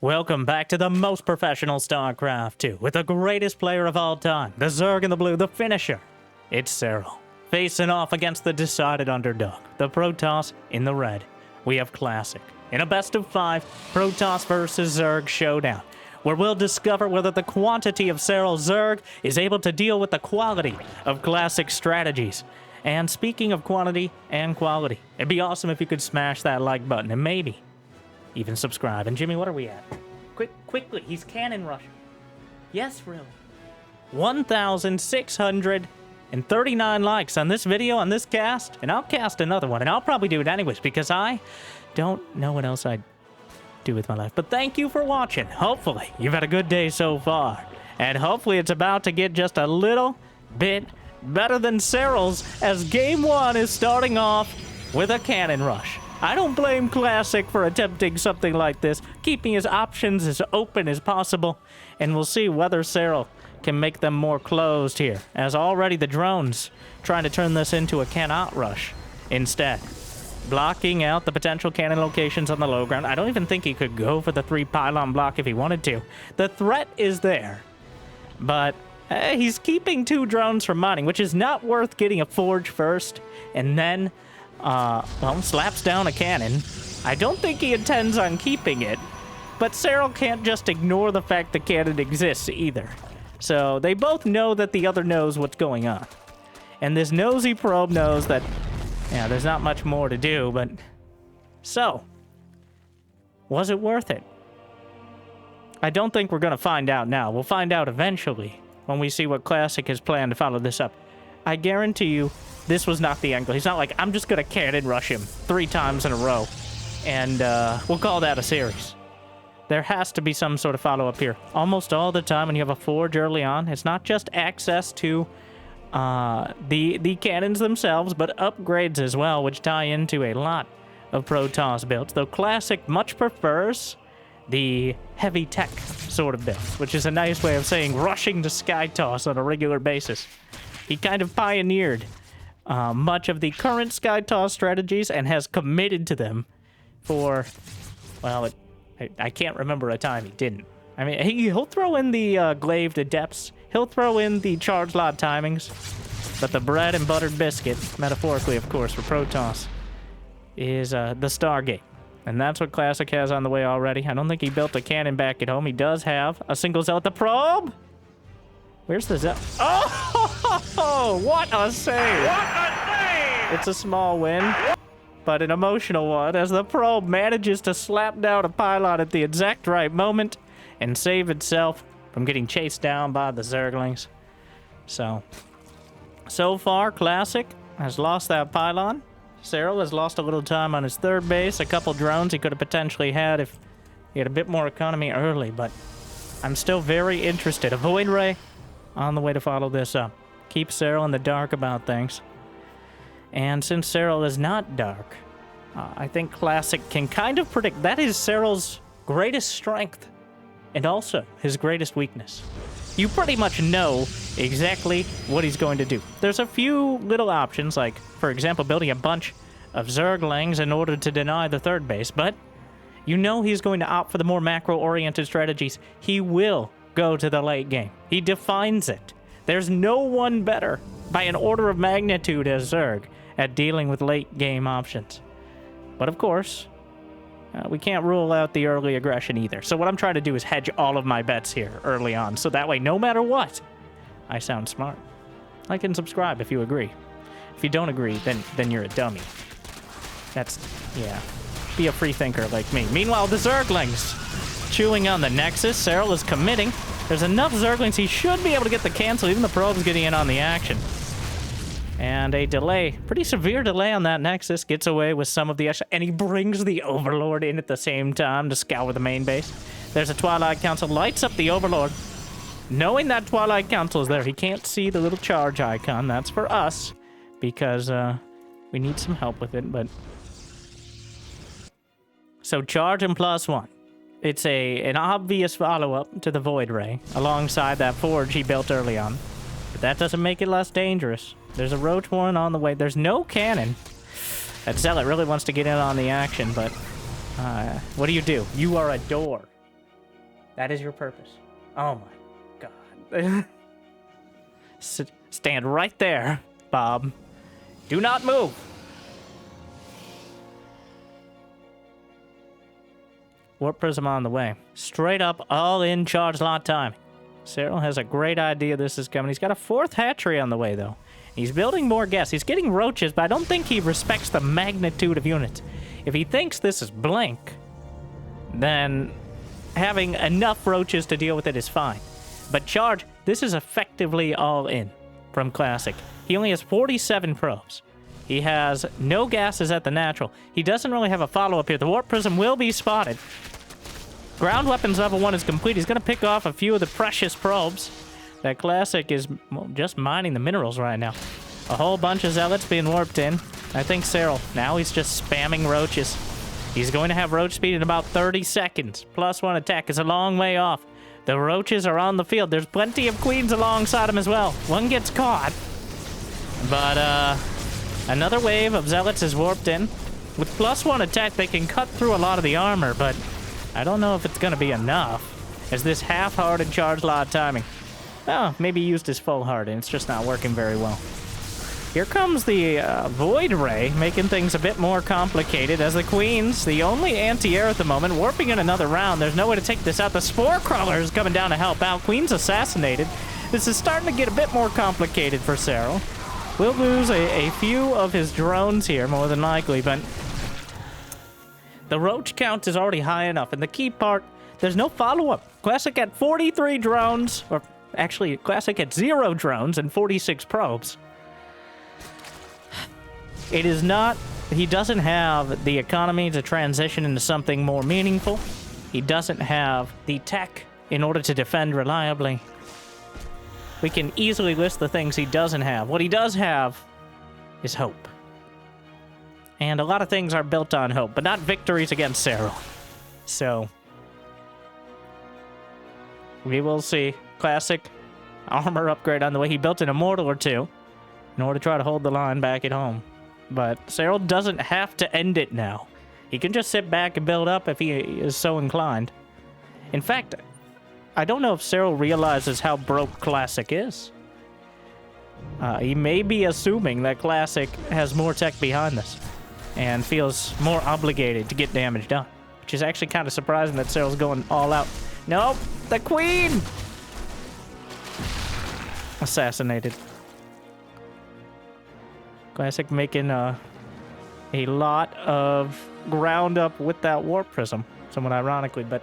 Welcome back to the most professional StarCraft 2, with the greatest player of all time, the Zerg in the blue, the finisher. It's Serral, facing off against the decided underdog, the Protoss in the red. We have Classic, in a best of 5, Protoss versus Zerg showdown, where we'll discover whether the quantity of Serral's Zerg is able to deal with the quality of Classic strategies. And speaking of quantity and quality, it'd be awesome if you could smash that like button and maybe even subscribe. And Jimmy, what are we at? Quickly, he's cannon rushing. Yes, really. 1,639 likes on this video, on this cast, and I'll cast another one, and I'll probably do it anyways, because I don't know what else I'd do with my life. But thank you for watching. Hopefully, you've had a good day so far, and hopefully it's about to get just a little bit better than Serral's, as Game 1 is starting off with a cannon rush. I don't blame Classic for attempting something like this, keeping his options as open as possible, and we'll see whether Serral can make them more closed here, as already the drones trying to turn this into a cannot rush instead, blocking out the potential cannon locations on the low ground. I don't even think he could go for the 3 pylon block if he wanted to. The threat is there, but he's keeping 2 drones from mining, which is not worth getting a forge first, and then well, slaps down a cannon. I don't think he intends on keeping it, but Serral can't just ignore the fact the cannon exists either. So they both know that the other knows what's going on. And this nosy probe knows that, yeah, there's not much more to do, but... So, was it worth it? I don't think we're gonna find out now. We'll find out eventually, when we see what Classic has planned to follow this up. I guarantee you, this was not the angle. He's not like, I'm just going to cannon rush him 3 times in a row, and we'll call that a series. There has to be some sort of follow-up here. Almost all the time when you have a forge early on, it's not just access to the cannons themselves, but upgrades as well, which tie into a lot of Protoss builds, though Classic much prefers the heavy tech sort of builds, which is a nice way of saying rushing to Sky Toss on a regular basis. He kind of pioneered much of the current Sky Toss strategies and has committed to them for, well, I can't remember a time he didn't. I mean, he'll throw in the glaive depths, he'll throw in the charge lot timings, but the bread and buttered biscuit, metaphorically of course for Protoss, is the Stargate. And that's what Classic has on the way already. I don't think he built a cannon back at home. He does have a single Zealot. The probe! Where's the Zealot? Oh, what a save! What a save! It's a small win, but an emotional one, as the probe manages to slap down a pylon at the exact right moment and save itself from getting chased down by the Zerglings. So far, Classic has lost that pylon. Serral has lost a little time on his 3rd base, a couple drones he could have potentially had if he had a bit more economy early, but I'm still very interested. A Void Ray on the way to follow this up. Keep Serral in the dark about things. And since Serral is not dark, I think Classic can kind of predict. That is Serral's greatest strength and also his greatest weakness. You pretty much know exactly what he's going to do. There's a few little options, like, for example, building a bunch of Zerglings in order to deny the 3rd base, but you know he's going to opt for the more macro-oriented strategies. He will go to the late game. He defines it. There's no one better by an order of magnitude as Zerg at dealing with late game options. But of course, we can't rule out the early aggression either. So what I'm trying to do is hedge all of my bets here early on, so that way, no matter what, I sound smart. Like and subscribe if you agree. If you don't agree, then you're a dummy. That's, yeah. Be a free thinker like me. Meanwhile, the Zerglings chewing on the Nexus. Serral is committing. There's enough Zerglings. He should be able to get the cancel. Even the probe's getting in on the action. And a delay. Pretty severe delay on that Nexus. Gets away with some of the extra. And he brings the Overlord in at the same time to scour the main base. There's a Twilight Council. Lights up the Overlord. Knowing that Twilight Council is there, he can't see the little charge icon. That's for us. Because we need some help with it. But so charge and +1. It's an obvious follow-up to the Void Ray, alongside that forge he built early on. But that doesn't make it less dangerous. There's a Roach Warren on the way. There's no cannon. That Zealot really wants to get in on the action, but what do? You are a door. That is your purpose. Oh my god. Stand right there, Bob. Do not move. Warp Prism on the way. Straight up, all in charge lot time. Serral has a great idea this is coming. He's got a 4th hatchery on the way, though. He's building more gas. He's getting roaches, but I don't think he respects the magnitude of units. If he thinks this is blank, then having enough roaches to deal with it is fine. But charge, this is effectively all in from Classic. He only has 47 probes. He has no gases at the natural. He doesn't really have a follow-up here. The Warp Prism will be spotted. Ground weapons level 1 is complete. He's going to pick off a few of the precious probes. That Classic is just mining the minerals right now. A whole bunch of zealots being warped in. I think Serral, now he's just spamming roaches. He's going to have roach speed in about 30 seconds. +1 attack is a long way off. The roaches are on the field. There's plenty of queens alongside him as well. One gets caught. But, another wave of zealots is warped in. With +1 attack, they can cut through a lot of the armor, but I don't know if it's going to be enough. As this half-hearted charge lot timing. Oh, maybe he used his full heart, and it's just not working very well. Here comes the Void Ray, making things a bit more complicated as the Queen's the only anti-air at the moment, warping in another round. There's no way to take this out. The Spore Crawler is coming down to help out. Queen's assassinated. This is starting to get a bit more complicated for Serral. We'll lose a few of his drones here, more than likely, but the roach count is already high enough, and the key part, there's no follow-up. Classic had 43 drones, or actually, Classic had 0 drones and 46 probes. It is not, he doesn't have the economy to transition into something more meaningful. He doesn't have the tech in order to defend reliably. We can easily list the things he doesn't have. What he does have is hope. And a lot of things are built on hope, but not victories against Serral. So, we will see. Classic armor upgrade on the way. He built an Immortal or 2 in order to try to hold the line back at home. But Serral doesn't have to end it now. He can just sit back and build up if he is so inclined. In fact, I don't know if Serral realizes how broke Classic is. He may be assuming that Classic has more tech behind this and feels more obligated to get damage done, which is actually kind of surprising that Serral's going all out. Nope, the Queen! Assassinated. Classic making a lot of ground up with that Warp Prism, somewhat ironically, but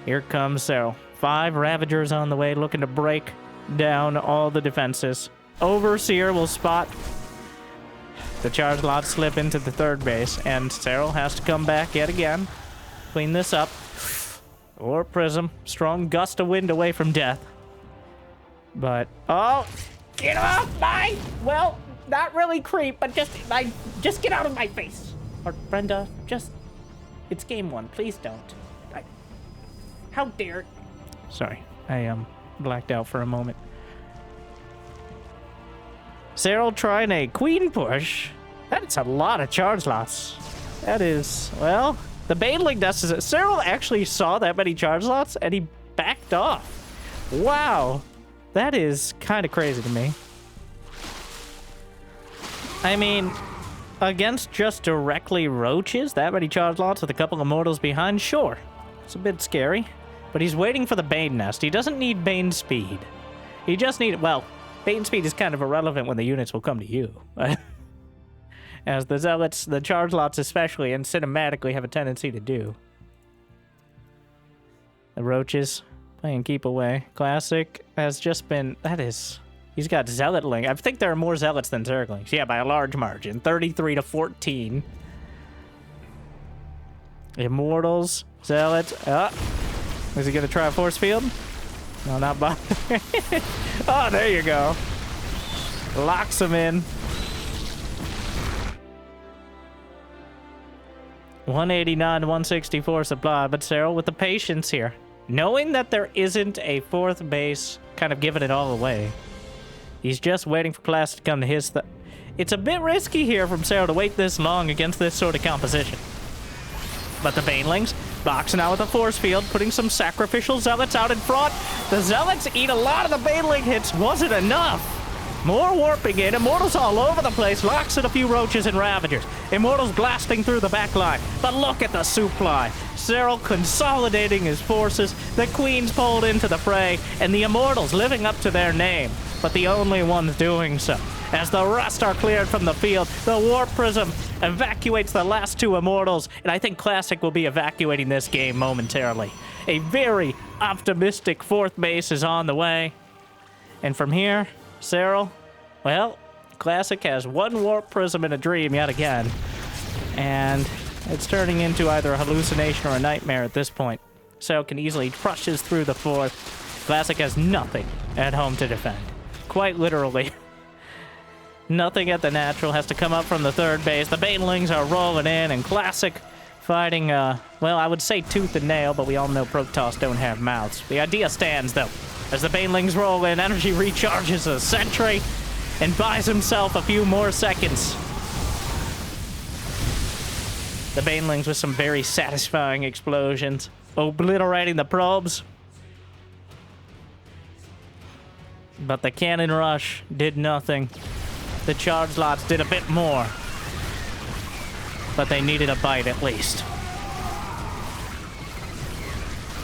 here comes Serral. 5 Ravagers on the way, looking to break down all the defenses. Overseer will spot the charge lot slip into the 3rd base, and Serral has to come back yet again. Clean this up. Warp Prism, strong gust of wind away from death. But, oh, get off my, well, not really creep, but just get out of my face. Or Brenda, it's game 1, please don't. How dare. Sorry, I blacked out for a moment. Serral trying a queen push. That's a lot of charge lots. That is, well, the Baneling does is Serral actually saw that many charge lots and he backed off. Wow, that is kind of crazy to me. I mean, against just directly roaches, that many charge lots with a couple of mortals behind, sure. It's a bit scary. But he's waiting for the Bane nest. He doesn't need Bane speed. He just needs, well, Bane speed is kind of irrelevant when the units will come to you. As the zealots, the charge lots especially, and cinematically have a tendency to do. The roaches playing keep away. Classic has just been, he's got zealot link. I think there are more zealots than Zerglings. Yeah, by a large margin. 33 to 14. Immortals, zealots, is he gonna try a force field? No, not by. Oh, there you go. Locks him in. 189 to 164 supply, but Serral with the patience here. Knowing that there isn't a 4th base, kind of giving it all away. He's just waiting for Class to come to his. It's a bit risky here from Serral to wait this long against this sort of composition. But the Banelings, boxing out with a force field, putting some sacrificial zealots out in front. The zealots eat a lot of the baneling hits. Wasn't enough. More warping in. Immortals all over the place. Locks at a few roaches and ravagers. Immortals blasting through the back line. But look at the supply. Serral consolidating his forces. The queens pulled into the fray. And the immortals living up to their name. But the only ones doing so. As the rest are cleared from the field, the warp prism evacuates the last two immortals. And I think Classic will be evacuating this game momentarily. A very optimistic fourth base is on the way. And from here, Serral, well, Classic has one warp prism in a dream yet again. And it's turning into either a hallucination or a nightmare at this point. Serral can easily crushes through the fourth. Classic has nothing at home to defend. Quite literally. Nothing at the natural. Has to come up from the third base. The banelings are rolling in, and Classic fighting, well, I would say tooth and nail, but we all know Protoss don't have mouths. The idea stands, though. As the banelings roll in, energy recharges a sentry and buys himself a few more seconds. The banelings with some very satisfying explosions, obliterating the probes. But the cannon rush did nothing. The charge lots did a bit more. But they needed a bite at least.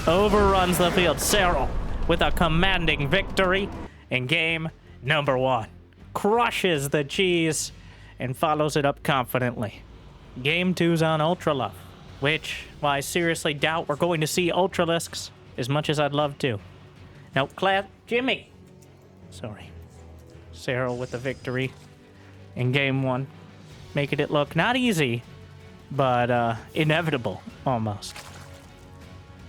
Overruns the field. Serral with a commanding victory in game number 1. Crushes the cheese and follows it up confidently. Game 2's on Ultralove, which, well, I seriously doubt we're going to see Ultralisks as much as I'd love to. Now, Jimmy. Sorry. Serral with the victory in game 1. Making it look not easy, but inevitable, almost.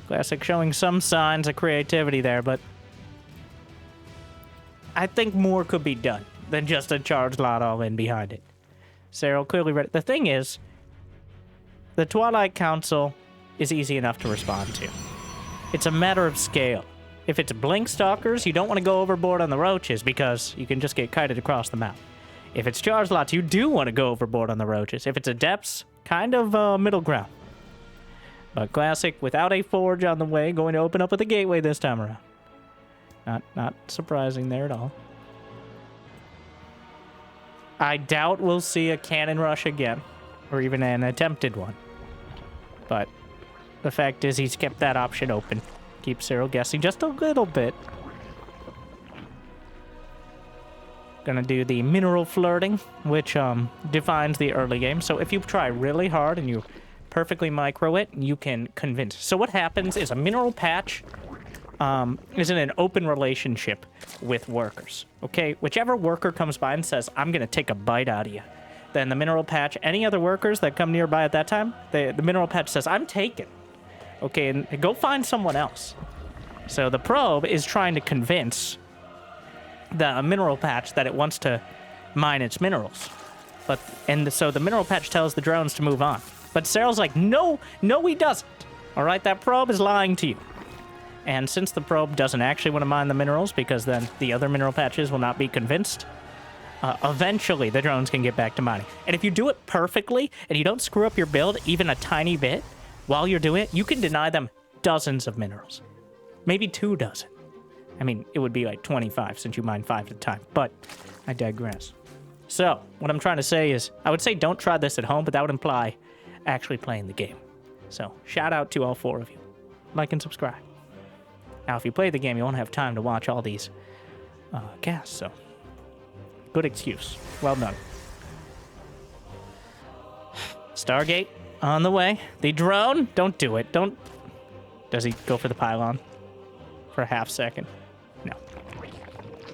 Classic showing some signs of creativity there, but I think more could be done than just a charge lot all in behind it. Serral clearly ready. The thing is, the Twilight Council is easy enough to respond to. It's a matter of scale. If it's Blink Stalkers, you don't want to go overboard on the roaches because you can just get kited across the map. If it's charge lots, you do want to go overboard on the roaches. If it's Adepts, kind of middle ground. But Classic, without a forge on the way, going to open up with a gateway this time around. Not surprising there at all. I doubt we'll see a cannon rush again, or even an attempted one. But the fact is he's kept that option open. Keeps Serral guessing just a little bit. Gonna do the mineral flirting, which defines the early game. So if you try really hard and you perfectly micro it, you can convince. So what happens is a mineral patch is in an open relationship with workers. Okay, whichever worker comes by and says, I'm gonna take a bite out of you, then the mineral patch, any other workers that come nearby at that time, the mineral patch says, I'm taken. Okay, and go find someone else. So the probe is trying to convince the mineral patch that it wants to mine its minerals. So the mineral patch tells the drones to move on. But Serral's like, no, he doesn't. All right, that probe is lying to you. And since the probe doesn't actually want to mine the minerals, because then the other mineral patches will not be convinced, eventually the drones can get back to mining. And if you do it perfectly, and you don't screw up your build even a tiny bit, while you're doing it, you can deny them dozens of minerals. Maybe 2 dozen. I mean, it would be like 25 since you mine 5 at a time, but I digress. So, what I'm trying to say is, I would say don't try this at home, but that would imply actually playing the game. So, shout out to all 4 of you. Like and subscribe. Now, if you play the game, you won't have time to watch all these casts, so good excuse. Well done. Stargate on the way. The drone, don't do it. Don't. Does he go for the pylon for a half second? No.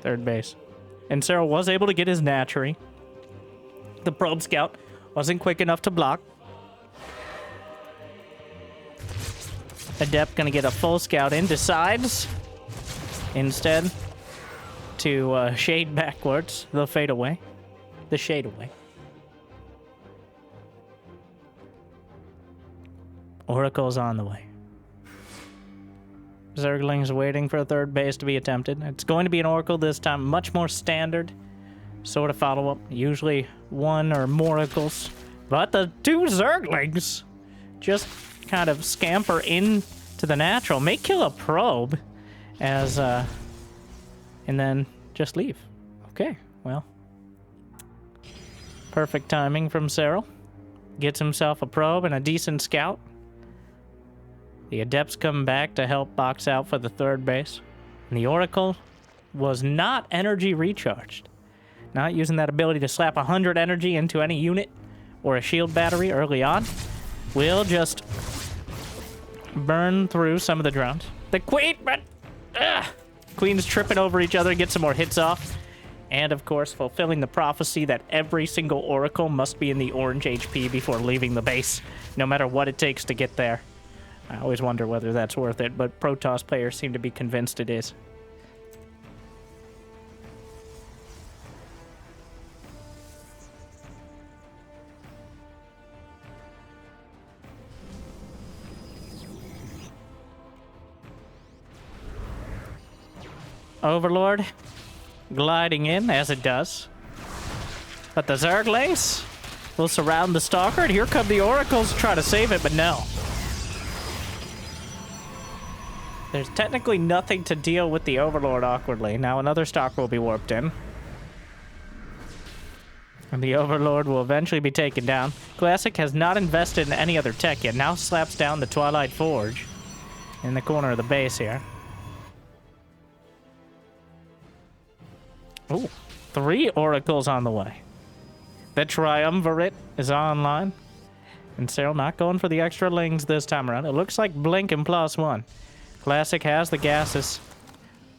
Third base. And Serral was able to get his Natchery. The probe scout wasn't quick enough to block. Adept gonna get a full scout in, decides instead to shade backwards. They'll fade away. The shade away. Oracle's on the way. Zergling's waiting for a third base to be attempted. It's going to be an Oracle this time, much more standard sort of follow-up. Usually 1 or more oracles. But the 2 Zerglings just kind of scamper into the natural. May kill a probe as, and then just leave. Okay, well. Perfect timing from Serral. Gets himself a probe and a decent scout. The Adepts come back to help box out for the third base. And the Oracle was not energy recharged. Not using that ability to slap 100 energy into any unit or a shield battery early on. Will just burn through some of the drones. The Queen, but... Queen's tripping over each other, get some more hits off. And, of course, fulfilling the prophecy that every single Oracle must be in the orange HP before leaving the base, no matter what it takes to get there. I always wonder whether that's worth it, but Protoss players seem to be convinced it is. Overlord gliding in, as it does. But the Zerglings will surround the Stalker, and here come the Oracles to try to save it, but no. There's technically nothing to deal with the Overlord awkwardly. Now another Stalker will be warped in. And the Overlord will eventually be taken down. Classic has not invested in any other tech yet. Now slaps down the Twilight Forge in the corner of the base here. Ooh, 3 Oracles on the way. The Triumvirate is online. And Serral not going for the extra lings this time around. It looks like Blink and +1. Classic has the gases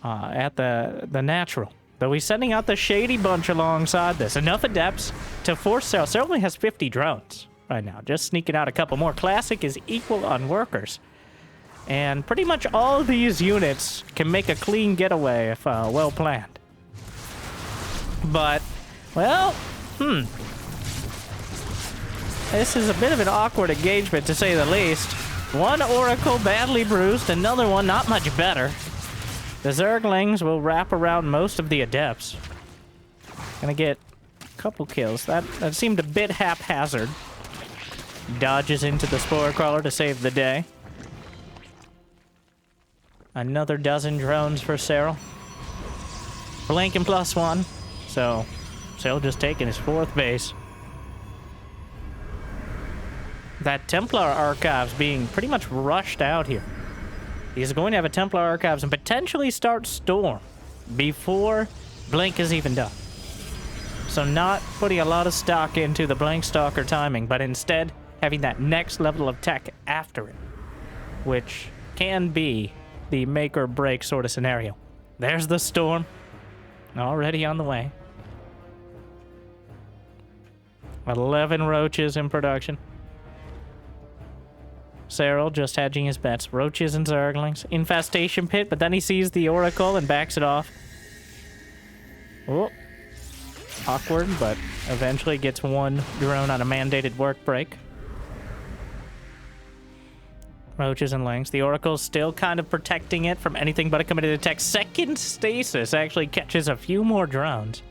at the natural. Though he's sending out the Shady Bunch alongside this. Enough Adepts to force Serral. Serral only has 50 drones right now. Just sneaking out a couple more. Classic is equal on workers. And pretty much all these units can make a clean getaway if well planned. But, well, this is a bit of an awkward engagement, to say the least. One Oracle badly bruised, another one not much better. The Zerglings will wrap around most of the Adepts. Gonna get a couple kills. That seemed a bit haphazard. Dodges into the Spore Crawler to save the day. Another dozen drones for Serral. Blink and +1. So, Serral just taking his 4th base. That Templar Archives being pretty much rushed out here. He's going to have a Templar Archives and potentially start Storm before Blink is even done. So not putting a lot of stock into the Blink Stalker timing, but instead having that next level of tech after it, which can be the make or break sort of scenario. There's the Storm, already on the way. 11 roaches in production. Serral just hedging his bets. Roaches and Zerglings. Infestation Pit, but then he sees the Oracle and backs it off. Oh. Awkward, but eventually gets one drone on a mandated work break. Roaches and Lings. The Oracle's still kind of protecting it from anything but a committed attack. Second Stasis actually catches a few more drones.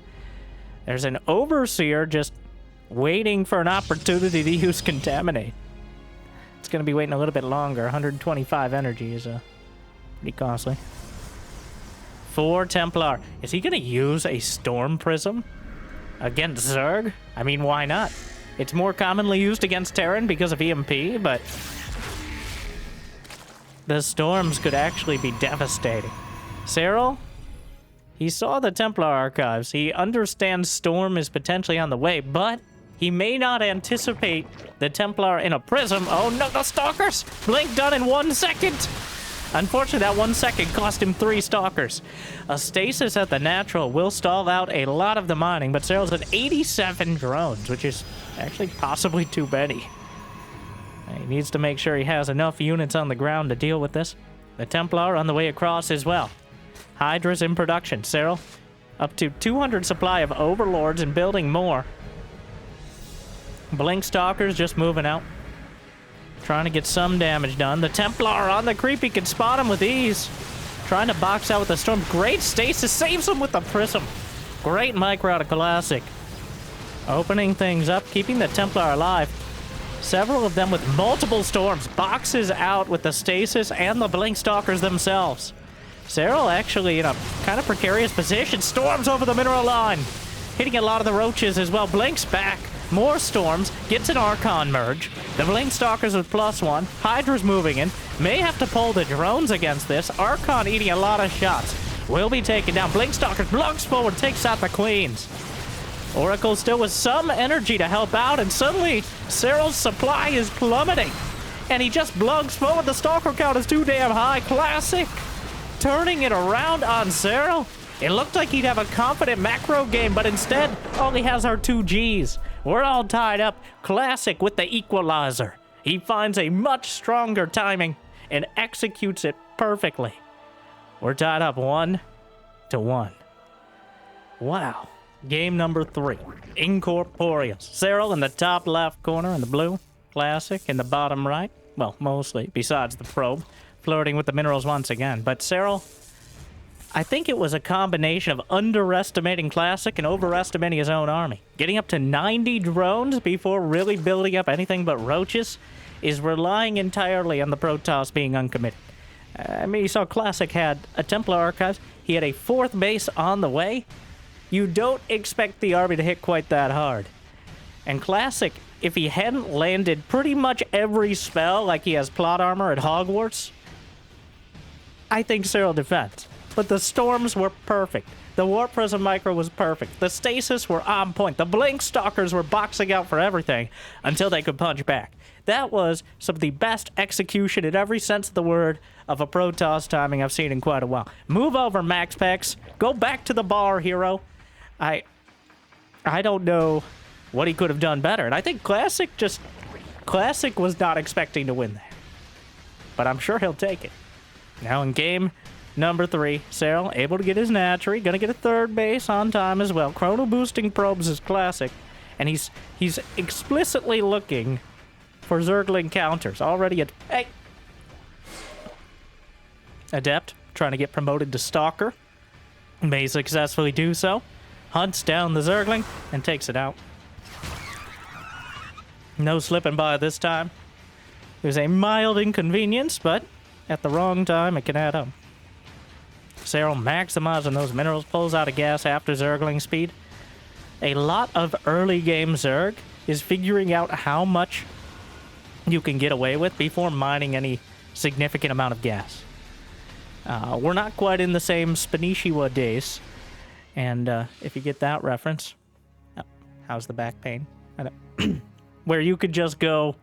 There's an Overseer just waiting for an opportunity to use Contaminate. It's going to be waiting a little bit longer. 125 energy is pretty costly. 4 Templar. Is he going to use a Storm Prism against Zerg? I mean, why not? It's more commonly used against Terran because of EMP, but the Storms could actually be devastating. Serral, he saw the Templar Archives. He understands Storm is potentially on the way, but he may not anticipate the Templar in a prism. Oh no, the Stalkers! Blink done in 1 second! Unfortunately, that 1 second cost him 3 Stalkers. A Stasis at the natural will stall out a lot of the mining, but Serral's at 87 drones, which is actually possibly too many. He needs to make sure he has enough units on the ground to deal with this. The Templar on the way across as well. Hydra's in production. Serral up to 200 supply of Overlords and building more. Blink Stalkers just moving out. Trying to get some damage done. The Templar on the creep. He can spot him with ease. Trying to box out with the Storm. Great Stasis. Saves him with the Prism. Great micro out of Classic. Opening things up. Keeping the Templar alive. Several of them with multiple storms. Boxes out with the stasis and the blink stalkers themselves. Serral actually in a kind of precarious position. Storms over the mineral line. Hitting a lot of the roaches as well. Blinks back. More storms. Gets an Archon merge. The blink stalkers with +1. Hydra's moving in. May have to pull the drones against this. Archon eating a lot of shots. Will be taken down. Blink stalkers blunks forward. Takes out the queens. Oracle still with some energy to help out, and suddenly Serral's supply is plummeting. And he just blunks forward. The stalker count is too damn high. Classic turning it around on Serral. It looked like he'd have a confident macro game, but instead, all he has are 2 Gs. We're all tied up. Classic with the equalizer. He finds a much stronger timing and executes it perfectly. We're tied up 1-1. Wow. Game number 3. Incorporeal. Serral in the top left corner in the blue. Classic in the bottom right. Well, mostly, besides the probe. Flirting with the minerals once again. But Serral, I think it was a combination of underestimating Classic and overestimating his own army. Getting up to 90 drones before really building up anything but roaches is relying entirely on the Protoss being uncommitted. I mean, you saw Classic had a Templar Archives. He had a 4th base on the way. You don't expect the army to hit quite that hard. And Classic, if he hadn't landed pretty much every spell like he has plot armor at Hogwarts, I think Serral defends. But the storms were perfect. The Warp Prism Micro was perfect. The stasis were on point. The Blink Stalkers were boxing out for everything until they could punch back. That was some of the best execution in every sense of the word of a Protoss timing I've seen in quite a while. Move over, Max Pex. Go back to the bar, hero. I don't know what he could have done better. And I think Classic was not expecting to win that. But I'm sure he'll take it. Now in game number 3, Serral able to get his Natchery. Gonna get a 3rd base on time as well. Chrono boosting probes is Classic. And he's explicitly looking for Zergling counters. Already at... Hey! Adept, trying to get promoted to Stalker. May successfully do so. Hunts down the Zergling and takes it out. No slipping by this time. It was a mild inconvenience, but at the wrong time, it can add up. Serral maximizing those minerals, pulls out a gas after Zergling speed. A lot of early game Zerg is figuring out how much you can get away with before mining any significant amount of gas. We're not quite in the same Spanishiwa days. And if you get that reference, how's the back pain? Where you could just go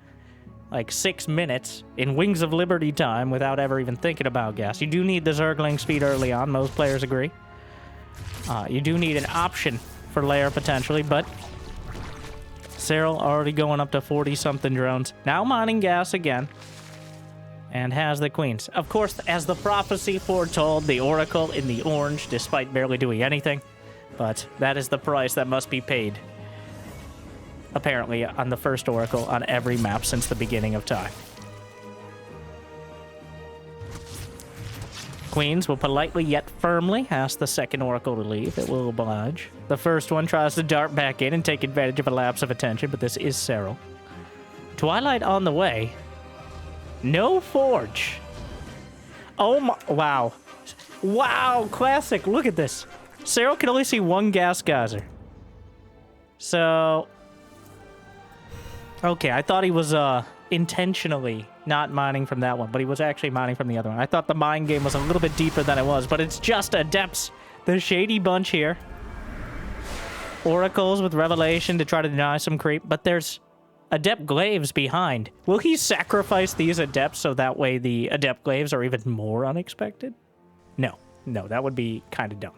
like 6 minutes in Wings of Liberty time without ever even thinking about gas. You do need the Zergling speed early on, most players agree. You do need an option for layer potentially, but Serral already going up to 40-something drones. Now mining gas again. And has the queens. Of course, as the prophecy foretold, the Oracle in the orange, despite barely doing anything. But that is the price that must be paid, apparently, on the first Oracle on every map since the beginning of time. Queens will politely yet firmly ask the second Oracle to leave. It will oblige. The first one tries to dart back in and take advantage of a lapse of attention, but this is Serral. Twilight on the way. No forge. Oh my, wow. Wow, Classic, look at this. Serral can only see 1 gas geyser. So, okay, I thought he was intentionally not mining from that one, but he was actually mining from the other one. I thought the mine game was a little bit deeper than it was, but it's just Adepts. The shady bunch here. Oracles with Revelation to try to deny some creep, but there's Adept Glaives behind. Will he sacrifice these Adepts so that way the Adept Glaives are even more unexpected? No, that would be kind of dumb.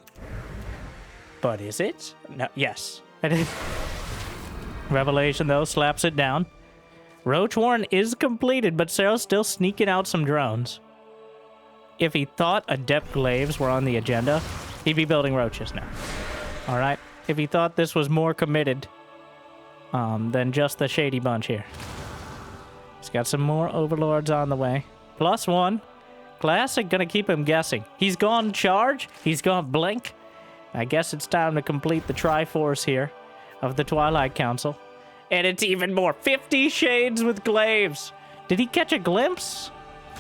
But is it? No, yes. Revelation, though, slaps it down. Roach Warren is completed, but Serral's still sneaking out some drones. If he thought Adept Glaives were on the agenda, he'd be building roaches now. All right? If he thought this was more committed than just the shady bunch here. He's got some more Overlords on the way. +1. Classic gonna keep him guessing. He's gone charge. He's gone blink. I guess it's time to complete the Triforce here of the Twilight Council. And it's even more. 50 shades with glaives. Did he catch a glimpse?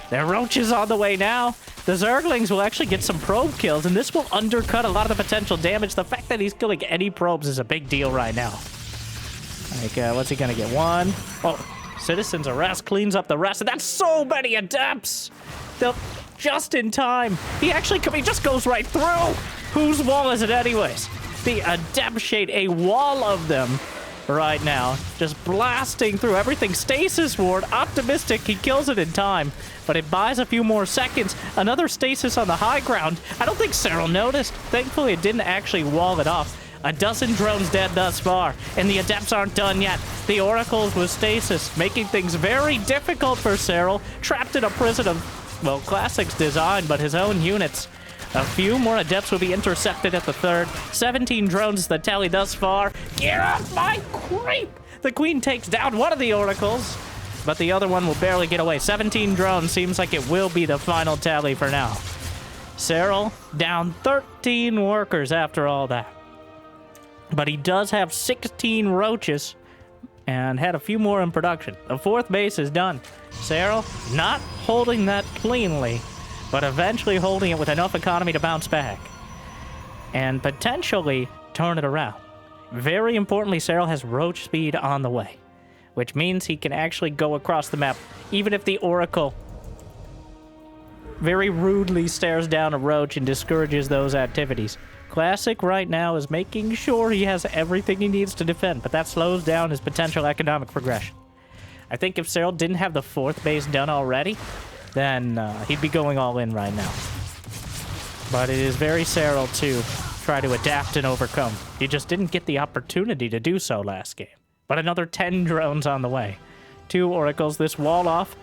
There are roaches on the way now. The Zerglings will actually get some probe kills, and this will undercut a lot of the potential damage. The fact that he's killing any probes is a big deal right now. Like, what's he gonna get? One. Oh, Citizen's Arrest cleans up the rest, and that's so many adepts! They'll just in time. He just goes right through! Whose wall is it anyways? The Adept Shade, a wall of them right now, just blasting through everything. Stasis Ward, optimistic, he kills it in time, but it buys a few more seconds. Another stasis on the high ground. I don't think Serral noticed. Thankfully, it didn't actually wall it off. A dozen drones dead thus far, and the Adepts aren't done yet. The Oracles with stasis, making things very difficult for Serral, trapped in a prison of, well, Classic's design, but his own units. A few more Adepts will be intercepted at the third. 17 drones is the tally thus far. Get off my creep! The Queen takes down one of the Oracles, but the other one will barely get away. 17 drones seems like it will be the final tally for now. Serral down 13 workers after all that. But he does have 16 roaches and had a few more in production. The fourth base is done. Serral not holding that cleanly, but eventually holding it with enough economy to bounce back and potentially turn it around. Very importantly, Serral has roach speed on the way, which means he can actually go across the map, even if the Oracle very rudely stares down a roach and discourages those activities. Classic right now is making sure he has everything he needs to defend, but that slows down his potential economic progression. I think if Serral didn't have the fourth base done already, then he'd be going all in right now. But it is very Serral to try to adapt and overcome. He just didn't get the opportunity to do so last game. But another 10 drones on the way. 2 Oracles. This wall off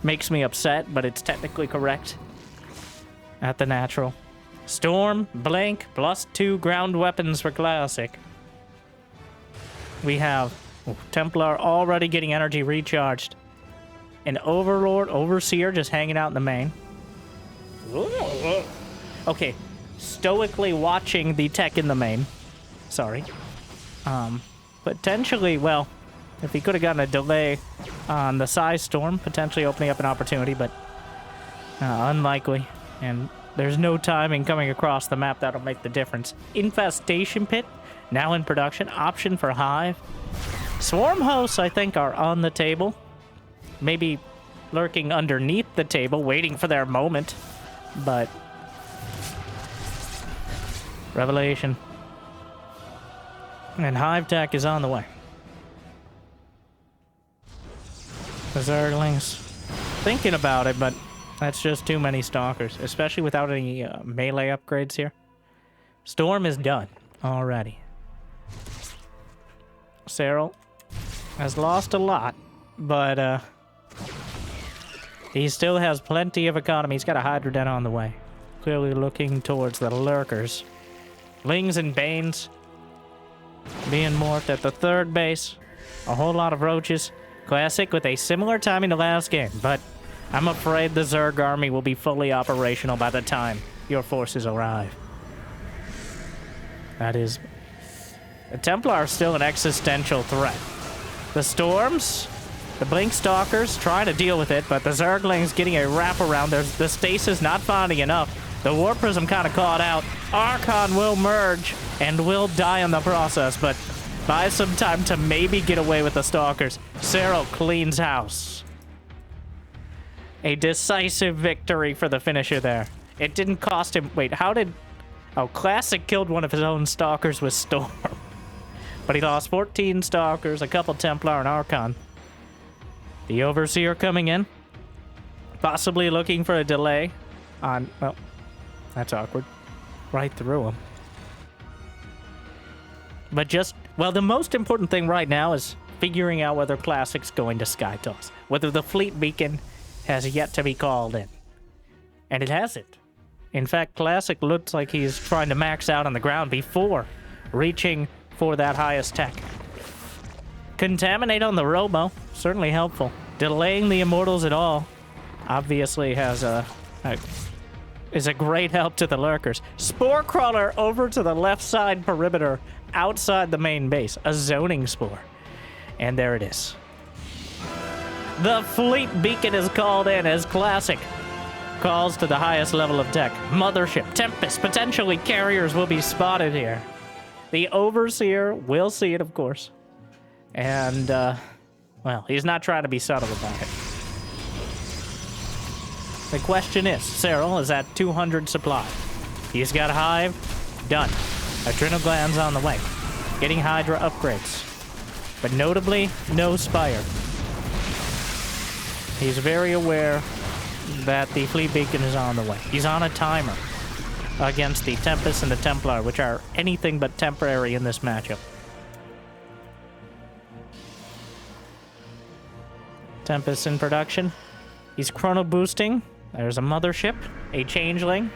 makes me upset, but it's technically correct at the natural. Storm, Blink, +2 ground weapons for Classic. We have Templar already getting energy recharged. An Overlord, Overseer just hanging out in the main. Okay, stoically watching the tech in the main. Sorry. Potentially, well, if he could have gotten a delay on the Psy Storm, potentially opening up an opportunity, but unlikely. And there's no timing coming across the map that'll make the difference. Infestation Pit, now in production. Option for Hive. Swarm Hosts, I think, are on the table. Maybe lurking underneath the table, waiting for their moment. But Revelation. And Hive Tech is on the way. The Zerglings. Thinking about it, but that's just too many Stalkers, especially without any melee upgrades here. Storm is done already. Serral has lost a lot, but he still has plenty of economy. He's got a Hydra Den on the way. Clearly looking towards the Lurkers. Lings and Banes being morphed at the third base. A whole lot of roaches. Classic with a similar timing to last game, but I'm afraid the Zerg army will be fully operational by the time your forces arrive. That is... The Templar are still an existential threat. The Storms, the Blink Stalkers, trying to deal with it, but the Zerglings getting a wraparound. There's the Stasis not finding enough. The War Prism kind of caught out. Archon will merge and will die in the process, but buy some time to maybe get away with the Stalkers. Serral cleans house. A decisive victory for the finisher there. It didn't cost him... Wait, how did... Oh, Classic killed one of his own Stalkers with Storm. But he lost 14 Stalkers, a couple Templar, and Archon. The Overseer coming in. Possibly looking for a delay on... Well, that's awkward. Right through him. But just... Well, the most important thing right now is figuring out whether Classic's going to Sky Toss. Whether the Fleet Beacon has yet to be called in. And it hasn't. In fact, Classic looks like he's trying to max out on the ground before reaching for that highest tech. Contaminate on the Robo, certainly helpful. Delaying the Immortals at all, obviously has is a great help to the Lurkers. Spore Crawler over to the left side perimeter, outside the main base. A Zoning Spore. And there it is. The fleet beacon is called in as Classic calls to the highest level of tech. Mothership, Tempest, potentially carriers will be spotted here. The Overseer will see it, of course. And, well, he's not trying to be subtle about it. The question is, Serral is at 200 supply. He's got Hive, done. Adrenal glands on the way. Getting Hydra upgrades. But notably, no Spire. He's very aware that the fleet beacon is on the way. He's on a timer against the Tempest and the Templar, which are anything but temporary in this matchup. Tempest in production. He's chrono boosting. There's a mothership, a changeling,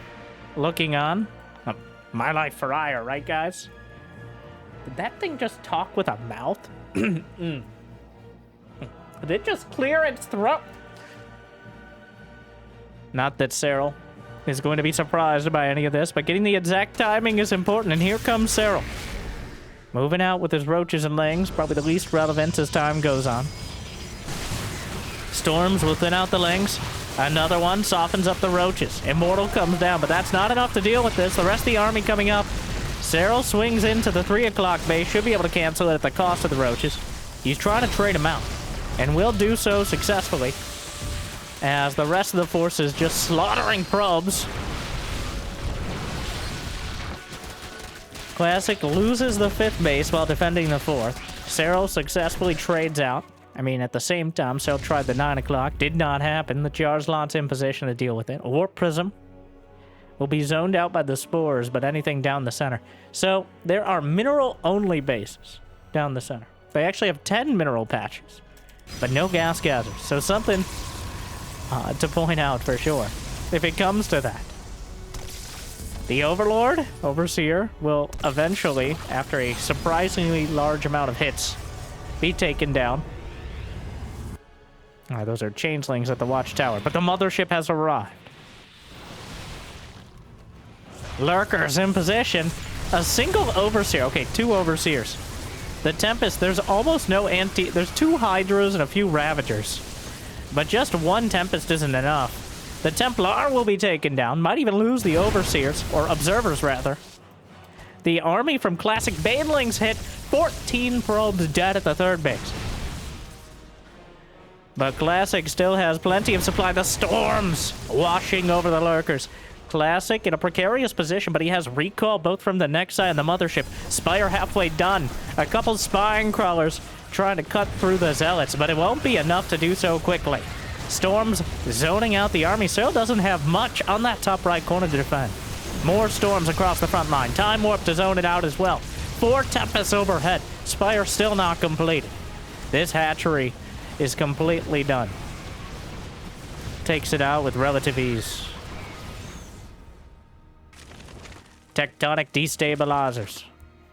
looking on. Oh, my life for ire, right, guys? Did that thing just talk with a mouth? Did it just clear its throat? Not that Serral is going to be surprised by any of this, but getting the exact timing is important, and here comes Serral. Moving out with his roaches and lings, probably the least relevant as time goes on. Storms will thin out the lings. Another one softens up the roaches. Immortal comes down, but that's not enough to deal with this. The rest of the army coming up. Serral swings into the 3 o'clock base. Should be able to cancel it at the cost of the roaches. He's trying to trade them out, and will do so successfully, as the rest of the force is just slaughtering probes. Classic loses the 5th base while defending the 4th. Serral successfully trades out. I mean, at the same time, Serral tried the 9 o'clock. Did not happen. The Jarslot's in position to deal with it. Warp Prism will be zoned out by the spores, but anything down the center. So, there are mineral-only bases down the center. They actually have 10 mineral patches, but no gas geysers. So something to point out for sure, if it comes to that. The Overlord, Overseer, will eventually, after a surprisingly large amount of hits, be taken down. Those are changelings at the watchtower, but the mothership has arrived. Lurkers in position. A single Overseer. Okay, 2 Overseers. The Tempest, there's almost no there's 2 Hydras and a few Ravagers. But just 1 Tempest isn't enough. The Templar will be taken down. Might even lose the Overseers, or Observers, rather. The army from Classic Banelings hit 14 probes dead at the 3rd base. But Classic still has plenty of supply. The storms washing over the Lurkers. Classic in a precarious position, but he has recall both from the next side and the mothership. Spire halfway done. A couple spine crawlers trying to cut through the zealots, but it won't be enough to do so quickly. Storms zoning out the army. Serral doesn't have much on that top right corner to defend. More storms across the front line. Time warp to zone it out as well. 4 Tempests overhead. Spire still not completed. This hatchery is completely done. Takes it out with relative ease. Tectonic destabilizers.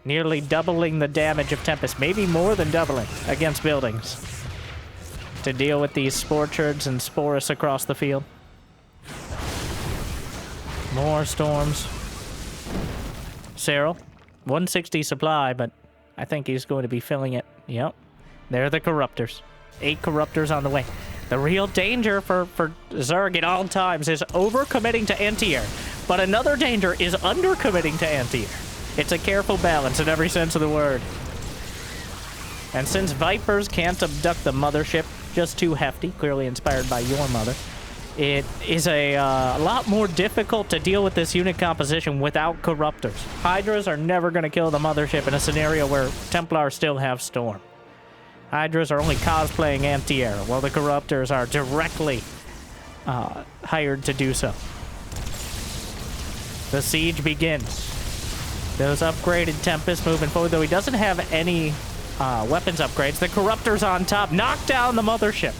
Nearly doubling the damage of Tempest, maybe more than doubling against buildings. To deal with these Sporturds and Sporus across the field. More storms. Serral, 160 supply, but I think he's going to be filling it. Yep. They're the Corruptors. 8 Corruptors on the way. The real danger for Zerg at all times is overcommitting to anti-air. But another danger is undercommitting to anti-air. It's a careful balance in every sense of the word. And since Vipers can't abduct the mothership, just too hefty, clearly inspired by your mother, it is a lot more difficult to deal with this unit composition without Corruptors. Hydras are never going to kill the mothership in a scenario where Templars still have Storm. Hydras are only cosplaying anti-air, while the Corruptors are directly hired to do so. The siege begins. Those upgraded Tempests moving forward, though he doesn't have any weapons upgrades. The Corruptors on top knock down the mothership.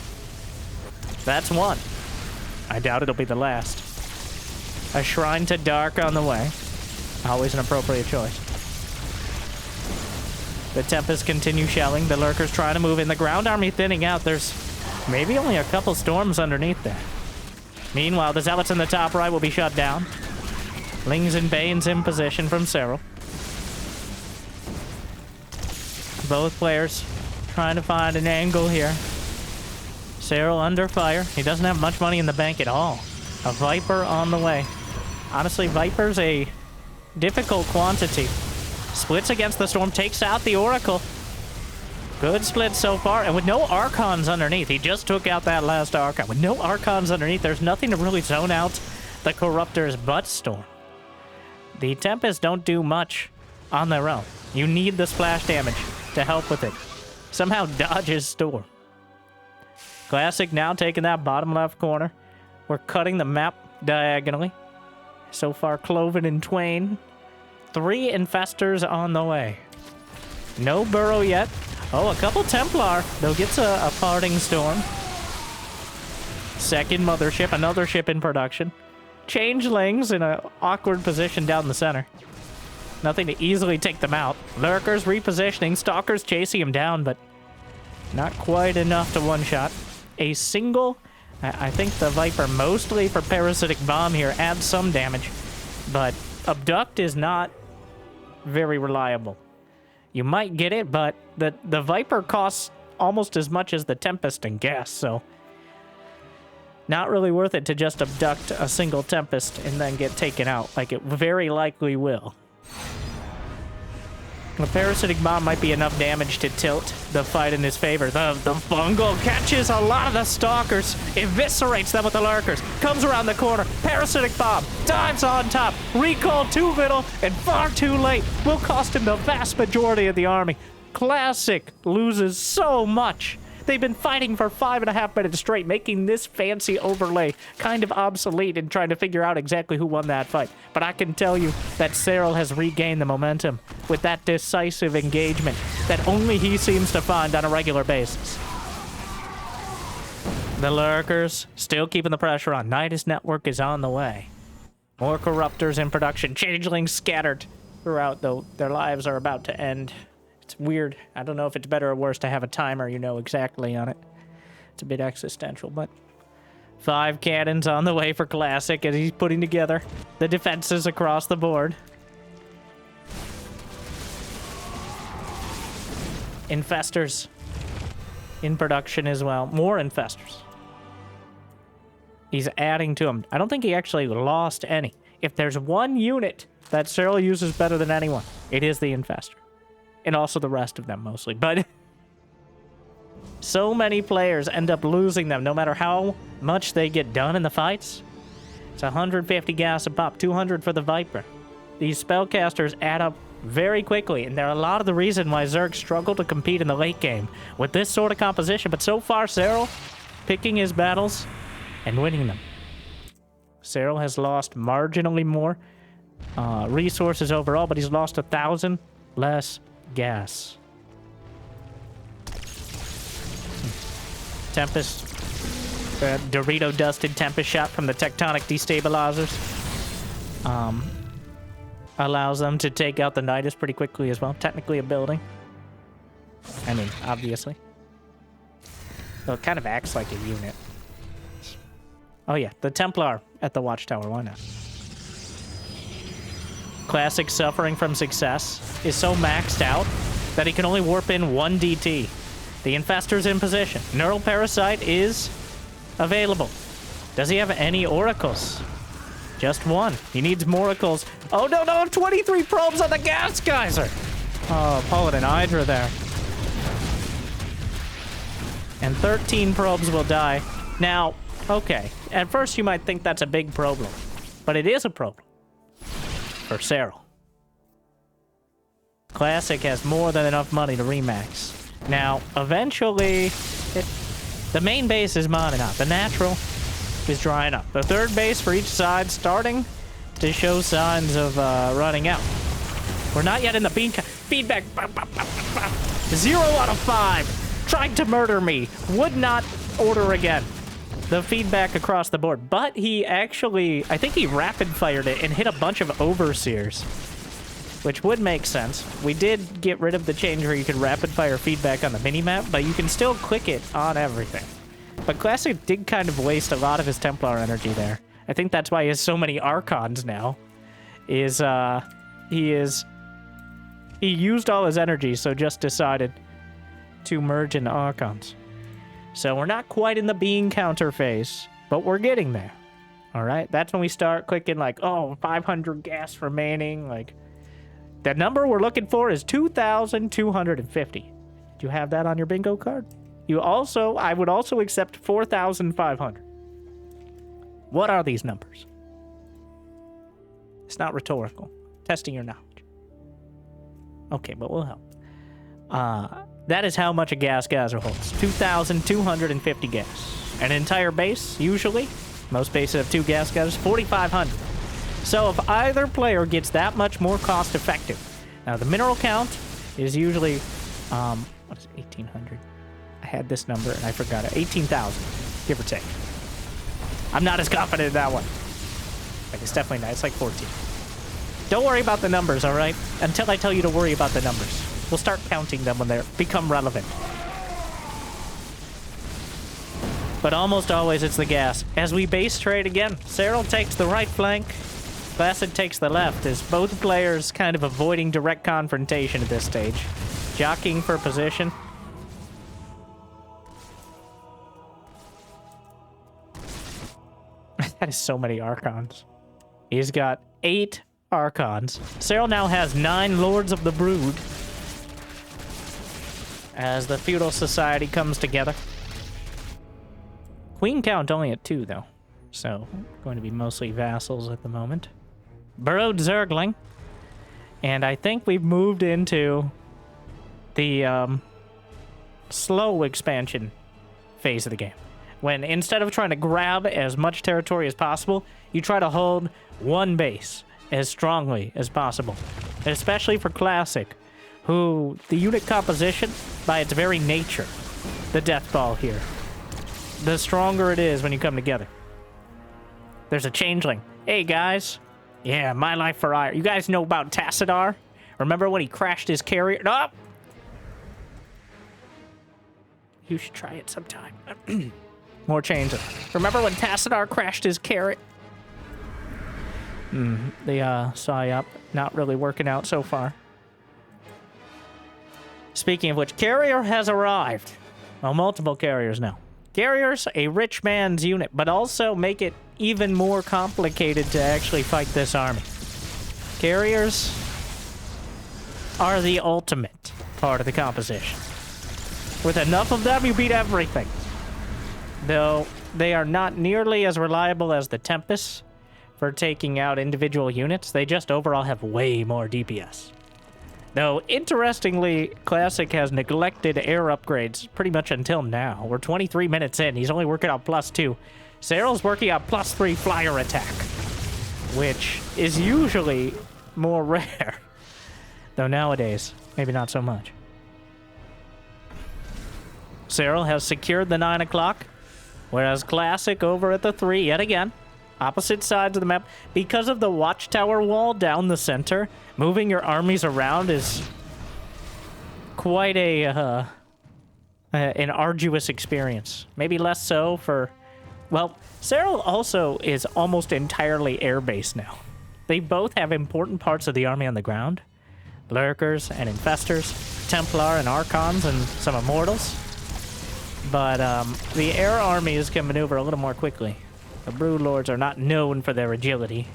That's one. I doubt it'll be the last. A Shrine to Dark on the way. Always an appropriate choice. The Tempests continue shelling. The Lurkers trying to move in. The ground army thinning out. There's maybe only a couple storms underneath there. Meanwhile, the Zealots in the top right will be shut down. Lings and Banes in position from Serral. Both players Trying to find an angle here. Serral under fire. He doesn't have much money in the bank at all. A Viper on the way. Honestly, Viper's a difficult quantity. Splits against the Storm, takes out the Oracle. Good split so far, and with no Archons underneath. He just took out that last Archon. With no Archons underneath, there's nothing to really zone out the Corruptor's butt Storm. The Tempests don't do much on their own. You need the splash damage to help with it. Somehow dodges Storm. Classic now taking that bottom left corner. We're cutting the map diagonally. So far, cloven in twain. 3 Infestors on the way. No Burrow yet. Oh, a couple Templar. They'll get a parting Storm. Second Mothership, another ship in production. Changelings in an awkward position down the center. Nothing to easily take them out. Lurkers repositioning. Stalkers chasing him down, but not quite enough to one-shot. A single... I think the Viper, mostly for Parasitic Bomb here, adds some damage. But Abduct is not very reliable. You might get it, but the Viper costs almost as much as the Tempest and gas, so... not really worth it to just abduct a single Tempest and then get taken out, like it very likely will. The Parasitic Bomb might be enough damage to tilt the fight in his favor. The Fungal catches a lot of the Stalkers, eviscerates them with the Lurkers, comes around the corner, Parasitic Bomb, dives on top, recall too little and far too late, will cost him the vast majority of the army. Classic loses so much. They've been fighting for 5.5 minutes straight, making this fancy overlay kind of obsolete and trying to figure out exactly who won that fight. But I can tell you that Serral has regained the momentum with that decisive engagement that only he seems to find on a regular basis. The Lurkers still keeping the pressure on. Nidus Network is on the way. More Corruptors in production. Changelings scattered throughout, though their lives are about to end. It's weird. I don't know if it's better or worse to have a timer you know exactly on it. It's a bit existential, but... 5 cannons on the way for Classic as he's putting together the defenses across the board. Infestors in production as well. More Infestors. He's adding to them. I don't think he actually lost any. If there's one unit that Serral uses better than anyone, it is the Infestor. And also the rest of them, mostly. But so many players end up losing them, no matter how much they get done in the fights. It's 150 gas a pop, 200 for the Viper. These spellcasters add up very quickly, and they're a lot of the reason why Zerg struggle to compete in the late game with this sort of composition. But so far, Serral picking his battles and winning them. Serral has lost marginally more resources overall, but he's lost 1,000 less gas. Tempest, Dorito dusted Tempest shot from the tectonic destabilizers allows them to take out the Nidus pretty quickly as well. Technically a building. I mean, obviously. So it kind of acts like a unit. Oh yeah, the Templar at the Watchtower, why not? Classic suffering from success is so maxed out that he can only warp in 1 DT. The Infestor's in position. Neural Parasite is available. Does he have any Oracles? Just 1. He needs Moracles. Oh no, 23 probes on the Gas Geyser! Oh, Paladin Hydra there. And 13 probes will die. Now, okay, at first you might think that's a big problem, but it is a problem. For Serral. Classic has more than enough money to remax. Now, eventually, the main base is modding out. The natural is drying up. The third base for each side starting to show signs of running out. We're not yet in the feedback. 0 out of 5. Tried to murder me. Would not order again. The feedback across the board. But he actually, I think he rapid fired it and hit a bunch of Overseers, which would make sense. We did get rid of the change where you could rapid fire feedback on the minimap, but you can still click it on everything. But Classic did kind of waste a lot of his Templar energy there. I think that's why he has so many Archons now. He used all his energy, so just decided to merge into Archons. So we're not quite in the bean counter phase, but we're getting there. All right, that's when we start clicking like, oh, 500 gas remaining. Like, the number we're looking for is 2,250. Do you have that on your bingo card? I would also accept 4,500. What are these numbers? It's not rhetorical. Testing your knowledge. Okay, but we'll help. That is how much a gas geyser holds. 2,250 gas. An entire base, usually. Most bases have 2 gas geysers, 4,500. So if either player gets that much more cost effective. Now the mineral count is usually, what is it, 1,800? I had this number and I forgot it. 18,000, give or take. I'm not as confident in that one. Like, it's definitely not. It's like 14. Don't worry about the numbers, all right? Until I tell you to worry about the numbers. We'll start counting them when they become relevant. But almost always it's the gas. As we base trade again, Serral takes the right flank, Classic takes the left, as both players kind of avoiding direct confrontation at this stage. Jockeying for position. That is so many Archons. He's got 8 Archons. Serral now has 9 Lords of the Brood. As the feudal society comes together. Queen count only at 2, though. So, going to be mostly vassals at the moment. Burrowed Zergling. And I think we've moved into the slow expansion phase of the game. When instead of trying to grab as much territory as possible, you try to hold one base as strongly as possible. And especially for Classic, who the unit composition, by its very nature, the death ball here, the stronger it is when you come together. There's a changeling. Hey, guys. Yeah, my life for ire. You guys know about Tassadar? Remember when he crashed his carrier? No! You should try it sometime. More changeling. Remember when Tassadar crashed his carrot? The PSYOP not really working out so far. Speaking of which, carrier has arrived. Well, multiple carriers now. Carriers, a rich man's unit, but also make it even more complicated to actually fight this army. Carriers are the ultimate part of the composition. With enough of them, you beat everything. Though they are not nearly as reliable as the Tempests for taking out individual units, they just overall have way more DPS. Though, interestingly, Classic has neglected air upgrades pretty much until now. We're 23 minutes in. He's only working on +2. Serral's working on +3 flyer attack, which is usually more rare. Though nowadays, maybe not so much. Serral has secured the 9 o'clock, whereas Classic over at the 3 yet again. Opposite sides of the map. Because of the watchtower wall down the center, moving your armies around is quite an arduous experience. Maybe less so for... Well, Serral also is almost entirely air-based now. They both have important parts of the army on the ground. Lurkers and Infestors, Templar and Archons, and some Immortals. But the air armies can maneuver a little more quickly. The Broodlords are not known for their agility.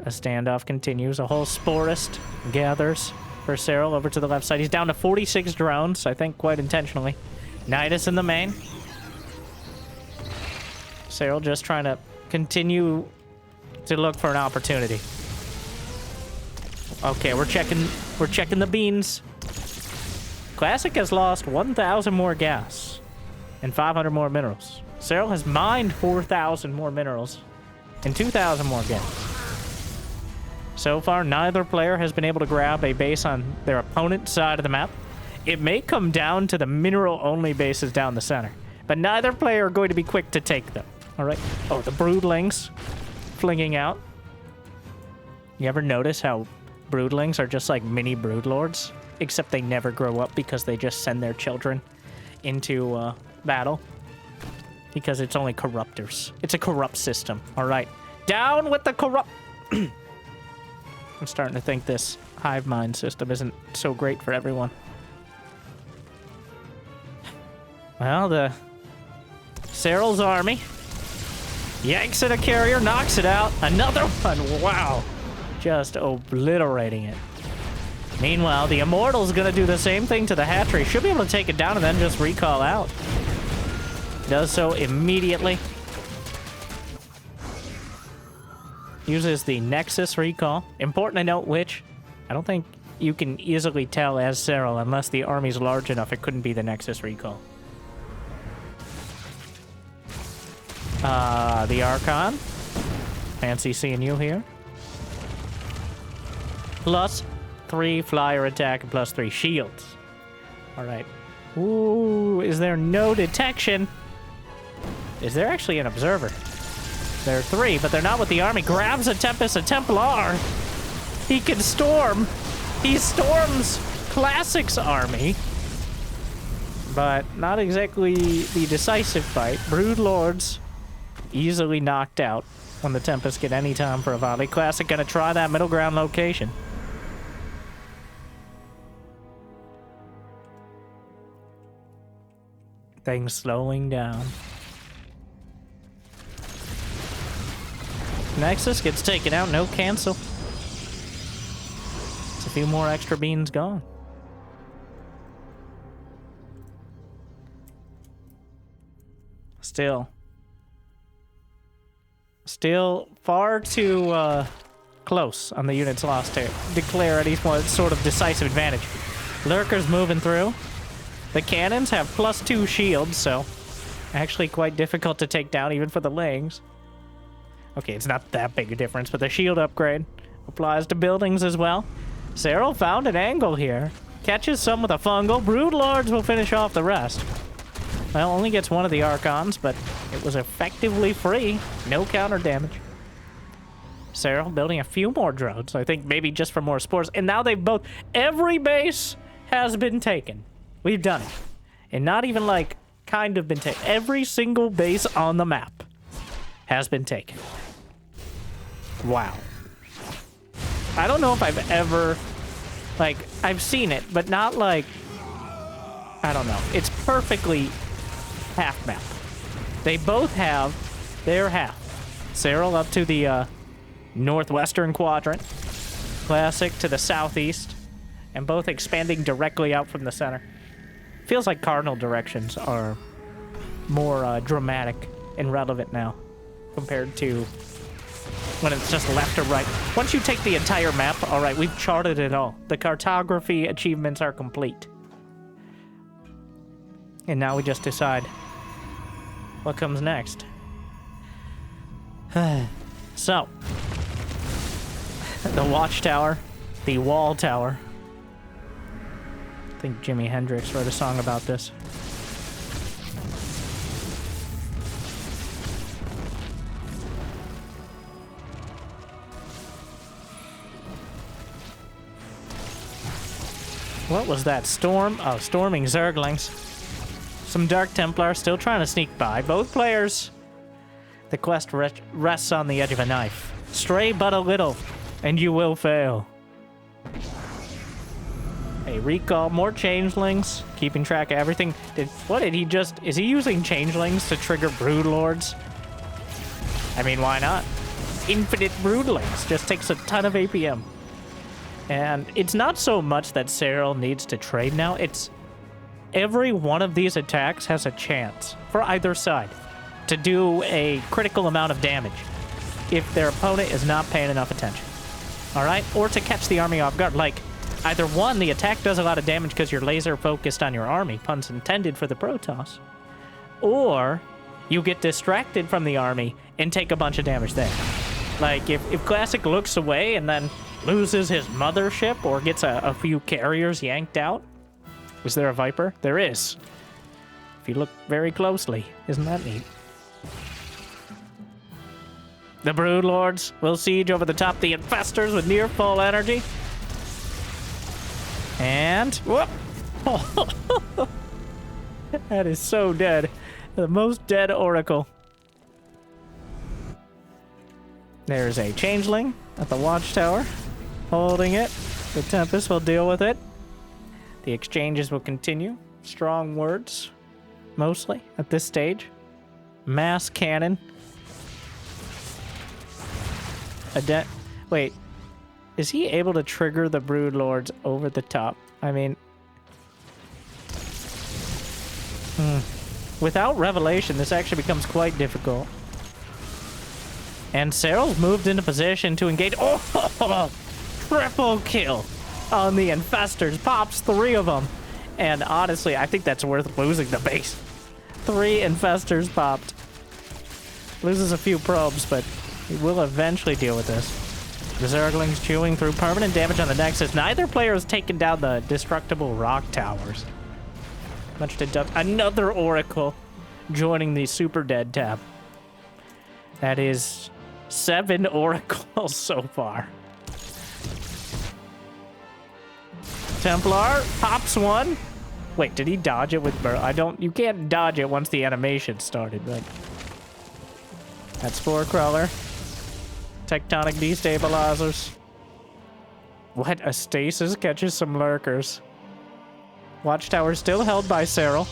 A standoff continues. A whole Sporist gathers for Serral over to the left side. He's down to 46 drones, I think quite intentionally. Nidus in the main. Serral just trying to continue to look for an opportunity. Okay, we're checking the beans. Classic has lost 1,000 more gas and 500 more minerals. Serral has mined 4,000 more minerals and 2,000 more gas. So far, neither player has been able to grab a base on their opponent's side of the map. It may come down to the mineral-only bases down the center, but neither player are going to be quick to take them. All right. Oh, the Broodlings flinging out. You ever notice how Broodlings are just like mini Broodlords, except they never grow up because they just send their children into battle because it's only corruptors. It's a corrupt system. All right. Down with the corrupt... I'm starting to think this hive mind system isn't so great for everyone. Well, the Serral's army yanks at a carrier, knocks it out. Another one, wow. Just obliterating it. Meanwhile, the Immortal's gonna do the same thing to the hatchery. Should be able to take it down and then just recall out. Does so immediately. Uses the Nexus recall. Important to note which, I don't think you can easily tell as Serral unless the army's large enough. It couldn't be the Nexus recall. The Archon. Fancy seeing you here. +3 flyer attack and +3 shields. All right. Ooh, is there no detection? Is there actually an observer? There are 3, but they're not with the army. Grabs a Tempest, a Templar. He can storm. He storms Classic's army. But not exactly the decisive fight. Brood Lords easily knocked out when the Tempest get any time for a volley. Classic gonna try that middle ground location. Things slowing down. Nexus gets taken out, no cancel. It's a few more extra beans gone. Still far too close on the unit's loss to declare any sort of decisive advantage. Lurkers moving through. The cannons have +2 shields, so actually quite difficult to take down even for the Lings. Okay, it's not that big a difference, but the shield upgrade applies to buildings as well. Serral found an angle here. Catches some with a fungal. Brood Lords will finish off the rest. Well, only gets one of the Archons, but it was effectively free. No counter damage. Serral building a few more drones. I think maybe just for more spores. And now they've both... Every base has been taken. We've done it. And not even like kind of been taken. Every single base on the map has been taken. Wow. I don't know if I've ever... Like, I've seen it, but not like... I don't know. It's perfectly half map. They both have their half. Serral up to the northwestern quadrant. Classic to the southeast. And both expanding directly out from the center. Feels like cardinal directions are more dramatic and relevant now compared to when it's just left or right. Once you take the entire map, all right, we've charted it all. The cartography achievements are complete. And now we just decide what comes next. So, the watchtower, the wall tower. I think Jimi Hendrix wrote a song about this. What was that? Storm? Oh, storming Zerglings. Some Dark Templar still trying to sneak by. Both players. The quest rests on the edge of a knife. Stray but a little, and you will fail. Hey, recall more changelings. Keeping track of everything. Is he using changelings to trigger brood lords? I mean, why not? Infinite broodlings. Just takes a ton of APM. And it's not so much that Serral needs to trade now. It's every one of these attacks has a chance for either side to do a critical amount of damage if their opponent is not paying enough attention. All right? Or to catch the army off guard. Like, either one, the attack does a lot of damage because you're laser focused on your army, puns intended for the Protoss, or you get distracted from the army and take a bunch of damage there. Like, if Classic looks away and then loses his mothership or gets a few carriers yanked out. Was there a Viper? There is. If you look very closely. Isn't that neat? The Brood Lords will siege over the top the Infestors with near full energy. And... whoop! That is so dead. The most dead Oracle. There's a Changeling at the Watchtower. Holding it. The Tempest will deal with it. The exchanges will continue. Strong words, mostly, at this stage. Mass cannon. Wait. Is he able to trigger the Brood Lords over the top? I mean... Without Revelation, this actually becomes quite difficult. And Serral's moved into position to engage. Oh! Triple kill on the Infestors. Pops 3 of them. And honestly, I think that's worth losing the base. 3 Infestors popped. Loses a few probes, but he will eventually deal with this. The Zerglings chewing through permanent damage on the Nexus. Neither player has taken down the destructible rock towers. Much to do. Another Oracle joining the Super Dead tab. That is 7 Oracles so far. Templar pops 1. Wait, did he dodge it with Burrow? You can't dodge it once the animation started, but... That's 4 Crawler. Tectonic destabilizers. What? A stasis catches some lurkers. Watchtower still held by Serral.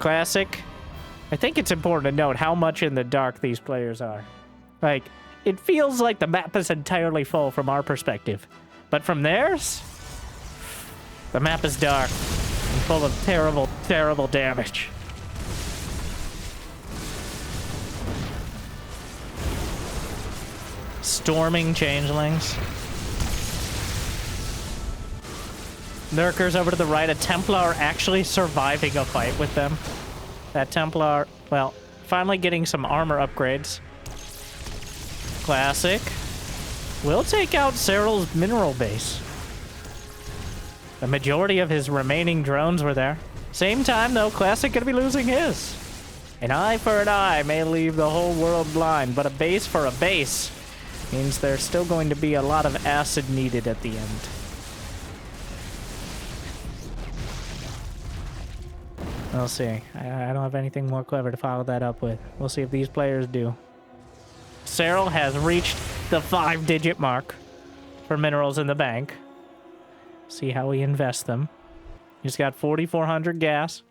Classic. I think it's important to note how much in the dark these players are. Like, it feels like the map is entirely full from our perspective. But from theirs, the map is dark and full of terrible, terrible damage. Storming changelings. Lurkers over to the right. A Templar actually surviving a fight with them. That Templar, well, finally getting some armor upgrades. Classic. Will take out Serral's mineral base. The majority of his remaining drones were there. Same time, though, Classic gonna be losing his. An eye for an eye may leave the whole world blind, but a base for a base means there's still going to be a lot of acid needed at the end. We'll see. I don't have anything more clever to follow that up with. We'll see if these players do. Serral has reached the 5-digit mark for minerals in the bank. See how we invest them. He's got 4,400 gas.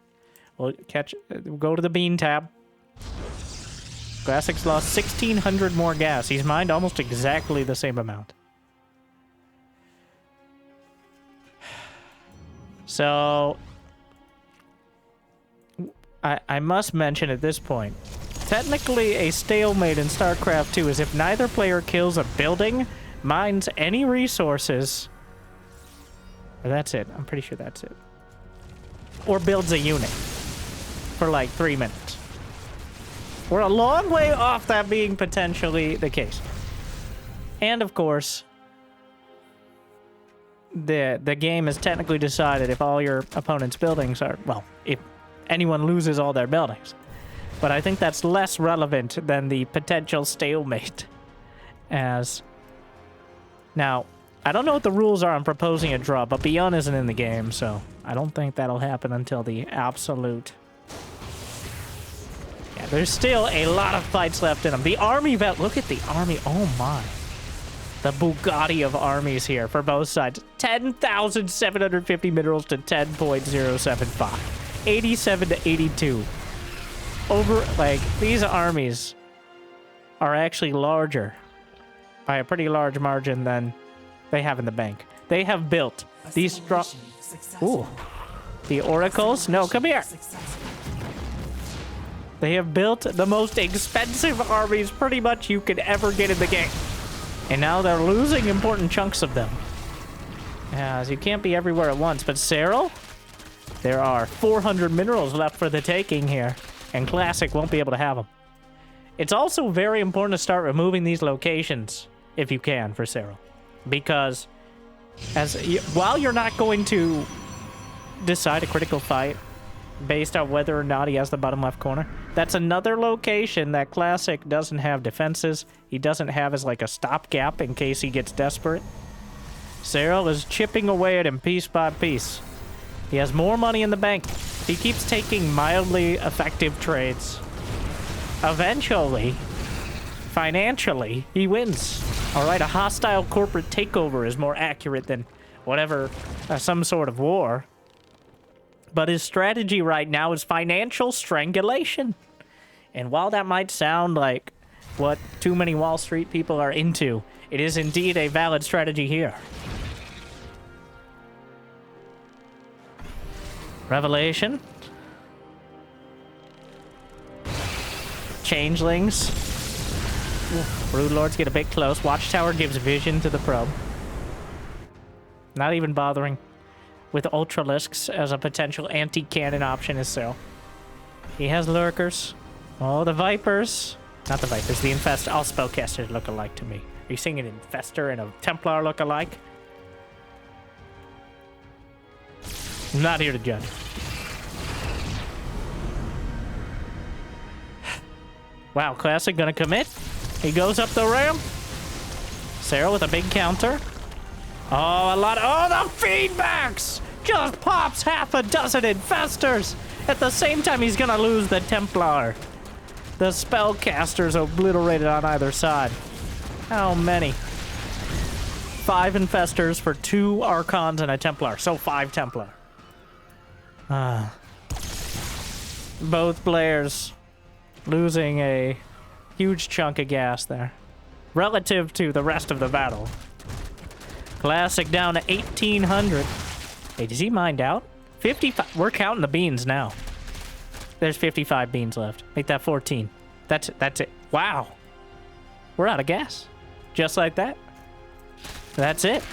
We'll go to the bean tab. Classic's lost 1,600 more gas. He's mined almost exactly the same amount. So... I must mention at this point, technically a stalemate in StarCraft 2 is if neither player kills a building, mines any resources, or that's it. I'm pretty sure that's it. Or builds a unit for like 3 minutes. We're a long way off that being potentially the case. And of course, the game is technically decided if all your opponent's buildings are, well, if anyone loses all their buildings. But I think that's less relevant than the potential stalemate. As now, I don't know what the rules are on proposing a draw, but Beyond isn't in the game, so I don't think that'll happen until the absolute. Yeah, there's still a lot of fights left in them. The army vet, look at the army. Oh my. The Bugatti of armies here for both sides. 10,750 minerals to 10.075. 87 to 82. Over, like, these armies are actually larger by a pretty large margin than they have in the bank. They have built these strong... Ooh. The Oracles? No, come here. They have built the most expensive armies pretty much you could ever get in the game. And now they're losing important chunks of them. As you can't be everywhere at once, but Serral? There are 400 minerals left for the taking here, and Classic won't be able to have them. It's also very important to start removing these locations, if you can, for Serral. Because while you're not going to decide a critical fight based on whether or not he has the bottom left corner, that's another location that Classic doesn't have defenses. He doesn't have as like a stopgap in case he gets desperate. Serral is chipping away at him piece by piece. He has more money in the bank. He keeps taking mildly effective trades. Eventually, financially, he wins. All right, a hostile corporate takeover is more accurate than whatever, some sort of war. But his strategy right now is financial strangulation. And while that might sound like what too many Wall Street people are into, it is indeed a valid strategy here. Revelation. Changelings. Broodlords get a bit close. Watchtower gives vision to the probe. Not even bothering with Ultralisks as a potential anti-cannon option is Serral. He has lurkers. Oh, the Vipers. Not the Vipers, the Infest. All spellcasters look alike to me. Are you seeing an Infestor and a Templar look alike? I'm not here to judge. Wow, Classic gonna commit. He goes up the ramp. Serral with a big counter. Oh, a lot of... Oh, the feedbacks! Just pops half a dozen Infestors. At the same time, he's gonna lose the Templar. The spellcasters obliterated on either side. How many? 5 Infestors for 2 Archons and a Templar. So 5 Templar. Both players losing a huge chunk of gas there. Relative to the rest of the battle. Classic down to 1,800. Hey, does he mind out? 55. We're counting the beans now. There's 55 beans left. Make that 14. That's it. Wow. We're out of gas. Just like that. That's it.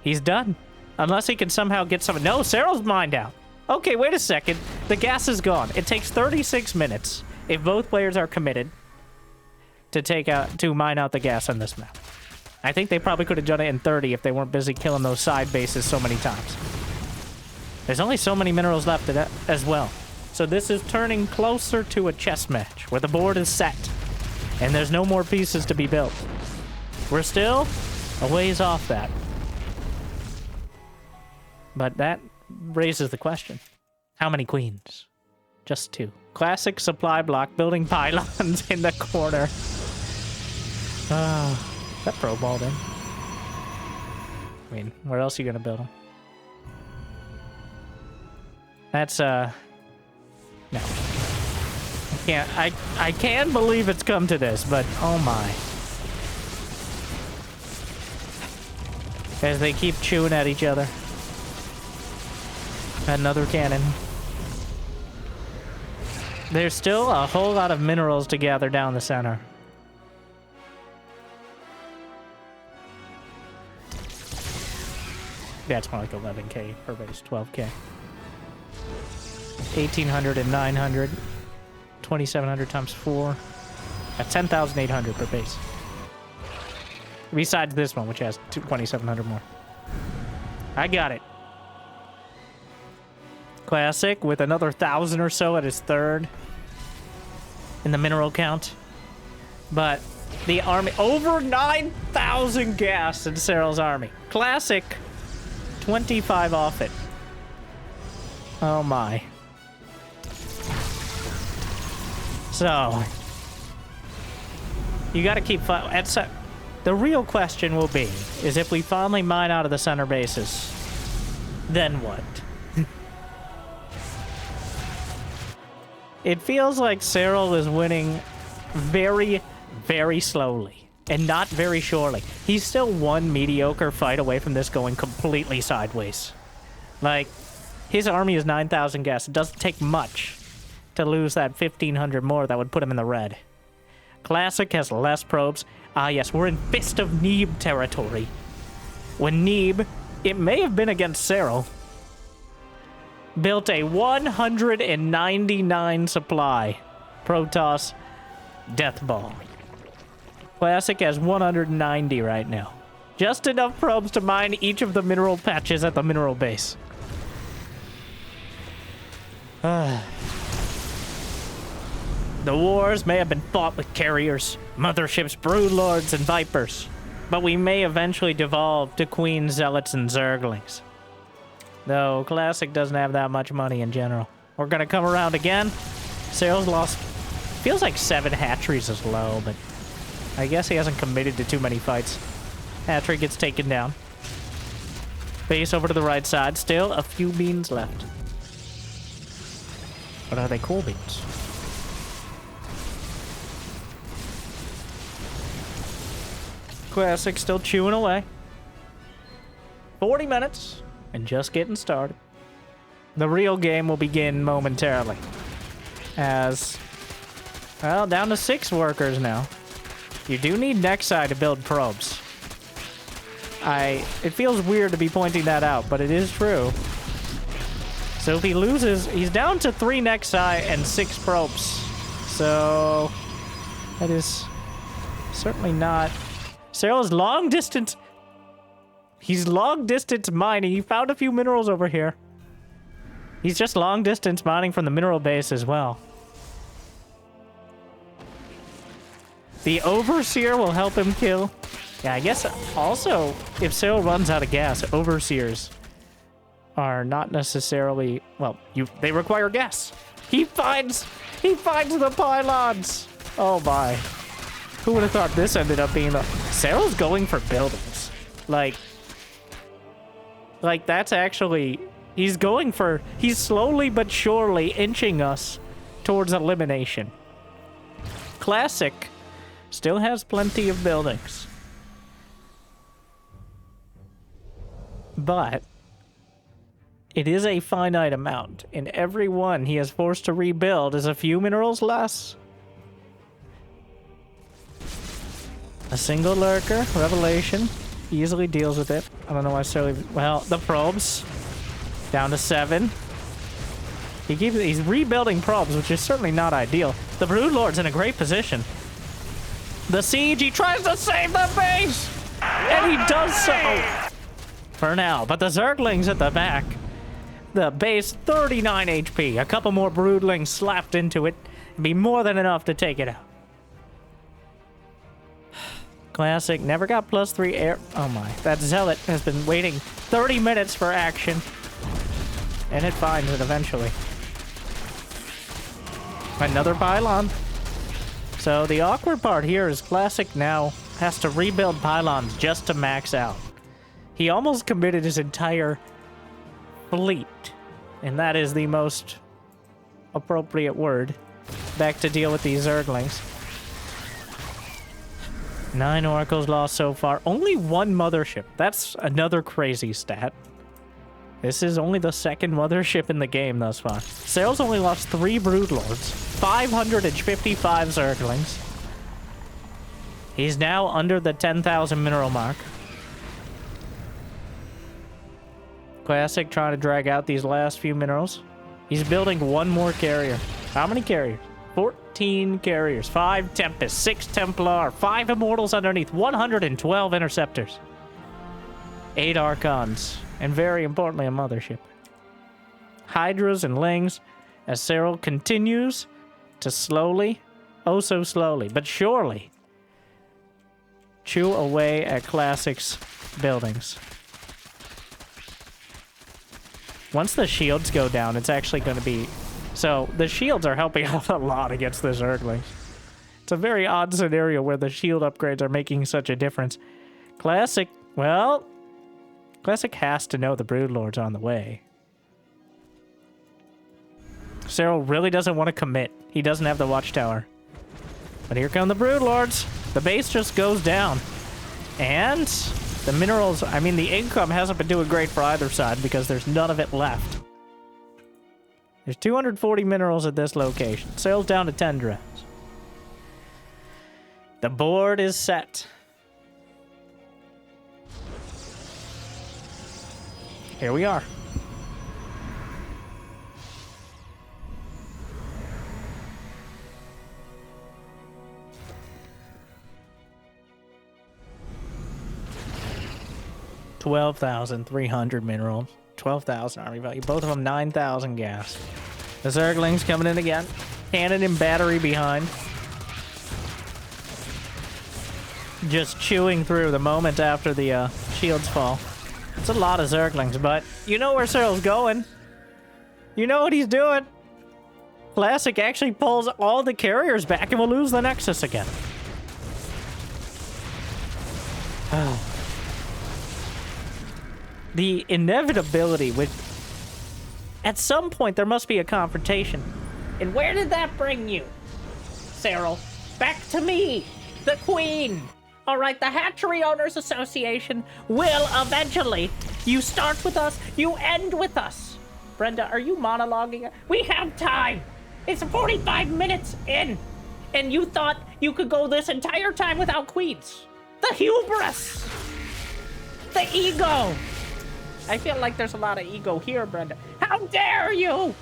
He's done. Unless he can somehow get some... No, Serral's mined out. Okay, wait a second. The gas is gone. It takes 36 minutes if both players are committed to mine out the gas on this map. I think they probably could have done it in 30 if they weren't busy killing those side bases so many times. There's only so many minerals left as well. So this is turning closer to a chess match where the board is set and there's no more pieces to be built. We're still a ways off that. But that raises the question. How many queens? Just 2. Classic supply block building pylons in the corner. That pro ball then. I mean, where else are you gonna build them? That's no. I can't believe it's come to this, but oh my. As they keep chewing at each other. Another cannon. There's still a whole lot of minerals to gather down the center. Yeah, it's more like 11k per base, 12k. 1,800 and 900. 2,700 times 4. That's 10,800 per base. Besides this one, which has 2,700 more. I got it. Classic with another 1,000 or so at his third in the mineral count. But the army, over 9,000 gas in Serral's army. Classic, 25 off it. Oh my. So, you gotta keep the real question will be, is if we finally mine out of the center bases, then what? It feels like Serral is winning very, very slowly and not very surely. He's still one mediocre fight away from this going completely sideways. Like, his army is 9,000 gas. It doesn't take much to lose that 1,500 more that would put him in the red. Classic has less probes. Ah, yes, we're in Fist of Neeb territory. When Neeb, it may have been against Serral, built a 199 supply Protoss Death Ball. Classic has 190 right now. Just enough probes to mine each of the mineral patches at the mineral base. The wars may have been fought with carriers, motherships, broodlords, and vipers, but we may eventually devolve to queens, zealots, and zerglings. Though Classic doesn't have that much money in general. We're gonna come around again. Serral's lost Feels like 7 hatcheries is low, but I guess he hasn't committed to too many fights. Hatchery gets taken down. Base over to the right side. Still a few beans left. But are they cool beans? Classic still chewing away. 40 minutes and just getting started. The real game will begin momentarily. As, well, down to 6 workers now. You do need Nexi to build probes. It feels weird to be pointing that out, but it is true. So if he loses, he's down to 3 Nexi and 6 probes. So that is certainly not... Serral is long distance. He's long distance mining. He found a few minerals over here. He's just long distance mining from the mineral base as well. The Overseer will help him kill. Yeah, I guess also, if Serral runs out of gas, Overseers are not necessarily... Well, they require gas. He finds the pylons! Oh my. Who would have thought this ended up being the... Serral's going for buildings. Like, that's actually... He's slowly but surely inching us towards elimination. Classic still has plenty of buildings. But it is a finite amount, and every one he is forced to rebuild is a few minerals less. A single lurker, Revelation, easily deals with it. I don't know why Serral... Well, the probes, down to 7. He's rebuilding probes, which is certainly not ideal. The Broodlord's in a great position. The siege, he tries to save the base! And he does so! For now, but the Zerglings at the back. The base, 39 HP. A couple more Broodlings slapped into it. It'd be more than enough to take it out. Classic, never got +3 air. Oh my, that Zealot has been waiting 30 minutes for action. And it finds it eventually. Another pylon. So the awkward part here is Classic now has to rebuild pylons just to max out. He almost committed his entire fleet, and that is the most appropriate word, back to deal with these Zerglings. 9 oracles lost so far. Only 1 mothership. That's another crazy stat. This is only the 2nd mothership in the game thus far. Serral's only lost 3 Broodlords, 555 Zerglings. He's now under the 10,000 mineral mark. Classic trying to drag out these last few minerals. He's building 1 more carrier. How many carriers? 14 carriers. 5 Tempest, 6 Templar, 5 Immortals underneath, 112 Interceptors. 8 Archons, and very importantly, a mothership. Hydras and Lings, as Serral continues to slowly, oh so slowly, but surely, chew away at Classic's buildings. Once the shields go down, it's actually going to be... So, the shields are helping out a lot against the Zerglings. It's a very odd scenario where the shield upgrades are making such a difference. Classic, well... Classic has to know the Broodlord's on the way. Serral really doesn't want to commit. He doesn't have the Watchtower. But here come the Broodlords. The base just goes down. And... the minerals, I mean, the income hasn't been doing great for either side because there's none of it left. There's 240 minerals at this location. Serral's down to 10 drafts. The board is set. Here we are. $12,300 minerals, 12,000 army value, both of them 9,000 gas. The Zerglings coming in again, cannon and battery behind. Just chewing through the moment after the shields fall. It's a lot of Zerglings, but you know where Serral's going. You know what he's doing. Classic actually pulls all the carriers back and we'll lose the Nexus again. The inevitability with... At some point, there must be a confrontation. And where did that bring you, Serral? Back to me, the Queen. All right, the Hatchery Owners Association will eventually. You start with us, you end with us. Brenda, are you monologuing? We have time. It's 45 minutes in, and you thought you could go this entire time without queens. The hubris! The ego! I feel like there's a lot of ego here, Brenda. How dare you!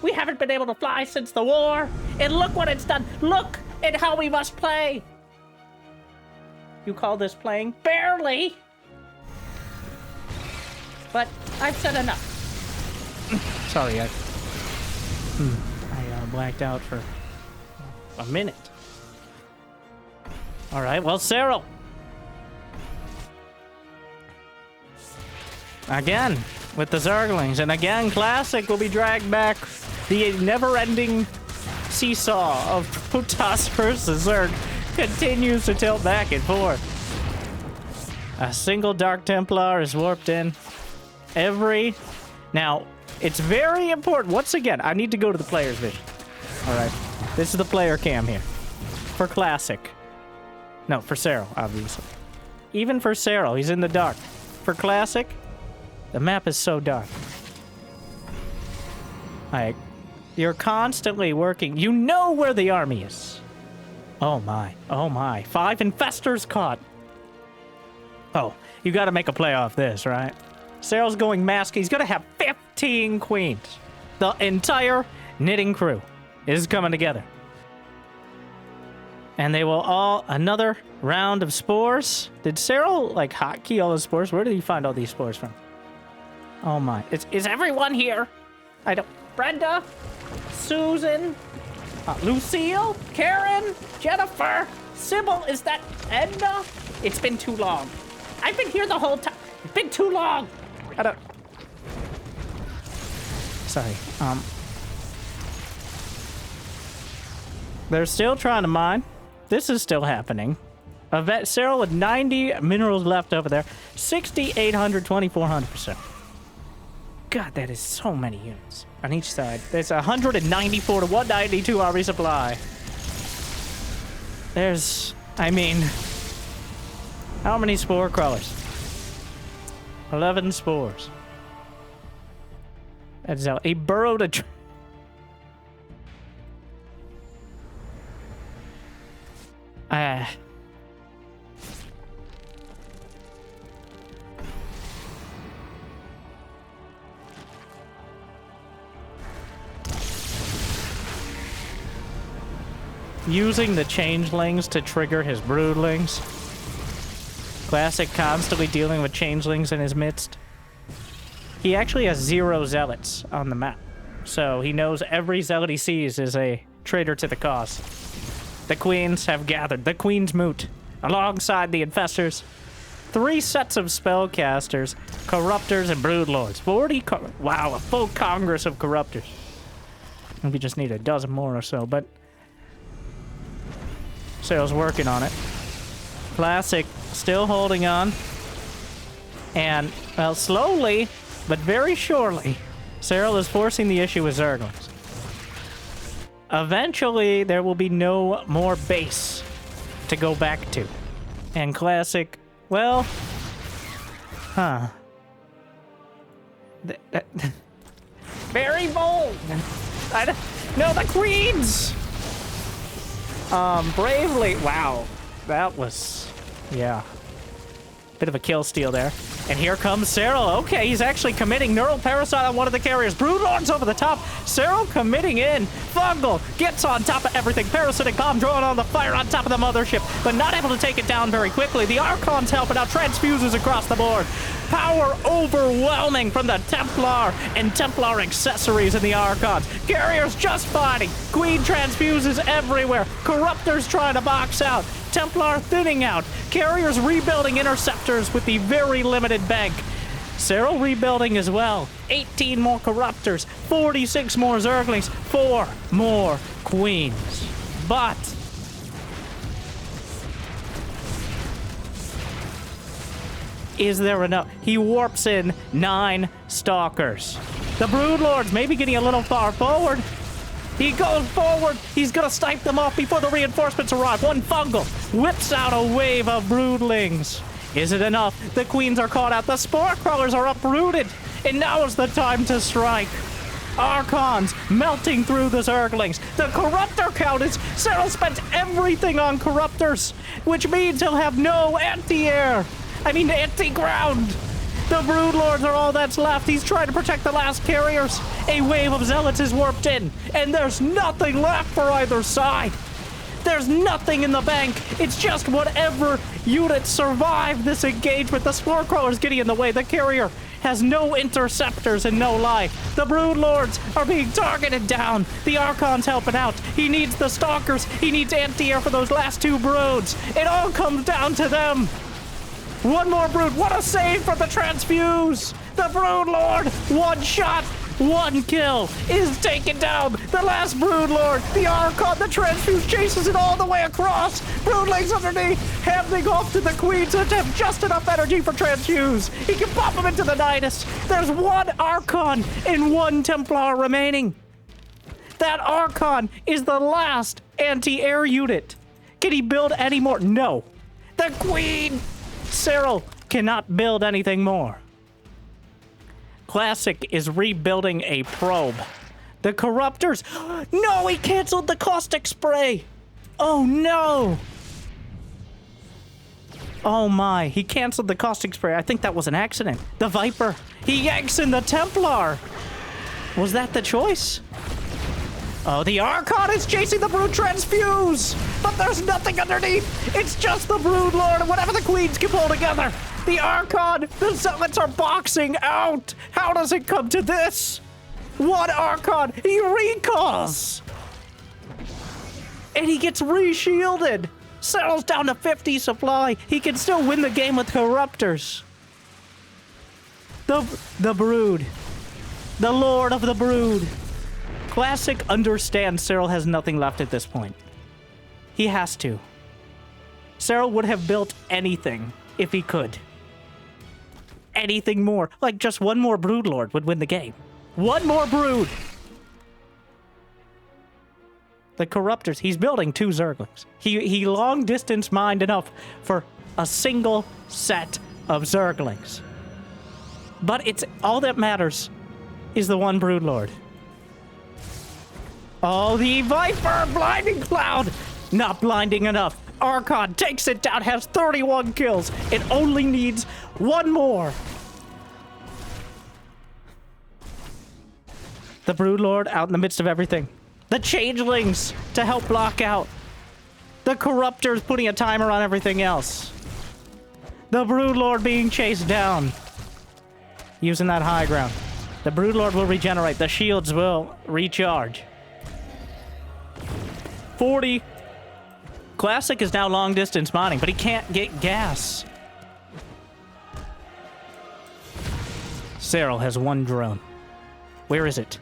We haven't been able to fly since the war, and look what it's done. Look at how we must play. You call this playing? Barely! But I've said enough. Sorry, I blacked out for a minute. All right, well, Serral. Again, with the Zerglings, and again, Classic will be dragged back. The never-ending seesaw of Protoss versus Zerg continues to tilt back and forth. A single Dark Templar is warped in. Now, it's very important. Once again, I need to go to the player's vision. All right. This is the player cam here. For Classic. No, for Serral, obviously. Even for Serral, he's in the dark. For Classic, the map is so dark. Like, you're constantly working. You know where the army is. Oh my. Oh my. 5 infestors caught. Oh, you gotta make a play off this, right? Serral's going mask. He's gonna have 15 queens. The entire knitting crew is coming together. And they will all... Another round of spores. Did Serral, like, hotkey all the spores? Where did he find all these spores from? Oh my. Is everyone here? I don't... Brenda? Susan? Lucille? Karen? Jennifer? Sybil? Is that Edna? It's been too long. I've been here the whole time. It's been too long. I don't... Sorry. They're still trying to mine. This is still happening. Serral with 90 minerals left over there. 6,800, 2,400%. God, that is so many units on each side. There's 194 to 192 our resupply. There's, I mean, how many spore crawlers? 11 spores. That's a burrow to... Using the changelings to trigger his broodlings. Classic constantly dealing with changelings in his midst. He actually has 0 zealots on the map. So he knows every zealot he sees is a traitor to the cause. The queens have gathered. The queen's moot. Alongside the infestors. 3 sets of spellcasters, corruptors, and broodlords. 40 wow, a full congress of corruptors. We just need a dozen more or so, but... Serral's working on it. Classic still holding on. And, well, slowly, but very surely, Serral is forcing the issue with Zerglings. Eventually, there will be no more base to go back to. And Classic, well... Huh. Very bold! No, the queens! Bravely... Wow. That was... Yeah. Bit of a kill steal there. And here comes Serral. Okay, he's actually committing Neural Parasite on one of the carriers. Broodlords over the top. Serral committing in. Fungal gets on top of everything. Parasitic Bomb drawing on the fire on top of the mothership, but not able to take it down very quickly. The Archon's helping out. Transfuses across the board. Power overwhelming from the Templar and Templar accessories in the Archons. Carriers just fighting. Queen transfuses everywhere. Corruptors trying to box out. Templar thinning out. Carriers rebuilding interceptors with the very limited bank. Serral rebuilding as well. 18 more Corruptors, 46 more Zerglings, 4 more Queens. But is there enough? He warps in 9 Stalkers. The Broodlord's maybe getting a little far forward. He goes forward. He's gonna snipe them off before the reinforcements arrive. One fungal whips out a wave of broodlings. Is it enough? The queens are caught out. The spore crawlers are uprooted. And now is the time to strike. Archons melting through the Zerglings. The Corruptor count is... Serral spent everything on Corruptors, which means he'll have no anti-air. I mean, anti-ground. The Broodlords are all that's left. He's trying to protect the last carriers. A wave of Zealots is warped in, and there's nothing left for either side. There's nothing in the bank. It's just whatever units survive this engagement. The Spore Crawler's getting in the way. The carrier has no interceptors and no life. The Broodlords are being targeted down. The Archon's helping out. He needs the Stalkers. He needs anti-air for those last 2 broods. It all comes down to them. One more brood. What a save from the transfuse. The Broodlord, 1 shot, 1 kill, is taken down. The last Broodlord, the Archon, the transfuse chases it all the way across. Broodlings underneath, handing off to the queens that have just enough energy for transfuse. He can pop them into the Nidus. There's 1 Archon and 1 Templar remaining. That Archon is the last anti-air unit. Can he build any more? No. The queen... Serral cannot build anything more. Classic is rebuilding a probe. The Corruptors... No, he canceled the caustic spray. Oh, no. Oh, my. He canceled the caustic spray. I think that was an accident. The Viper. He yanks in the Templar. Was that the choice? Oh, the Archon is chasing the Brood Transfuse! But there's nothing underneath! It's just the Broodlord and whatever the Queens can pull together! The Archon, the Zealots are boxing out! How does it come to this? 1 Archon, he recalls! And he gets re-shielded! Serral's down to 50 supply. He can still win the game with Corruptors. The Brood. The Lord of the Brood. Classic understands Serral has nothing left at this point. He has to. Serral would have built anything if he could. Anything more. Like just 1 more Broodlord would win the game. 1 more Brood! The Corruptors, he's building 2 Zerglings. He long distance mined enough for a single set of Zerglings. But it's all that matters is the 1 Broodlord. Oh, the Viper! Blinding Cloud! Not blinding enough. Archon takes it down, has 31 kills. It only needs 1 more. The Broodlord out in the midst of everything. The Changelings to help block out. The Corruptors putting a timer on everything else. The Broodlord being chased down. Using that high ground. The Broodlord will regenerate. The shields will recharge. 40. Classic is now long distance mining, but he can't get gas. Serral has 1 drone. Where is it?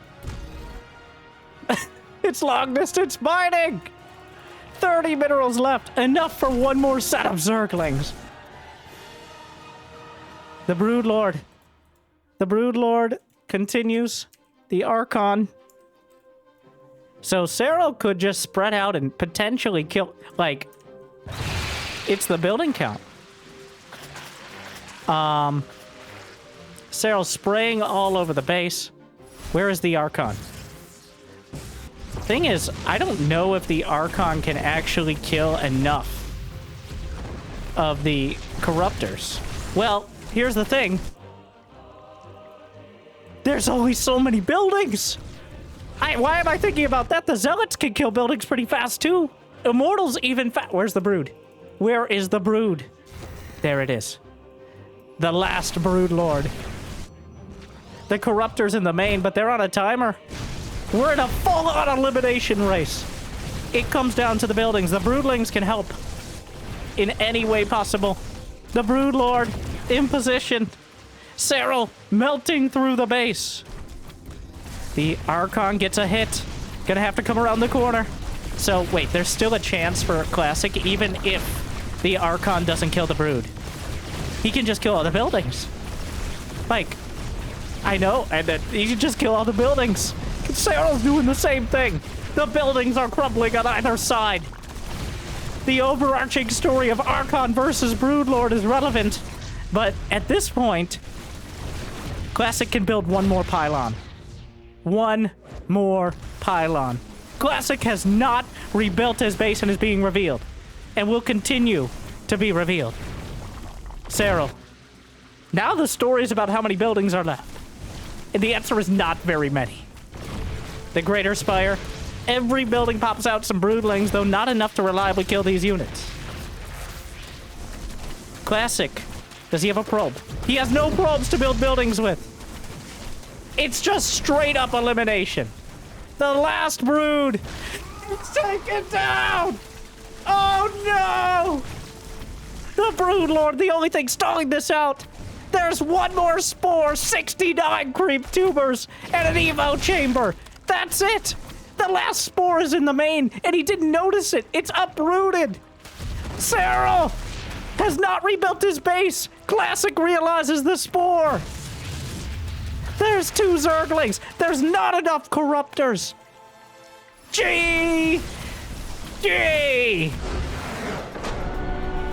It's long distance mining! 30 minerals left. Enough for 1 more set of Zerglings. The Broodlord. The Broodlord continues. The Archon. So Serral could just spread out and potentially kill, like, it's the building count. Serral's spraying all over the base. Where is the Archon? Thing is, I don't know if the Archon can actually kill enough of the Corruptors. Well, here's the thing. There's always so many buildings! Why am I thinking about that? The Zealots can kill buildings pretty fast, too. Immortals even Where's the Brood? Where is the Brood? There it is. The last Broodlord. The Corruptors in the main, but they're on a timer. We're in a full-on elimination race. It comes down to the buildings. The Broodlings can help in any way possible. The Broodlord in position. Serral melting through the base. The Archon gets a hit. Gonna have to come around the corner. So, wait, there's still a chance for Classic, even if the Archon doesn't kill the Brood. He can just kill all the buildings. Like, I know, and he can just kill all the buildings. Serral's doing the same thing. The buildings are crumbling on either side. The overarching story of Archon versus Broodlord is relevant, but at this point, Classic can build one more pylon. One more pylon. Classic has not rebuilt his base and is being revealed, and will continue to be revealed. Serral. Now the story is about how many buildings are left, and the answer is not very many. The Greater Spire. Every building pops out some broodlings, though not enough to reliably kill these units. Classic. Does he have a probe? He has no probes to build buildings with. It's just straight up elimination. The last brood. It's taken down. Oh no! The Broodlord, the only thing stalling this out. There's one more spore, 69 creep tubers, and an evo chamber. That's it. The last spore is in the main, and he didn't notice it. It's uprooted. Serral has not rebuilt his base. Classic realizes the spore. There's 2 Zerglings. There's not enough Corruptors. G.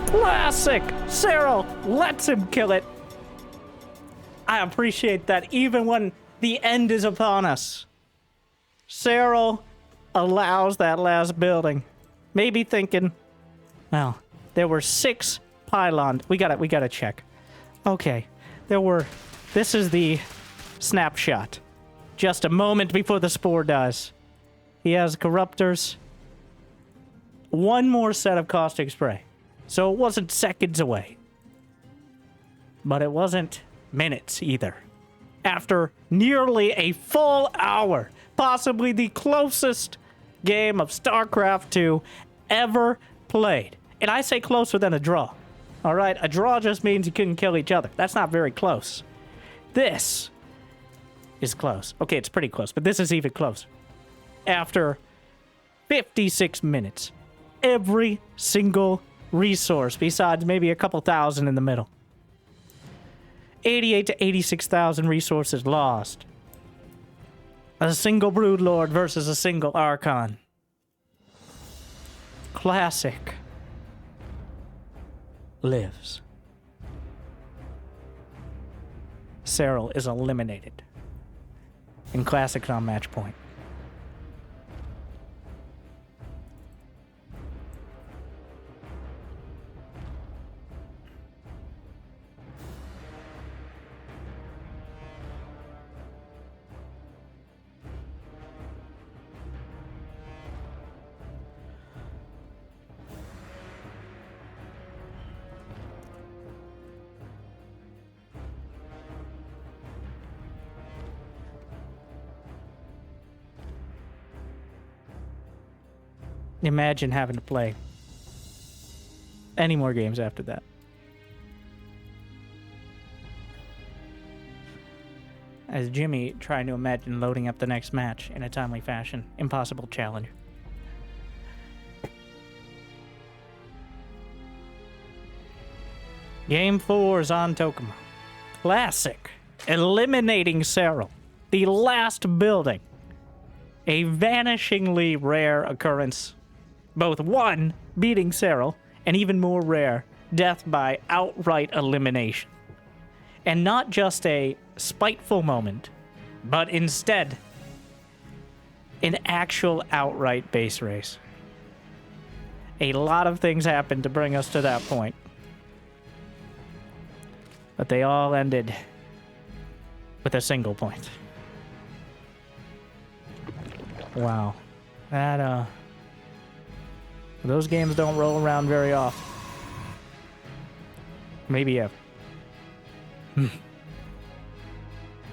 Classic. Serral lets him kill it. I appreciate that even when the end is upon us. Serral allows that last building. Maybe thinking, well, there were 6 pylons. We gotta check. Okay, this is the snapshot. Just a moment before the spore dies. He has Corruptors. One more set of caustic spray. So it wasn't seconds away. But it wasn't minutes either. After nearly a full hour, possibly the closest game of StarCraft 2 ever played. And I say closer than a draw. All right, a draw just means you couldn't kill each other. That's not very close. This is close. Okay, it's pretty close, but this is even closer. After 56 minutes, every single resource, besides maybe a couple thousand in the middle. 88 to 86,000 resources lost. A single Broodlord versus a single Archon. Classic lives. Serral is eliminated. And Classic's on match point. Imagine having to play any more games after that. As Jimmy trying to imagine loading up the next match in a timely fashion. Impossible challenge. Game 4 is on Tokuma. Classic. Eliminating Serral. The last building. A vanishingly rare occurrence. Both one, beating Serral, and even more rare, death by outright elimination. And not just a spiteful moment, but instead, an actual outright base race. A lot of things happened to bring us to that point. But they all ended with a single point. Wow. That, those games don't roll around very often. Maybe ever.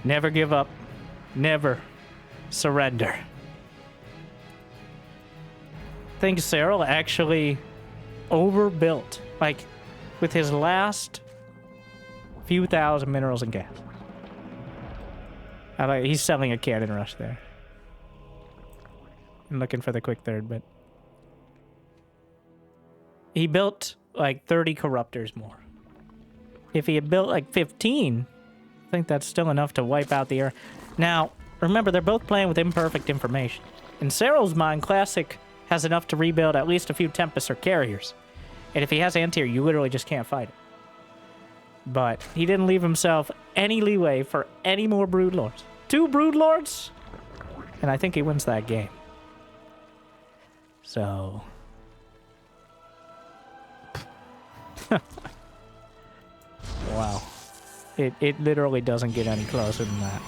Never give up. Never surrender. I think Serral actually overbuilt. Like, with his last few thousand minerals and gas. He's selling a cannon rush there. I'm looking for the quick third, but... He built, like, 30 corruptors more. If he had built, like, 15, I think that's still enough to wipe out the air. Now, remember, they're both playing with imperfect information. In Serral's mind, Classic has enough to rebuild at least a few Tempests or Carriers. And if he has Antier, you literally just can't fight it. But he didn't leave himself any leeway for any more Broodlords. 2 Broodlords? And I think he wins that game. So... wow. It literally doesn't get any closer than that.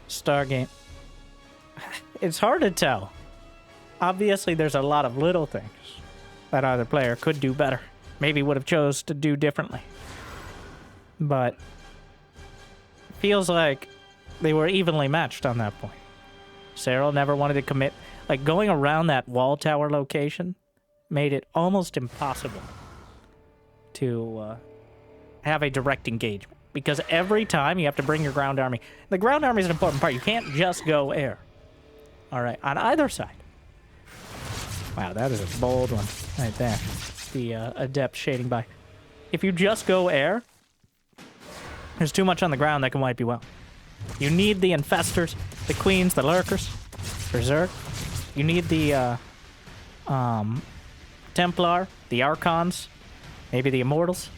Stargame. It's hard to tell. Obviously, there's a lot of little things that either player could do better. Maybe would have chose to do differently. But feels like they were evenly matched on that point. Serral never wanted to commit. Like, going around that wall tower location made it almost impossible to have a direct engagement. Because every time you have to bring your ground army. The ground army is an important part. You can't just go air. All right, on either side. Wow, that is a bold one right there. The adept shading by. If you just go air, there's too much on the ground that can wipe you out. You need the infestors, the queens, the lurkers, for Zerg. You need the Templar, the Archons, maybe the Immortals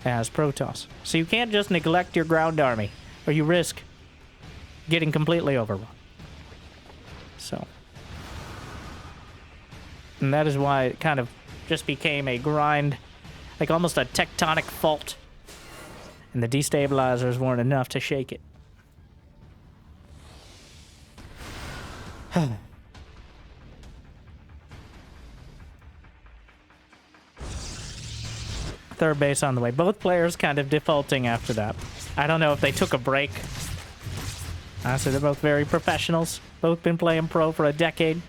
as Protoss. So you can't just neglect your ground army, or you risk getting completely overrun. So. And that is why it kind of just became a grind, like almost a tectonic fault. And the destabilizers weren't enough to shake it. Third base on the way. Both players kind of defaulting after that. I don't know if they took a break. Honestly, they're both very professionals. Both been playing pro for a decade.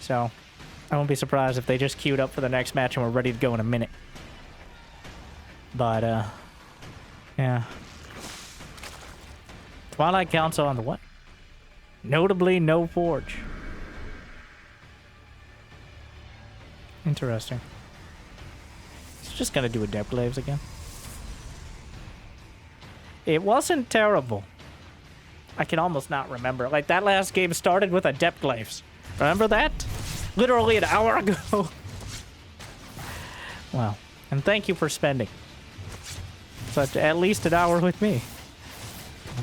So, I won't be surprised if they just queued up for the next match and we're ready to go in a minute. But, yeah. Twilight Council on the way. Notably, no Forge. Interesting. Just gonna do Adept Glaives again. It wasn't terrible. I can almost not remember. Like, that last game started with Adept Glaives. Remember that? Literally an hour ago. Wow. And thank you for spending such at least an hour with me.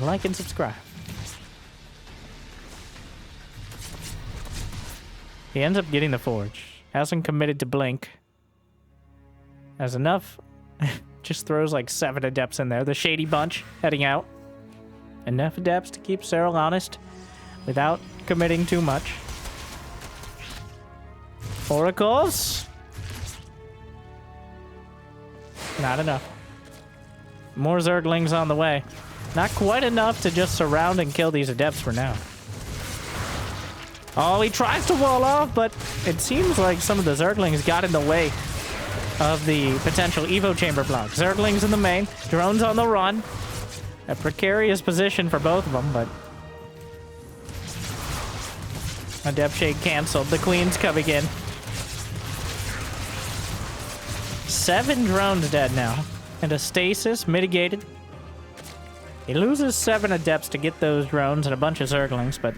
Like and subscribe. He ends up getting the Forge. Hasn't committed to Blink. Has enough. Just throws like 7 adepts in there. The Shady Bunch heading out. Enough adepts to keep Serral honest without committing too much. Oracles. Not enough. More Zerglings on the way. Not quite enough to just surround and kill these adepts for now. Oh, he tries to wall off, but it seems like some of the Zerglings got in the way of the potential Evo Chamber block. Zerglings in the main, drones on the run. A precarious position for both of them, but... Adept Shade canceled. The Queen's coming in. 7 drones dead now. And a Stasis mitigated. He loses 7 Adepts to get those drones and a bunch of Zerglings, but...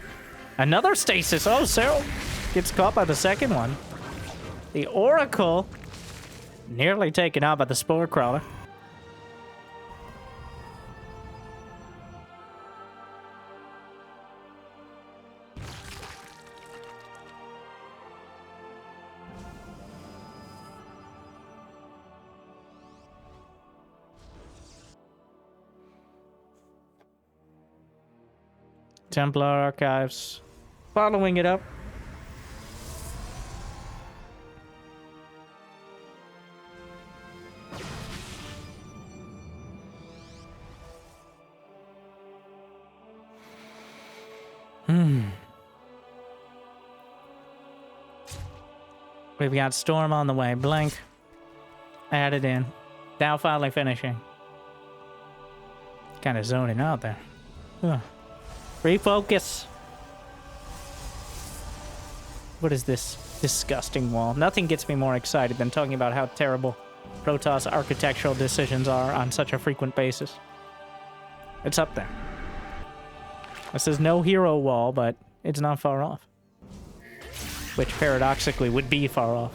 Another Stasis! Oh, Serral gets caught by the second one. The Oracle... Nearly taken out by the Spore Crawler. Templar Archives. Following it up. We've got Storm on the way. Blink. Added in. Now finally finishing. Kind of zoning out there. Ugh. Refocus. What is this disgusting wall? Nothing gets me more excited than talking about how terrible Protoss architectural decisions are on such a frequent basis. It's up there. This is no hero wall, but it's not far off. Which paradoxically would be far off.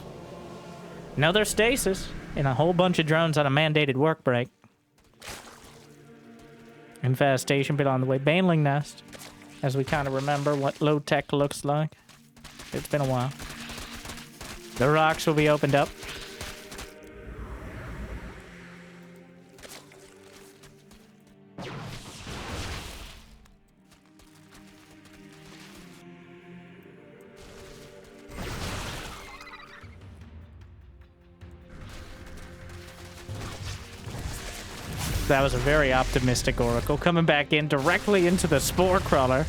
Another stasis and a whole bunch of drones on a mandated work break. Infestation bit on the way. Baneling nest, as we kind of remember what low tech looks like. It's been a while. The rocks will be opened up. That was a very optimistic Oracle, coming back in directly into the Spore Crawler.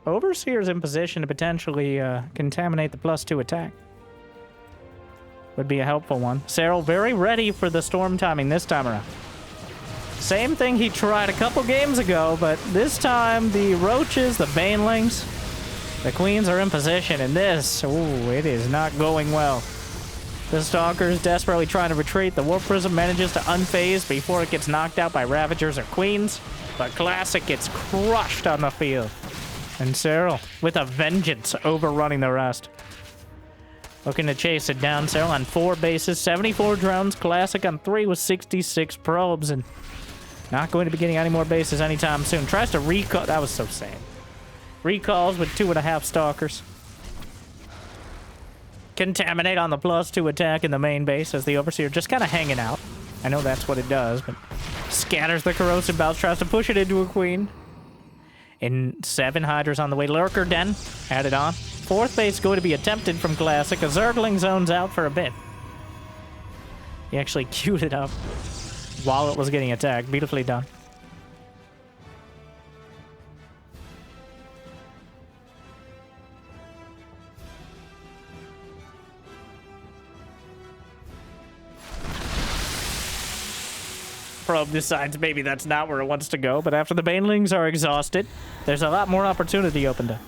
Overseer's in position to potentially contaminate the +2 attack. Would be a helpful one. Serral very ready for the storm timing this time around. Same thing he tried a couple games ago, but this time the roaches, the banelings, the queens are in position, and this, ooh, it is not going well. The Stalker's desperately trying to retreat. The Warp Prism manages to unphase before it gets knocked out by Ravagers or Queens, but Classic gets crushed on the field. And Serral, with a vengeance, overrunning the rest. Looking to chase it down. Serral on 4 bases, 74 drones. Classic on 3 with 66 probes, and not going to be getting any more bases anytime soon. Tries to recall. That was so sad. Recalls with 2.5 Stalkers. Contaminate on the +2 attack in the main base as the Overseer just kind of hanging out. I know that's what it does, but scatters the Corrosive Bells, tries to push it into a Queen. And 7 Hydras on the way. Lurker Den added on. 4th base going to be attempted from Classic. A Zergling zones out for a bit. He actually queued it up while it was getting attacked. Beautifully done. Probe decides maybe that's not where it wants to go, but after the Banelings are exhausted, there's a lot more opportunity opened up.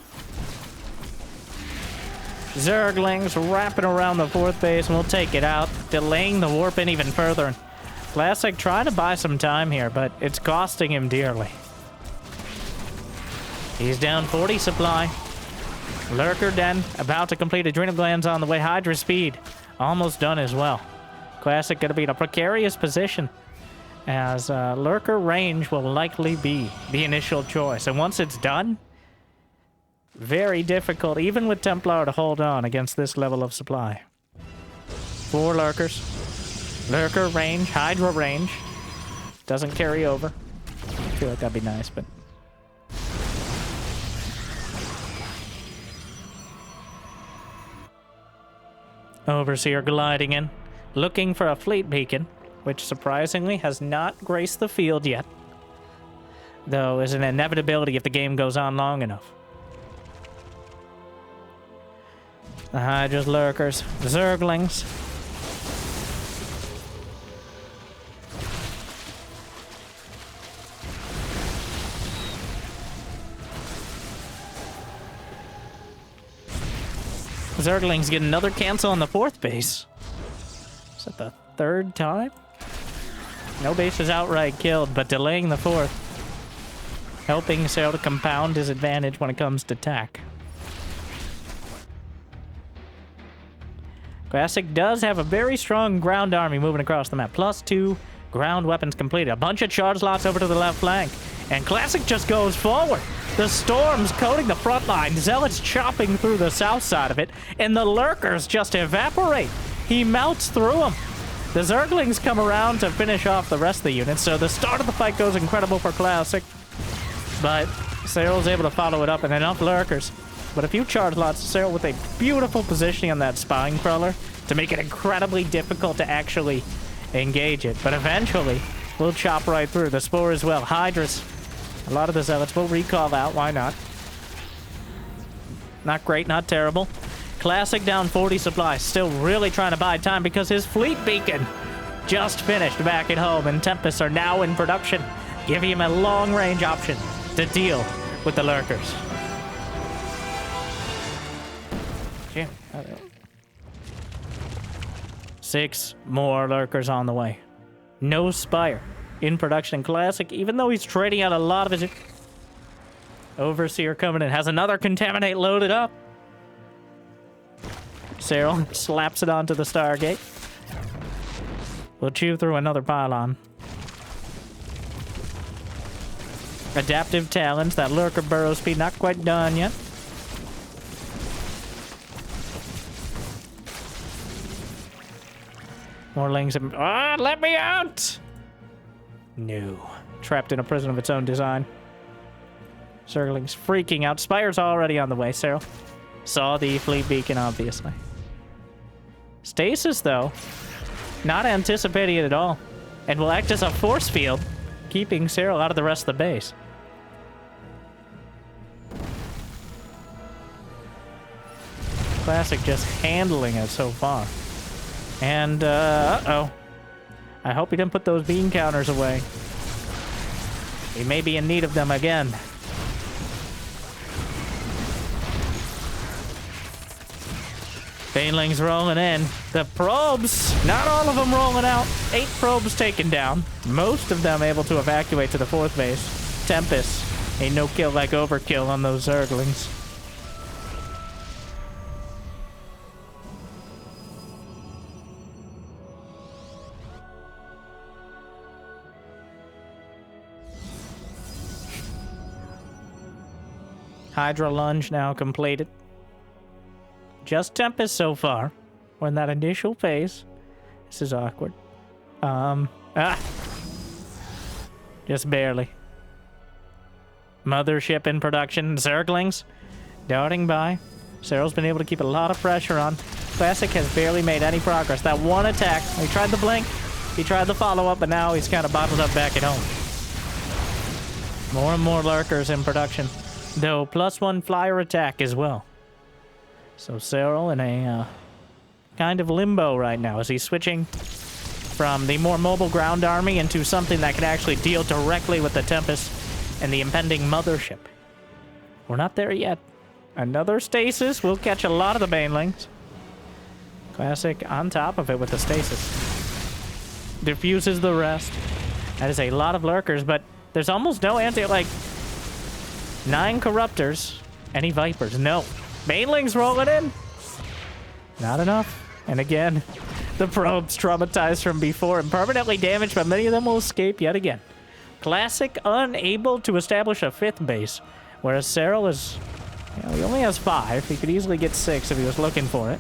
Zerglings wrapping around the 4th base, and we'll take it out, delaying the warp in even further. And Classic trying to buy some time here, but it's costing him dearly. He's down 40 supply. Lurker Den about to complete. Adrenal Glands on the way. Hydra Speed almost done as well. Classic going to be in a precarious position, as Lurker range will likely be the initial choice. And once it's done, very difficult, even with Templar, to hold on against this level of supply. 4 Lurkers. Lurker range, Hydra range. Doesn't carry over. I feel like that'd be nice, but... Overseer gliding in, looking for a fleet beacon, which surprisingly has not graced the field yet, though is an inevitability if the game goes on long enough. The Hydra's Lurkers, Zerglings. Zerglings get another cancel on the 4th base. Is that the 3rd time? No base is outright killed, but delaying the 4th. Helping Serral to compound his advantage when it comes to attack. Classic does have a very strong ground army moving across the map. +2 ground weapons completed. A bunch of charge lots over to the left flank. And Classic just goes forward. The storms coating the front line, Zealots chopping through the south side of it, and the lurkers just evaporate. He melts through them. The Zerglings come around to finish off the rest of the units, so the start of the fight goes incredible for Classic. But Serral's able to follow it up, and enough lurkers. But a few charge lots, Serral with a beautiful positioning on that spine crawler to make it incredibly difficult to actually engage it. But eventually, we'll chop right through. The Spore as well. Hydras. A lot of the Zealots will recall out. Why not? Not great, not terrible. Classic down 40 supplies. Still really trying to buy time because his fleet beacon just finished back at home, and Tempests are now in production, giving him a long-range option to deal with the lurkers. Jim. 6 more lurkers on the way. No Spire in production in Classic, even though he's trading out a lot of his... Overseer Covenant has another Contaminate loaded up. Serral slaps it onto the Stargate. We'll chew through another pylon. Adaptive Talons, that lurker burrow speed, not quite done yet. More lings. Ah, let me out! No. Trapped in a prison of its own design. Zerglings freaking out. Spire's already on the way, Serral. Saw the fleet beacon, obviously. Stasis, though, not anticipating it at all, and will act as a force field, keeping Serral out of the rest of the base. Classic just handling it so far. And, uh-oh. I hope he didn't put those beam counters away. He may be in need of them again. Banelings rolling in. The probes, not all of them rolling out. 8 probes taken down. Most of them able to evacuate to the 4th base. Tempest, a no-kill like overkill on those Zerglings. Hydra lunge now completed. Just Tempest so far. We're in that initial phase. This is awkward. Just barely. Mothership in production. Zerglings darting by. Serral's been able to keep a lot of pressure on. Classic has barely made any progress. That one attack, he tried the blink, he tried the follow-up, but now he's kind of bottled up back at home. More and more lurkers in production. Though +1 flyer attack as well. So Serral in a kind of limbo right now as he's switching from the more mobile ground army into something that can actually deal directly with the Tempest and the impending Mothership. We're not there yet. Another stasis will catch a lot of the Banelings. Classic on top of it with the stasis. Diffuses the rest. That is a lot of lurkers, but there's almost no anti, like... 9 Corruptors. Any Vipers? No. Banelings rolling in. Not enough. And again, the probes traumatized from before and permanently damaged, but many of them will escape yet again. Classic unable to establish a 5th base, whereas Serral is... You know, he only has 5. He could easily get 6 if he was looking for it.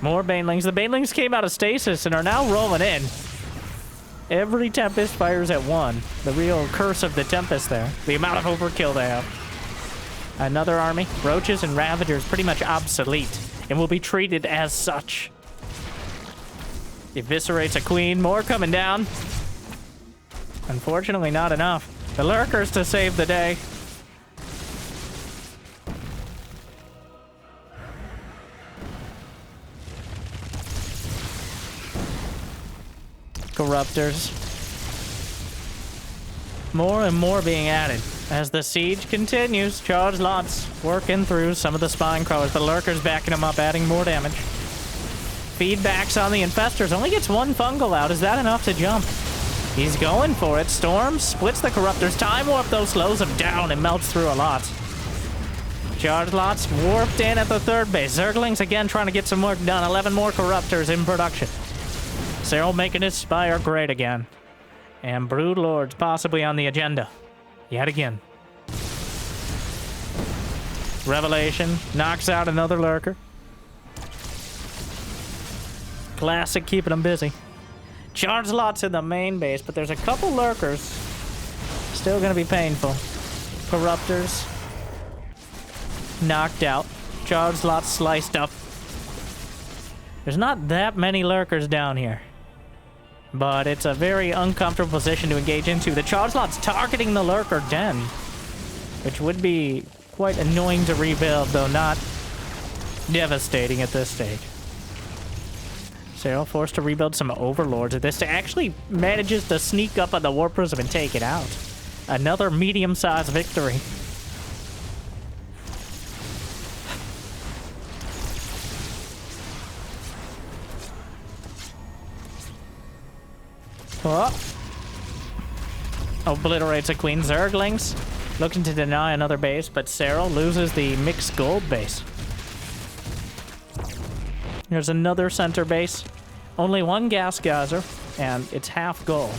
More Banelings. The Banelings came out of stasis and are now rolling in. Every Tempest fires at 1. The real curse of the Tempest there. The amount of overkill they have. Another army. Roaches and Ravagers pretty much obsolete and will be treated as such. Eviscerates a queen. More coming down. Unfortunately, not enough. The lurkers to save the day. Corruptors. More and more being added as the siege continues. Charge lots working through some of the spine crawlers. The lurkers backing them up, adding more damage. Feedbacks on the infestors. Only gets 1 fungal out. Is that enough to jump? He's going for it. Storm splits the corruptors. Time warp though slows him down and melts through a lot. Charge lots warped in at the 3rd base. Zerglings again trying to get some work done. 11 more corruptors in production. Serral making his Spire great again. And Brood Lords possibly on the agenda. Yet again. Revelation knocks out another lurker. Classic keeping them busy. Charge lots in the main base, but there's a couple lurkers. Still gonna be painful. Corruptors knocked out. Charge lots sliced up. There's not that many lurkers down here, but it's a very uncomfortable position to engage into. The charge lot's targeting the lurker den, which would be quite annoying to rebuild, though not devastating at this stage. Serral forced to rebuild some overlords at this. Actually manages to sneak up on the War Prism and take it out. Another medium-sized victory. Oh. Obliterates a Queen. Zerglings looking to deny another base, but Serral loses the mixed gold base. There's another center base. Only one gas geyser, and it's half gold.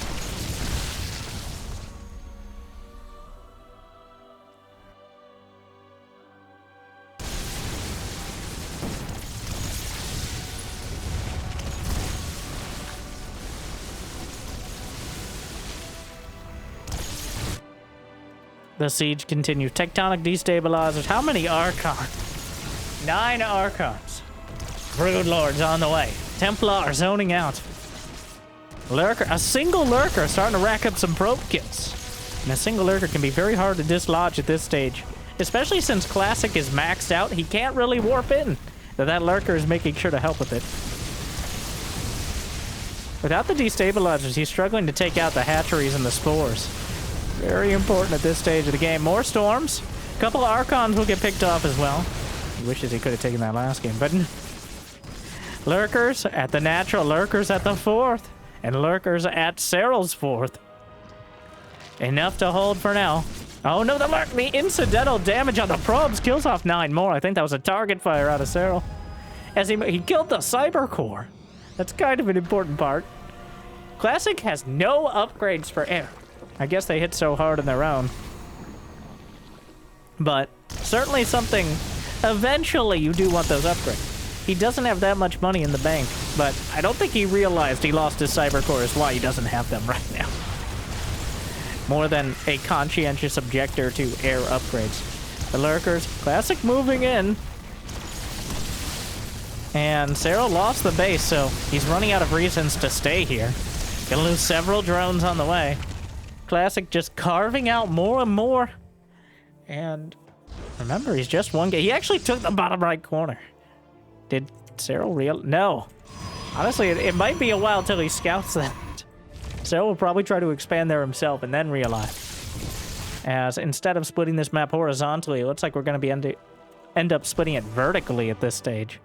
The siege continues. Tectonic destabilizers. How many Archons? 9 Archons. Broodlords on the way. Templar zoning out. Lurker. A single lurker starting to rack up some probe kills. And a single lurker can be very hard to dislodge at this stage. Especially since Classic is maxed out. He can't really warp in. That lurker is making sure to help with it. Without the destabilizers, he's struggling to take out the hatcheries and the spores. Very important at this stage of the game. More storms. A couple of Archons will get picked off as well. He wishes he could have taken that last game, but... Lurkers at the natural, lurkers at the 4th, and lurkers at Serral's 4th. Enough to hold for now. Oh no, the incidental damage on the probes kills off 9 more. I think that was a target fire out of Serral. As he killed the cyber core. That's kind of an important part. Classic has no upgrades for air. I guess they hit so hard on their own. But certainly something, eventually you do want those upgrades. He doesn't have that much money in the bank, but I don't think he realized he lost his cyber core is why he doesn't have them right now. More than a conscientious objector to air upgrades. The lurkers, Classic moving in. And Serral lost the base, so he's running out of reasons to stay here. Gonna lose several drones on the way. Classic just carving out more and more. And remember, he's just one game. He actually took the bottom right corner. Did Serral real? No. Honestly, it might be a while till he scouts that. Serral will probably try to expand there himself and then realize. As instead of splitting this map horizontally, it looks like we're going to be end up splitting it vertically at this stage.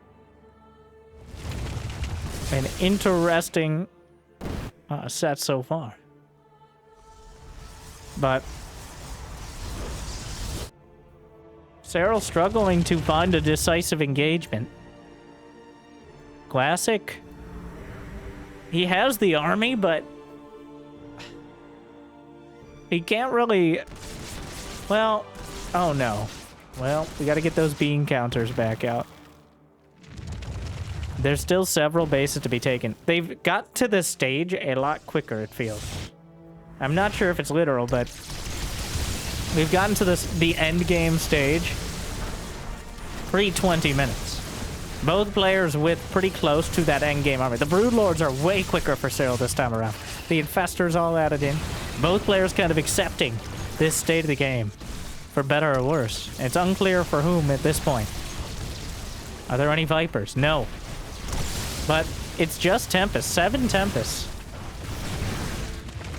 An interesting set so far. But Serral struggling to find a decisive engagement. Classic, he has the army, but he can't really, well, oh no. Well, we got to get those bean counters back out. There's still several bases to be taken. They've got to this stage a lot quicker, it feels. I'm not sure if it's literal, but we've gotten to the end game stage pre-20 minutes. Both players with pretty close to that end game army. The Broodlords are way quicker for Serral this time around. The Infestors all added in. Both players kind of accepting this state of the game, for better or worse. It's unclear for whom at this point. Are there any Vipers? No. But it's just Tempest. 7 Tempests.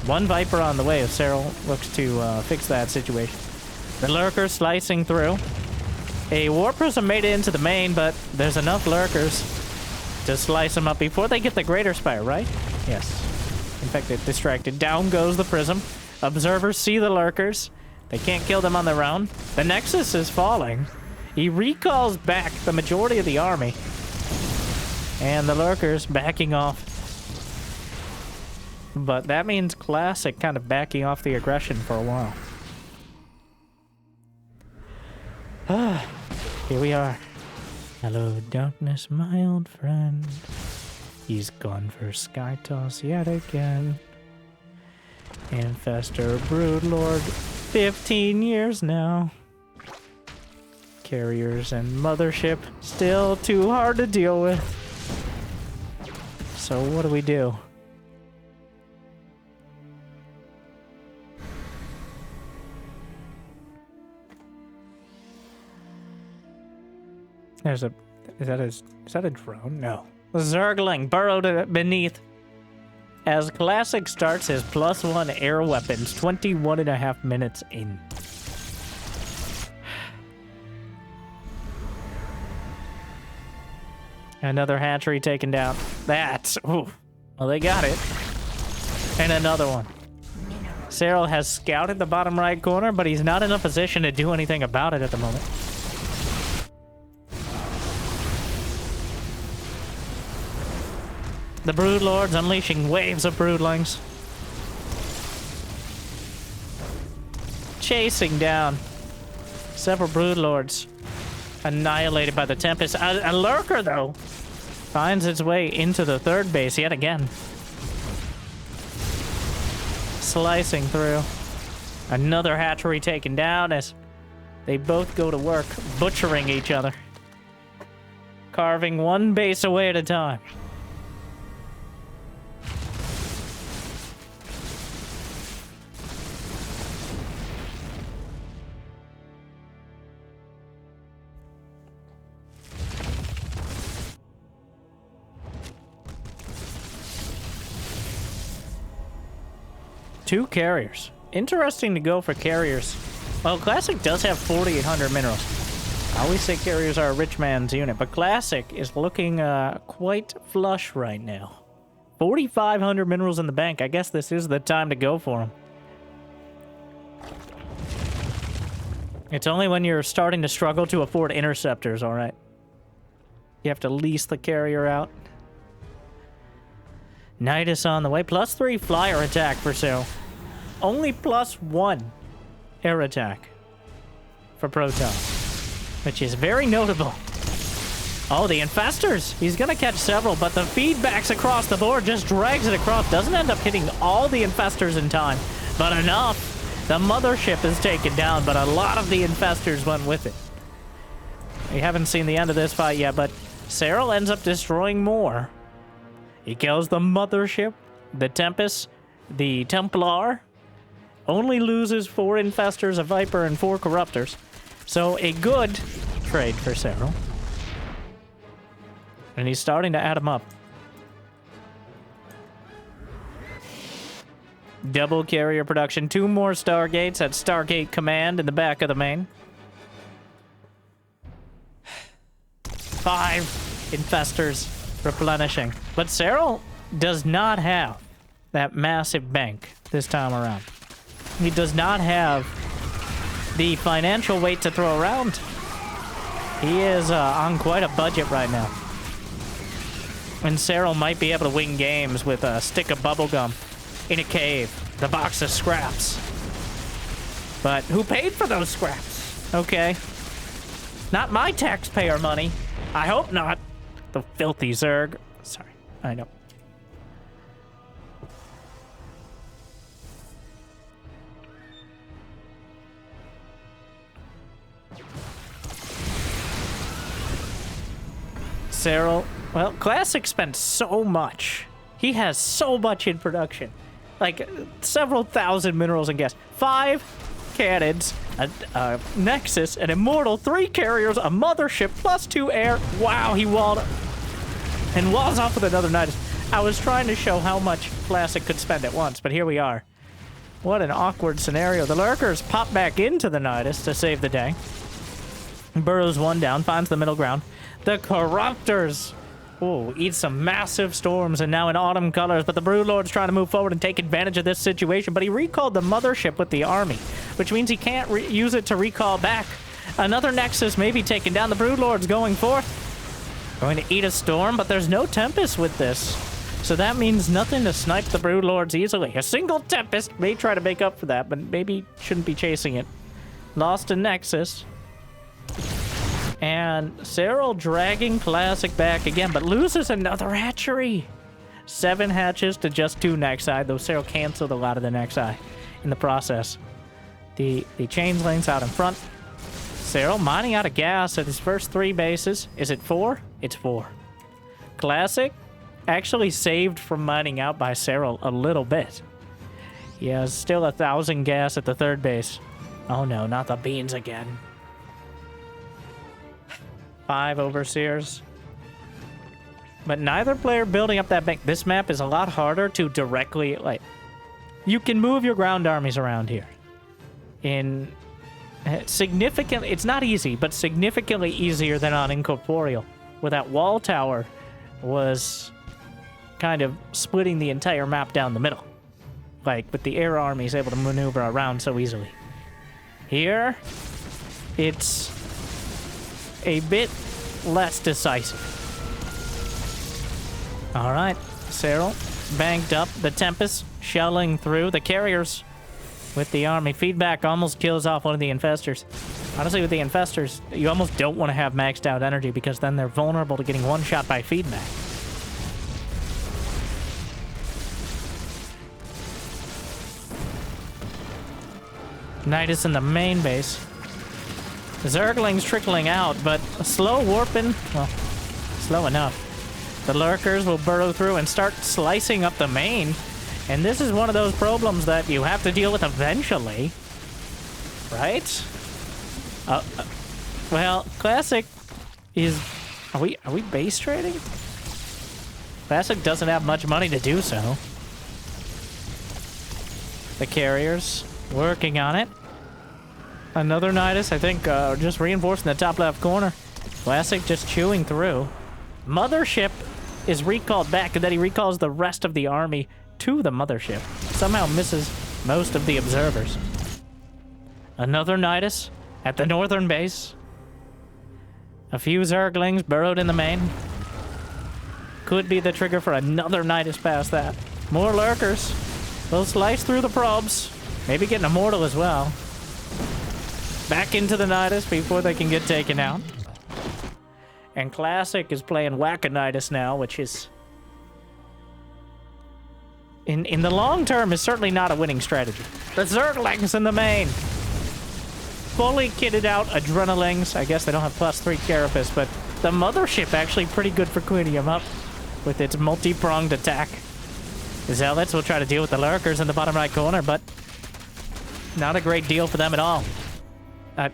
1 Viper on the way if Serral looks to fix that situation. The Lurker slicing through. A War Prism made it into the main, but there's enough Lurkers to slice them up before they get the Greater Spire, right? Yes. In fact, it distracted. Down goes the Prism. Observers see the Lurkers. They can't kill them on their own. The Nexus is falling. He recalls back the majority of the army. And the Lurkers backing off. But that means Classic kind of backing off the aggression for a while. Here we are. Hello, darkness, my old friend. He's gone for sky toss yet again. Infestor, Broodlord, 15 years now. Carriers and Mothership, still too hard to deal with. So what do we do? Is that a drone? No. Zergling burrowed beneath. As Classic starts his +1 air weapons, 21.5 minutes in. Another hatchery taken down. That's... Ooh. Well, they got it. And another one. Serral has scouted the bottom right corner, but he's not in a position to do anything about it at the moment. The Broodlords unleashing waves of broodlings. Chasing down several Broodlords. Annihilated by the Tempest. A Lurker, though, finds its way into the third base yet again. Slicing through. Another hatchery taken down as they both go to work, butchering each other. Carving one base away at a time. Two carriers. Interesting to go for carriers. Well, Classic does have 4,800 minerals. I always say carriers are a rich man's unit, but Classic is looking quite flush right now. 4,500 minerals in the bank. I guess this is the time to go for them. It's only when you're starting to struggle to afford interceptors, alright? You have to lease the carrier out. Nidus on the way. +3 flyer attack for Serral. Only +1 air attack for Protoss, which is very notable. Oh, the Infestors! He's gonna catch several, but the feedbacks across the board just drags it across. Doesn't end up hitting all the Infestors in time, but enough. The Mothership is taken down, but a lot of the Infestors went with it. We haven't seen the end of this fight yet, but Serral ends up destroying more. He kills the Mothership, the Tempest, the Templar, only loses 4 Infestors, a Viper, and 4 Corruptors. So a good trade for Serral. And he's starting to add them up. Double carrier production, 2 more Stargates at Stargate Command in the back of the main. 5 Infestors replenishing. But Serral does not have that massive bank this time around. He does not have the financial weight to throw around. He is on quite a budget right now. And Serral might be able to win games with a stick of bubblegum in a cave, the box of scraps. But who paid for those scraps? Okay. Not my taxpayer money. I hope not. The filthy Zerg. Sorry, I know. Serral, well, Classic spent so much. He has so much in production. Like, several thousand minerals and gas. 5 cannons, a Nexus, an Immortal, 3 carriers, a Mothership, +2 air. Wow, he walled and walls off with another Nidus. I was trying to show how much Classic could spend at once, but here we are. What an awkward scenario. The Lurkers pop back into the Nidus to save the day. Burrows 1 down, finds the middle ground. The Corruptors, oh, eat some massive storms and now in autumn colors, but the Broodlord's trying to move forward and take advantage of this situation, but he recalled the Mothership with the army, which means he can't use it to recall back. Another Nexus may be taken down. The Broodlord's going forth. Going to eat a storm, but there's no Tempest with this. So that means nothing to snipe the Broodlords easily. A single Tempest may try to make up for that, but maybe shouldn't be chasing it. Lost a Nexus. And Serral dragging Classic back again, but loses another hatchery. 7 hatches to just 2 next side, though Serral canceled a lot of the next side in the process. The changelings out in front. Serral mining out of gas at his first 3 bases. Is it 4? It's 4. Classic actually saved from mining out by Serral a little bit. He has still 1,000 gas at the 3rd base. Oh no, not the beans again. 5 overseers. But neither player building up that bank. This map is a lot harder to directly, like... You can move your ground armies around here. In significant... It's not easy, but significantly easier than on Incorporeal, where that wall tower was kind of splitting the entire map down the middle. Like, with the air armies able to maneuver around so easily. Here, it's a bit less decisive. All right, Serral banked up. The Tempest shelling through. The carriers with the army. Feedback almost kills off one of the infestors. Honestly, with the infestors, you almost don't want to have maxed out energy because then they're vulnerable to getting one shot by feedback. Nidus in the main base. Zerglings trickling out, but slow warping. Well, slow enough. The lurkers will burrow through and start slicing up the main. And this is one of those problems that you have to deal with eventually. Right? Well, Classic is... Are we base trading? Classic doesn't have much money to do so. The carriers working on it. Another Nidus, I think, just reinforcing the top left corner. Classic just chewing through. Mothership is recalled back, and then he recalls the rest of the army to the mothership. Somehow misses most of the observers. Another Nidus at the northern base. A few Zerglings burrowed in the main. Could be the trigger for another Nidus past that. More lurkers. They'll slice through the probes. Maybe get an immortal as well. Back into the Nidus before they can get taken out. And Classic is playing Whack-A-Nidus now, which is... In the long term, is certainly not a winning strategy. The Zerglings in the main. Fully kitted out Adrenalings. I guess they don't have +3 Carapace, but the Mothership actually pretty good for cleaning them up with its multi-pronged attack. The Zealots will try to deal with the Lurkers in the bottom right corner, but not a great deal for them at all.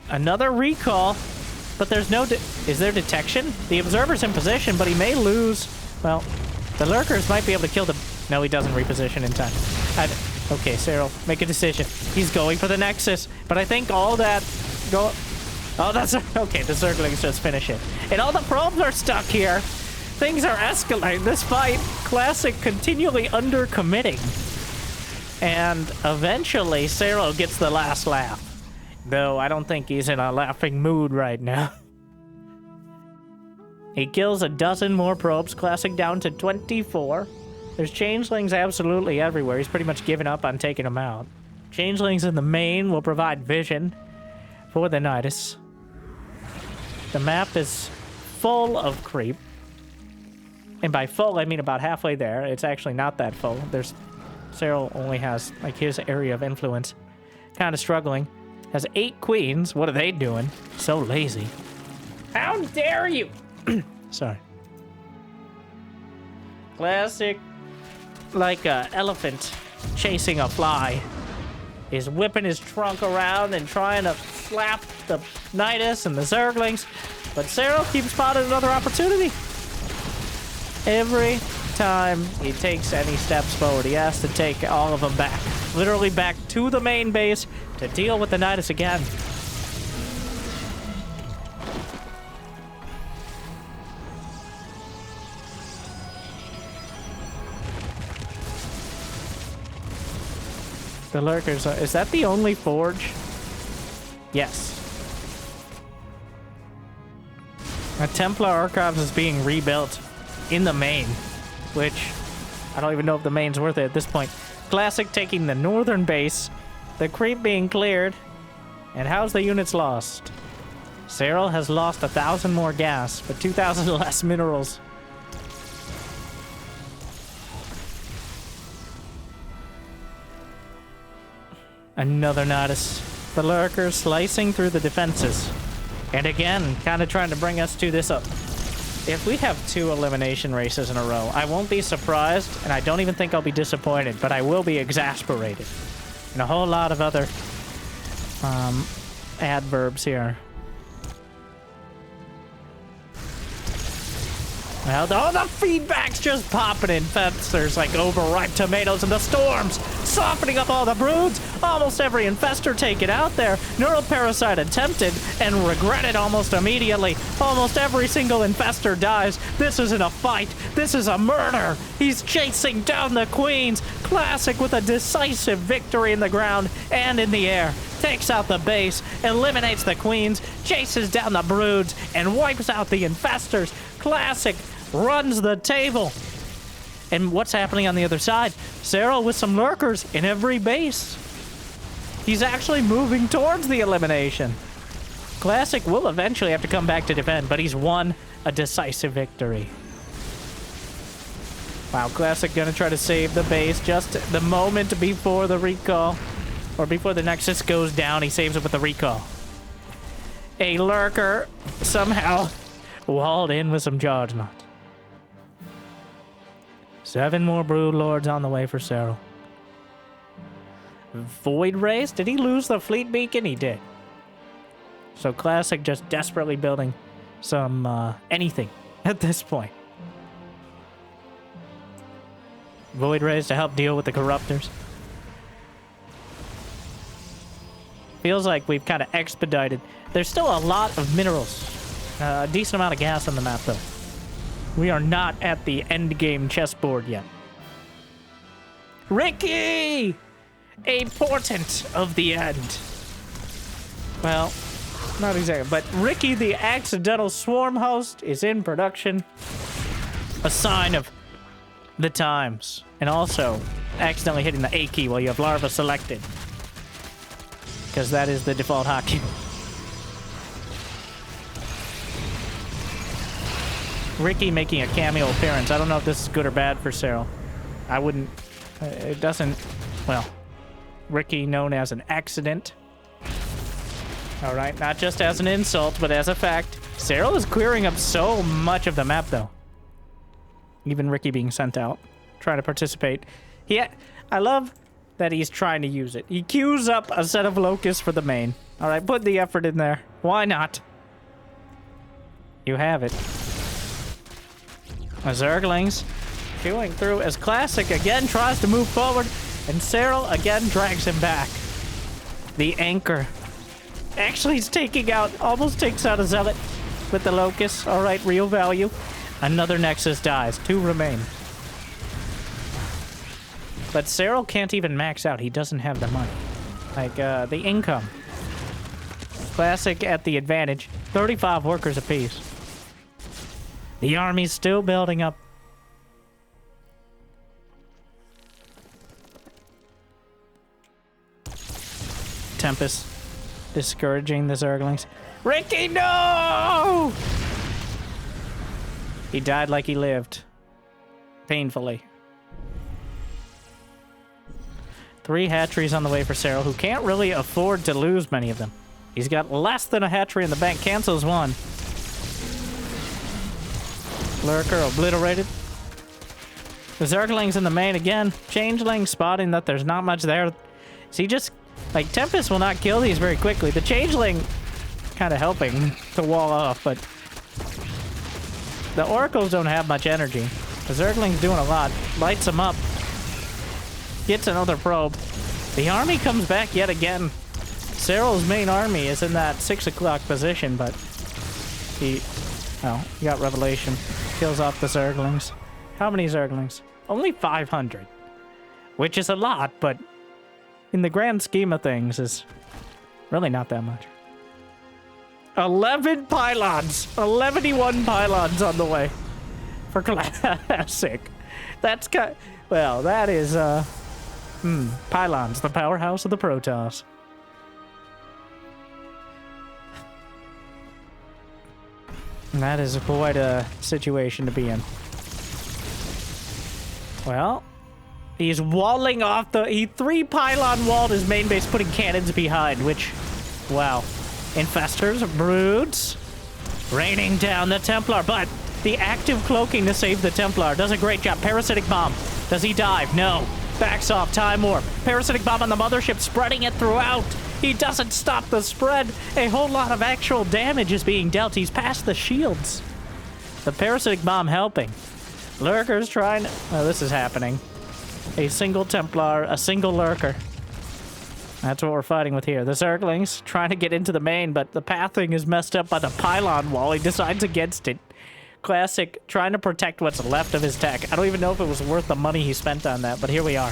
Another recall, but there's no... Is there detection? The Observer's in position, but he may lose... Well, the Lurkers might be able to kill the... No, he doesn't reposition in time. Okay, Serral, make a decision. He's going for the Nexus, but I think all that... Oh, that's... Okay, the Zerglings just finish it. And all the probes are stuck here. Things are escalating. This fight, Classic continually undercommitting. And eventually, Serral gets the last laugh. Though I don't think he's in a laughing mood right now. He kills a dozen more probes, Classic down to 24. There's changelings absolutely everywhere. He's pretty much given up on taking them out. Changelings in the main will provide vision for the Nidus. The map is full of creep. And by full, I mean about halfway there. It's actually not that full. Serral only has, like, his area of influence. Kind of struggling. Has 8 queens. What are they doing? So lazy. How dare you? Sorry. Classic, like an elephant chasing a fly, is whipping his trunk around and trying to slap the Nidus and the Zerglings. But Serral keeps spotting another opportunity. Every time he takes any steps forward, he has to take all of them back. Literally back to the main base to deal with the Nidus again. The Lurkers are... Is that the only forge? Yes. A Templar Archives is being rebuilt in the main, which I don't even know if the main's worth it at this point. Classic taking the northern base, the creep being cleared, and how's the units lost? Serral has lost 1,000 more gas, but 2,000 less minerals. Another Nodus. The lurker slicing through the defenses. And again, kind of trying to bring us to this up. If we have 2 elimination races in a row, I won't be surprised, and I don't even think I'll be disappointed, but I will be exasperated. And a whole lot of other adverbs here. Well, the feedback's just popping in infestors like overripe tomatoes and the storms, softening up all the broods. Almost every infestor taken out there. Neuroparasite attempted and regretted almost immediately. Almost every single infestor dies. This isn't a fight. This is a murder. He's chasing down the queens. Classic with a decisive victory in the ground and in the air. Takes out the base, eliminates the queens, chases down the broods, and wipes out the infestors. Classic runs the table. And what's happening on the other side? Serral with some lurkers in every base. He's actually moving towards the elimination. Classic will eventually have to come back to defend, but he's won a decisive victory. Wow, Classic gonna try to save the base just the moment before the recall. Or before the Nexus goes down, he saves it with the recall. A lurker somehow walled in with some charge knot. 7 more brood lords on the way for Serral. Void Race? Did he lose the fleet beacon? He did. So Classic just desperately building some anything at this point. Void Race to help deal with the corruptors. Feels like we've kind of expedited. There's still a lot of minerals. A decent amount of gas on the map, though. We are not at the end game chessboard yet. Ricky! A portent of the end. Well, not exactly. But Ricky, the accidental swarm host, is in production. A sign of the times. And also, accidentally hitting the A key while you have larva selected. Because that is the default hotkey. Ricky making a cameo appearance. I don't know if this is good or bad for Serral. I wouldn't... it doesn't... Well, Ricky known as an accident. Alright, not just as an insult, but as a fact. Serral is clearing up so much of the map, though. Even Ricky being sent out. Trying to participate. I love that he's trying to use it. He queues up a set of locusts for the main. Alright, put the effort in there. Why not? You have it. Zerglings queuing through as Classic again tries to move forward, and Serral again drags him back. The anchor. Actually, he's taking out, almost takes out a zealot with the locust. Alright, real value. Another Nexus dies. 2 remain. But Serral can't even max out. He doesn't have the money. Like, the income. Classic at the advantage. 35 workers apiece. The army's still building up. Tempest discouraging the Zerglings. Ricky, no! He died like he lived. Painfully. 3 hatcheries on the way for Serral, who can't really afford to lose many of them. He's got less than a hatchery in the bank. Cancels 1. Lurker obliterated. The Zerglings in the main again. Changeling spotting that there's not much there. See, just like Tempest will not kill these very quickly. The Changeling kind of helping to wall off, but the Oracles don't have much energy. The Zergling's doing a lot. Lights them up. Gets another probe. The army comes back yet again. Serral's main army is in that 6 o'clock position, but he got Revelation. Kills off the Zerglings. How many Zerglings? Only 500. Which is a lot, but in the grand scheme of things is really not that much. 11 pylons! 11-1 pylons on the way for Classic. That's well, that is, pylons, the powerhouse of the Protoss. That is quite a situation to be in. Well, he's walling off the... He 3-pylon walled his main base, putting cannons behind, which... Wow. Infestors, broods, raining down the Templar, but the active cloaking to save the Templar does a great job. Parasitic bomb. Does he dive? No. Backs off. Time warp. Parasitic bomb on the mothership, spreading it throughout. He doesn't stop the spread. A whole lot of actual damage is being dealt. He's past the shields. The parasitic bomb helping. Lurkers trying... Oh, this is happening. A single Templar, a single Lurker. That's what we're fighting with here. The Zerglings trying to get into the main, but the pathing is messed up by the pylon wall. He decides against it. Classic, trying to protect what's left of his tech. I don't even know if it was worth the money he spent on that, but here we are.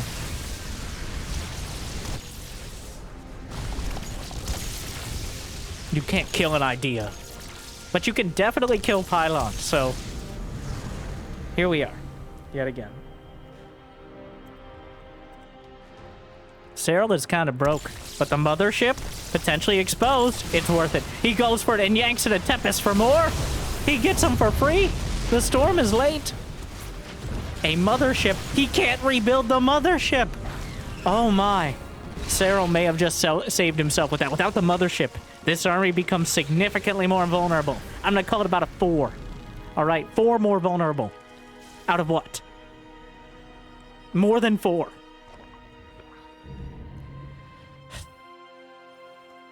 You can't kill an idea. But you can definitely kill pylons, so... Here we are. Yet again. Serral is kind of broke, but the mothership, potentially exposed, it's worth it. He goes for it and yanks in a Tempest for more. He gets him for free. The storm is late. A mothership. He can't rebuild the mothership. Oh my. Serral may have just saved himself with that. Without the mothership, this army becomes significantly more vulnerable. I'm going to call it about a 4. All right, 4 more vulnerable. Out of what? More than 4.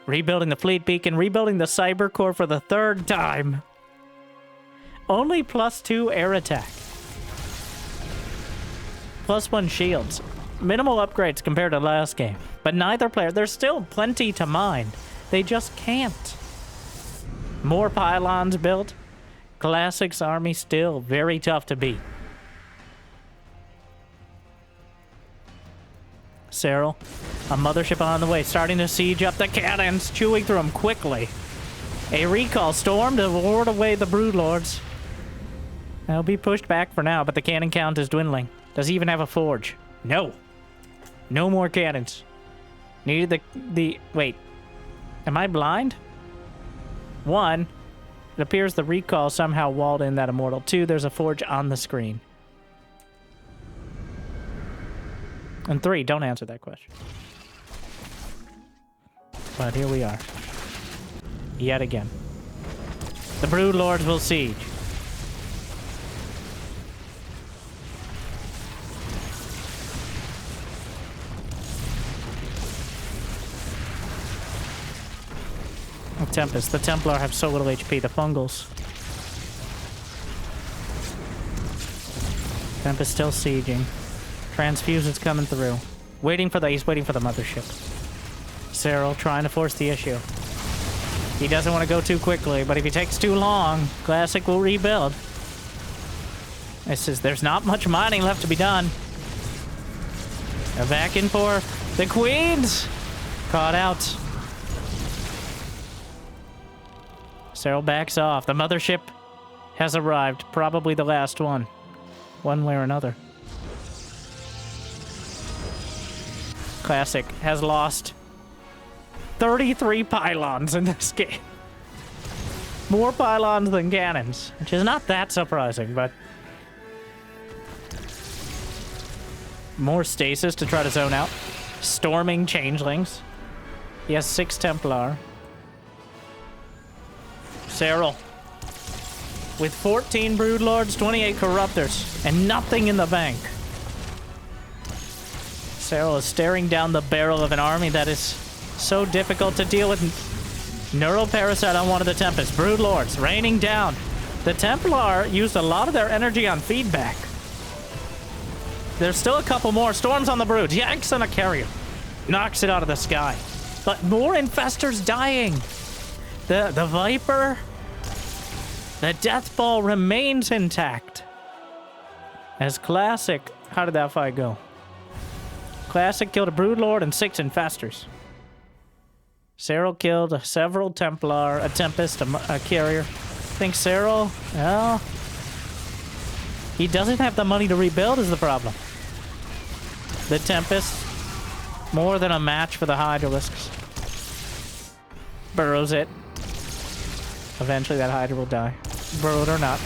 Rebuilding the fleet beacon, rebuilding the cyber core for the 3rd time. Only +2 air attack. +1 shields. Minimal upgrades compared to last game. But neither player, there's still plenty to mine. They just can't. More pylons built. Classic's army still very tough to beat. Serral, a mothership on the way, starting to siege up the cannons, chewing through them quickly. A recall storm to ward away the broodlords. They'll be pushed back for now, but the cannon count is dwindling. Does he even have a forge? No. No more cannons. Needed the... Wait. Am I blind? 1, it appears the recall somehow walled in that immortal. 2, there's a forge on the screen. And 3, don't answer that question. But here we are. Yet again. The broodlords will siege. Tempest. The Templar have so little HP. The Fungals. Tempest still sieging. Transfusion's coming through. He's waiting for the mothership. Serral trying to force the issue. He doesn't want to go too quickly, but if he takes too long, Classic will rebuild. There's not much mining left to be done. They're back and forth. The Queens! Caught out. Serral backs off. The mothership has arrived. Probably the last one. One way or another. Classic has lost 33 pylons in this game. More pylons than cannons, which is not that surprising, but... More stasis to try to zone out. Storming changelings. He has 6 Templar. Serral. With 14 broodlords, 28 corruptors, and nothing in the bank. Serral is staring down the barrel of an army that is so difficult to deal with. Neuroparasite on one of the Tempests. Broodlords raining down. The Templar used a lot of their energy on feedback. There's still a couple more. Storms on the Broods. Yanks on a carrier. Knocks it out of the sky. But more infestors dying. The Viper, the Death Ball remains intact. As Classic, how did that fight go? Classic killed a Broodlord and 6 infestors. Serral killed several Templar, a Tempest, a carrier. I think Serral, well, he doesn't have the money to rebuild is the problem. The Tempest, more than a match for the Hydralisks. Burrows it. Eventually that Hydra will die. Brood or not.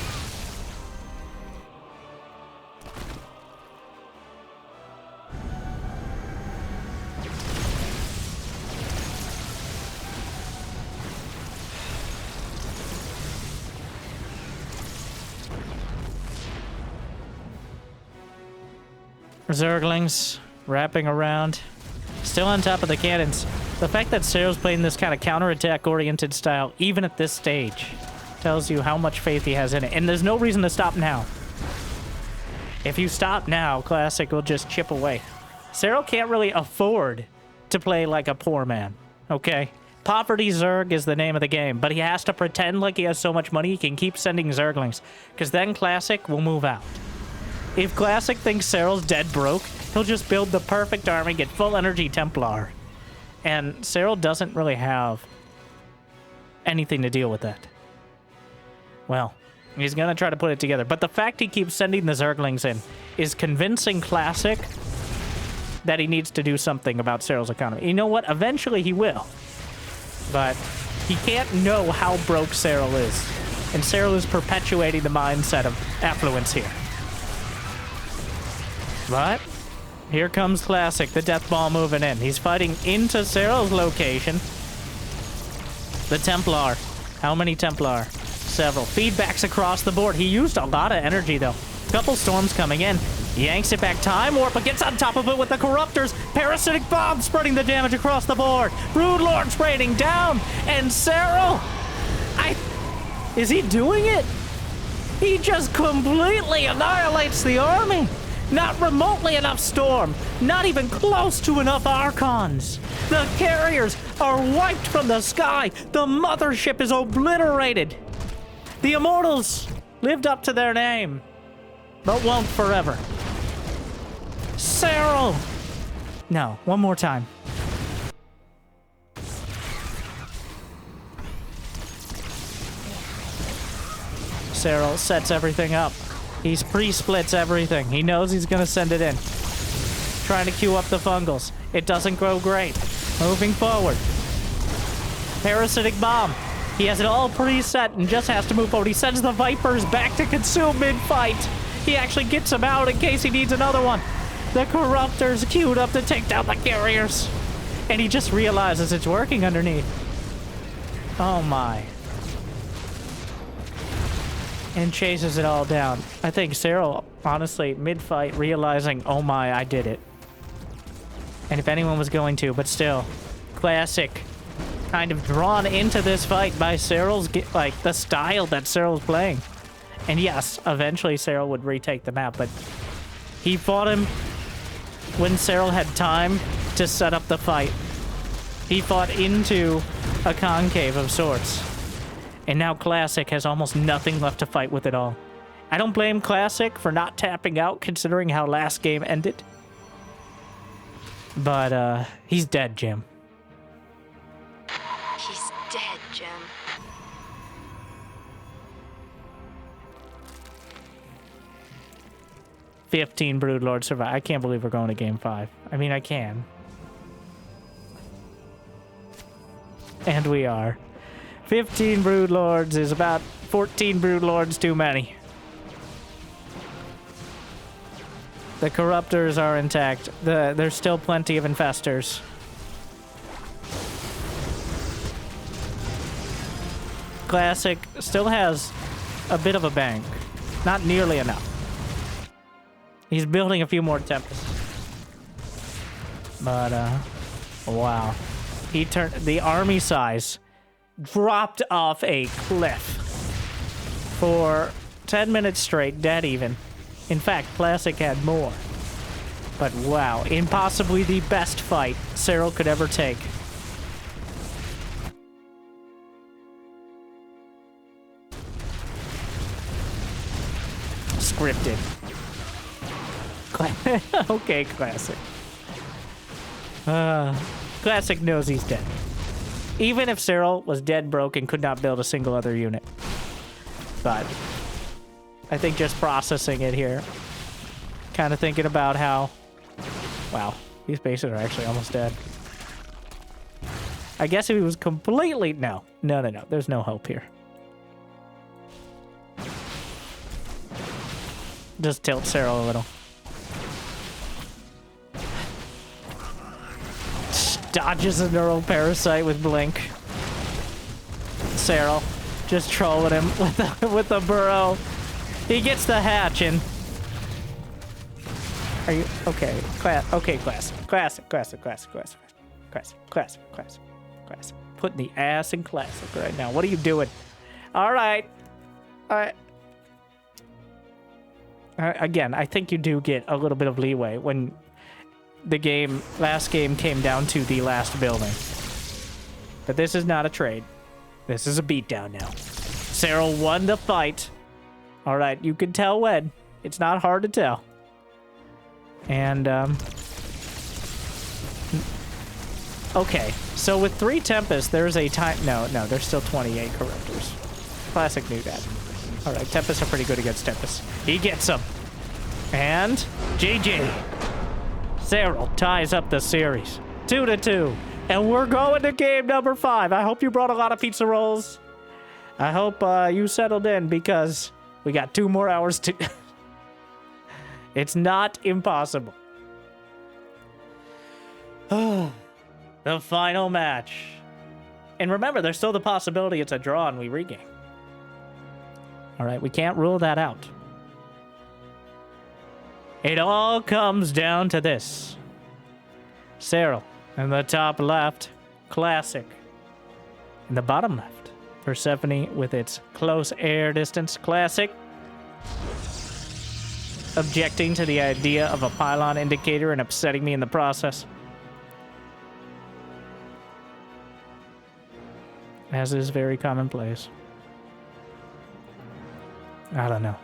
Zerglings wrapping around. Still on top of the cannons. The fact that Serral's playing this kind of counterattack oriented style, even at this stage, tells you how much faith he has in it. And there's no reason to stop now. If you stop now, Classic will just chip away. Serral can't really afford to play like a poor man, okay? Poverty Zerg is the name of the game, but he has to pretend like he has so much money he can keep sending Zerglings, because then Classic will move out. If Classic thinks Serral's dead broke, he'll just build the perfect army, get full energy Templar. And Serral doesn't really have anything to deal with that. Well, he's gonna try to put it together. But the fact he keeps sending the Zerglings in is convincing Classic that he needs to do something about Serral's economy. You know what? Eventually he will. But he can't know how broke Serral is. And Serral is perpetuating the mindset of affluence here. But here comes Classic, the death ball moving in. He's fighting into Serral's location. The Templar. How many Templar? Several. Feedbacks across the board. He used a lot of energy, though. Couple storms coming in. Yanks it back. Time Warp, but gets on top of it with the Corruptors. Parasitic Bomb spreading the damage across the board. Broodlords raining down. And Serral... Is he doing it? He just completely annihilates the army. Not remotely enough Storm. Not even close to enough Archons. The carriers are wiped from the sky. The mothership is obliterated. The Immortals lived up to their name, but won't forever. Serral! No, one more time. Serral sets everything up. He's pre-splits everything. He knows he's gonna send it in. Trying to queue up the fungals. It doesn't go great. Moving forward. Parasitic Bomb. He has it all preset and just has to move forward. He sends the Vipers back to consume mid-fight. He actually gets them out in case he needs another one. The Corruptors queued up to take down the carriers. And he just realizes it's working underneath. Oh my. And chases it all down. I think Serral, honestly, mid-fight, realizing, oh my, I did it. And if anyone was going to, but still, Classic, kind of drawn into this fight by Serral's, like, the style that Serral's playing. And yes, eventually Serral would retake the map, but he fought him when Serral had time to set up the fight. He fought into a concave of sorts. And now Classic has almost nothing left to fight with at all. I don't blame Classic for not tapping out, considering how last game ended. But, he's dead, Jim. He's dead, Jim. "15 Broodlords survive." I can't believe we're going to game 5. I mean, I can. And we are. 15 Broodlords is about 14 Broodlords too many. The Corruptors are intact. There's still plenty of Infestors. Classic still has a bit of a bank. Not nearly enough. He's building a few more Tempests. But, wow. He turned... The army size dropped off a cliff. For 10 minutes straight, dead even. In fact, Classic had more. But wow, in possibly the best fight Serral could ever take. Scripted. Okay, Classic. Classic knows he's dead. Even if Serral was dead broke and could not build a single other unit. But I think just processing it here. Kind of thinking about how... Wow, these bases are actually almost dead. I guess if he was completely... No. There's no hope here. just tilt Serral a little. Dodges a neural parasite with blink. Serral just trolling him with the burrow. He gets the hatch in. Are you okay? Classic. Putting the ass in classic right now. What are you doing? All right. Again, I think you do get a little bit of leeway when the last game came down to the last building. But this is not a trade. This is a beatdown now. Serral won the fight. All right, you can tell when. It's not hard to tell. And, okay, so with 3 Tempest, there's a time... No, there's still 28 Corruptors. Classic knew that. All right, Tempests are pretty good against Tempests. He gets them. And GG. Serral ties up the series. 2-2. And we're going to game number 5. I hope you brought a lot of pizza rolls. I hope you settled in because we got 2 more hours to... It's not impossible. The final match. And remember, there's still the possibility it's a draw and we regain. All right, we can't rule that out. It all comes down to this. Serral in the top left, classic. In the bottom left, Persephone with its close air distance, classic. Objecting to the idea of a pylon indicator and upsetting me in the process. As is very commonplace. I don't know.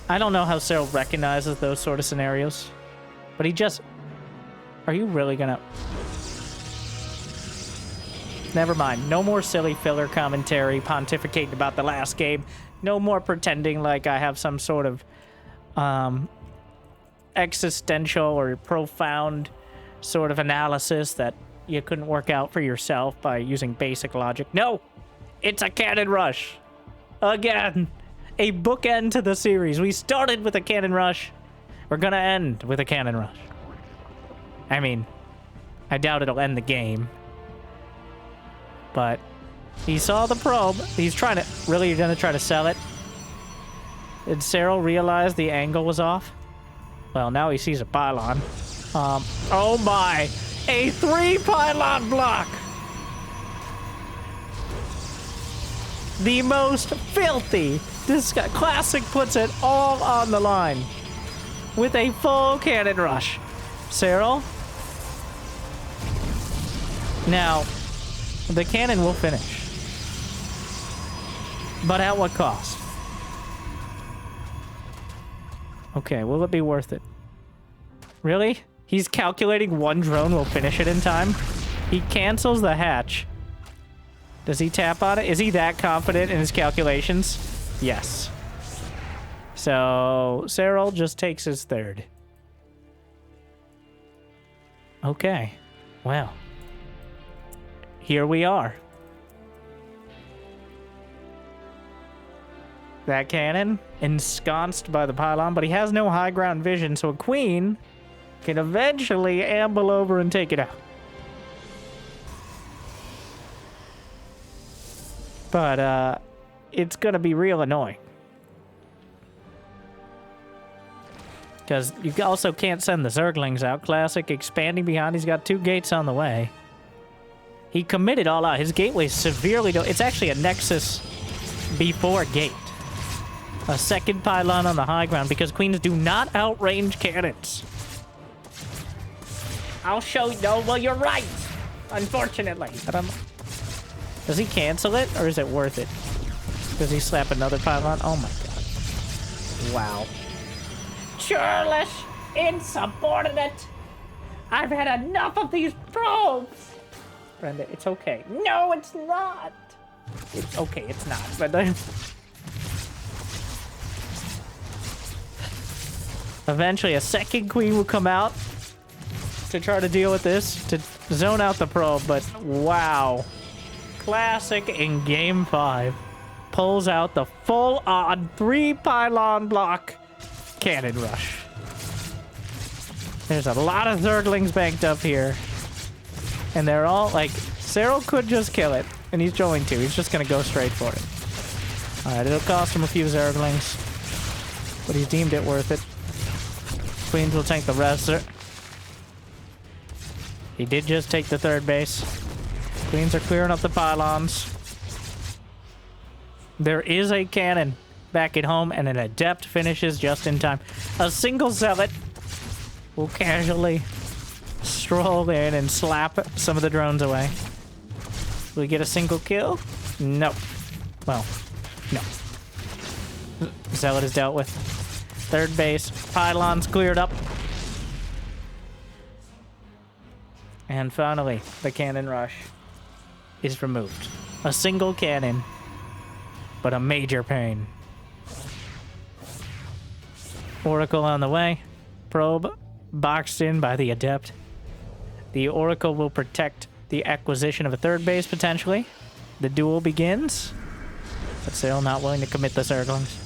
I don't know how Serral recognizes those sort of scenarios. But he just... Are you really gonna... Never mind. No more silly filler commentary pontificating about the last game. No more pretending like I have some sort of existential or profound sort of analysis that you couldn't work out for yourself by using basic logic. No! It's a cannon rush! Again! A bookend to the series. We started with a cannon rush. We're gonna end with a cannon rush. I mean, I doubt it'll end the game. But he saw the probe. He's trying to... Really, you're gonna try to sell it? Did Serral realize the angle was off? Well, now he sees a pylon. Oh my! A 3-pylon block! The most filthy... This guy, Classic puts it all on the line. With a full cannon rush. Serral? Now, the cannon will finish. But at what cost? Okay, will it be worth it? Really? He's calculating 1 drone will finish it in time? He cancels the hatch. Does he tap on it? Is he that confident in his calculations? Yes. So, Serral just takes his 3rd. Okay. Well. Here we are. That cannon, ensconced by the pylon, but he has no high ground vision, so a queen can eventually amble over and take it out. But, it's gonna be real annoying. Because you also can't send the Zerglings out. Classic expanding behind. He's got 2 gates on the way. He committed all out. His gateway is severely... It's actually a Nexus before gate. A 2nd pylon on the high ground because queens do not outrange cannons. I'll show you. No, well, you're right. Unfortunately. Does he cancel it or is it worth it? Does he slap another pylon? Oh my god. Wow. Churlish, insubordinate. I've had enough of these probes. Brenda, it's okay. No, it's not. It's okay, it's not. Brenda. Eventually, a 2nd queen will come out to try to deal with this, to zone out the probe, but wow. Classic in game 5. pulls out the full-on 3-pylon block cannon rush. There's a lot of Zerglings banked up here. And they're all, like, Serral could just kill it. And he's going to. He's just going to go straight for it. Alright, it'll cost him a few Zerglings. But he's deemed it worth it. Queens will take the rest. He did just take the third base. Queens are clearing up the pylons. There is a cannon back at home, and an adept finishes just in time. A single zealot will casually stroll in and slap some of the drones away. Will we get a single kill? No. Well, no. Zealot is dealt with. Third base. Pylons cleared up. And finally, the cannon rush is removed. A single cannon, but a major pain. Oracle on the way. Probe boxed in by the adept. The Oracle will protect the acquisition of a third base, potentially. The duel begins. But still not willing to commit the Zerglings.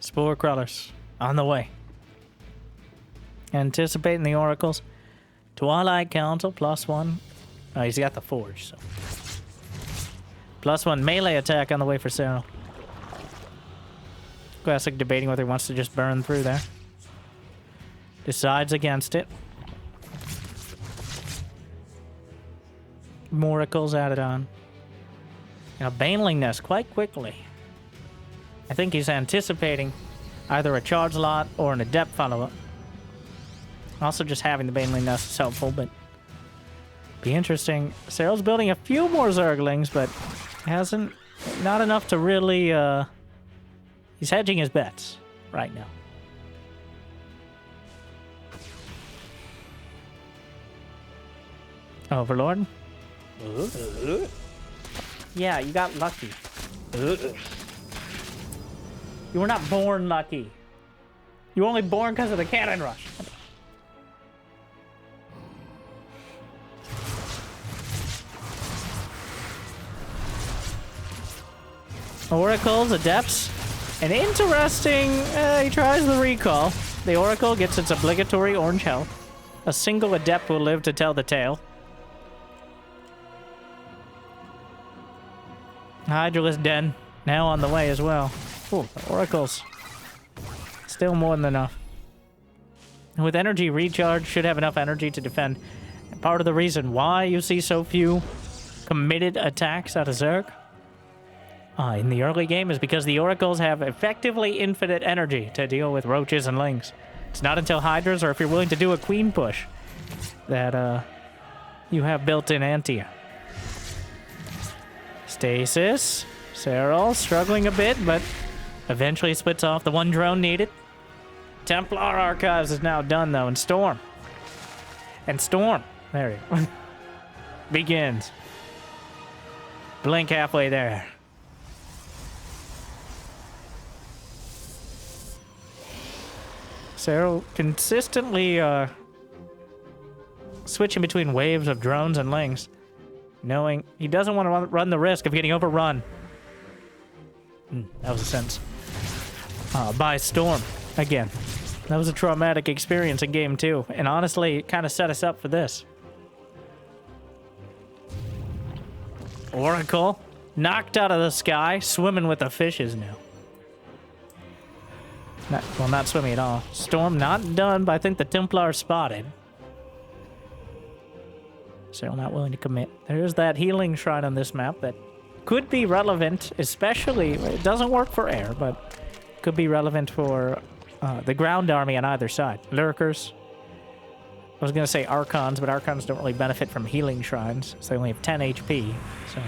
Spore crawlers on the way. Anticipating the oracles. Twilight Council +1. Oh, he's got the forge, so. +1 melee attack on the way for Serral. Classic debating whether he wants to just burn through there. Decides against it. Moracles added on. And a Baneling Nest quite quickly. I think he's anticipating either a charge lot or an adept follow-up. Also, just having the Baneling Nest is helpful, but be interesting. Serral's building a few more Zerglings, but hasn't, not enough to really, he's hedging his bets right now. Overlord? Yeah, you got lucky. You were not born lucky. You were only born because of the cannon rush. Oracles, Adepts. An interesting... he tries the recall. The Oracle gets its obligatory orange health. A single Adept will live to tell the tale. Hydralisk Den now on the way as well. Ooh, the Oracles. Still more than enough. With energy recharge, should have enough energy to defend. And part of the reason why you see so few committed attacks out of Zerg in the early game is because the Oracles have effectively infinite energy to deal with roaches and lings. It's not until Hydras, or if you're willing to do a queen push, that you have built-in anti. Stasis. Serral struggling a bit, but eventually splits off the one drone needed. Templar Archives is now done, though, and Storm. And Storm, there you go, begins. Blink halfway there. Serral consistently switching between waves of drones and lings, knowing he doesn't want to run the risk of getting overrun. That was a sentence. By Storm. Again. That was a traumatic experience in Game 2. And honestly, it kind of set us up for this. Oracle. Knocked out of the sky. Swimming with the fishes now. Not swimming at all. Storm not done, but I think the Templar spotted. Serral not willing to commit. There's that healing shrine on this map that could be relevant, especially, it doesn't work for air, but could be relevant for the ground army on either side. Lurkers. I was going to say Archons, but Archons don't really benefit from healing shrines, so they only have 10 HP, so...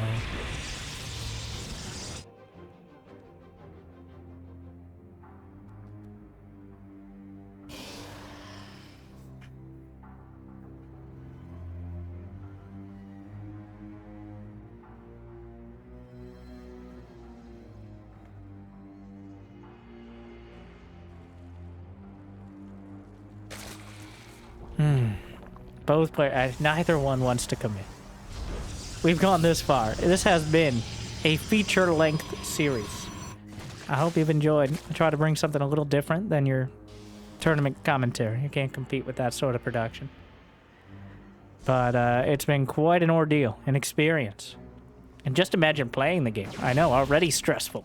Both players, neither one wants to commit. We've gone this far. This has been a feature-length series. I hope you've enjoyed. I try to bring something a little different than your tournament commentary. You can't compete with that sort of production. But it's been quite an ordeal, an experience. And just imagine playing the game. I know, already stressful.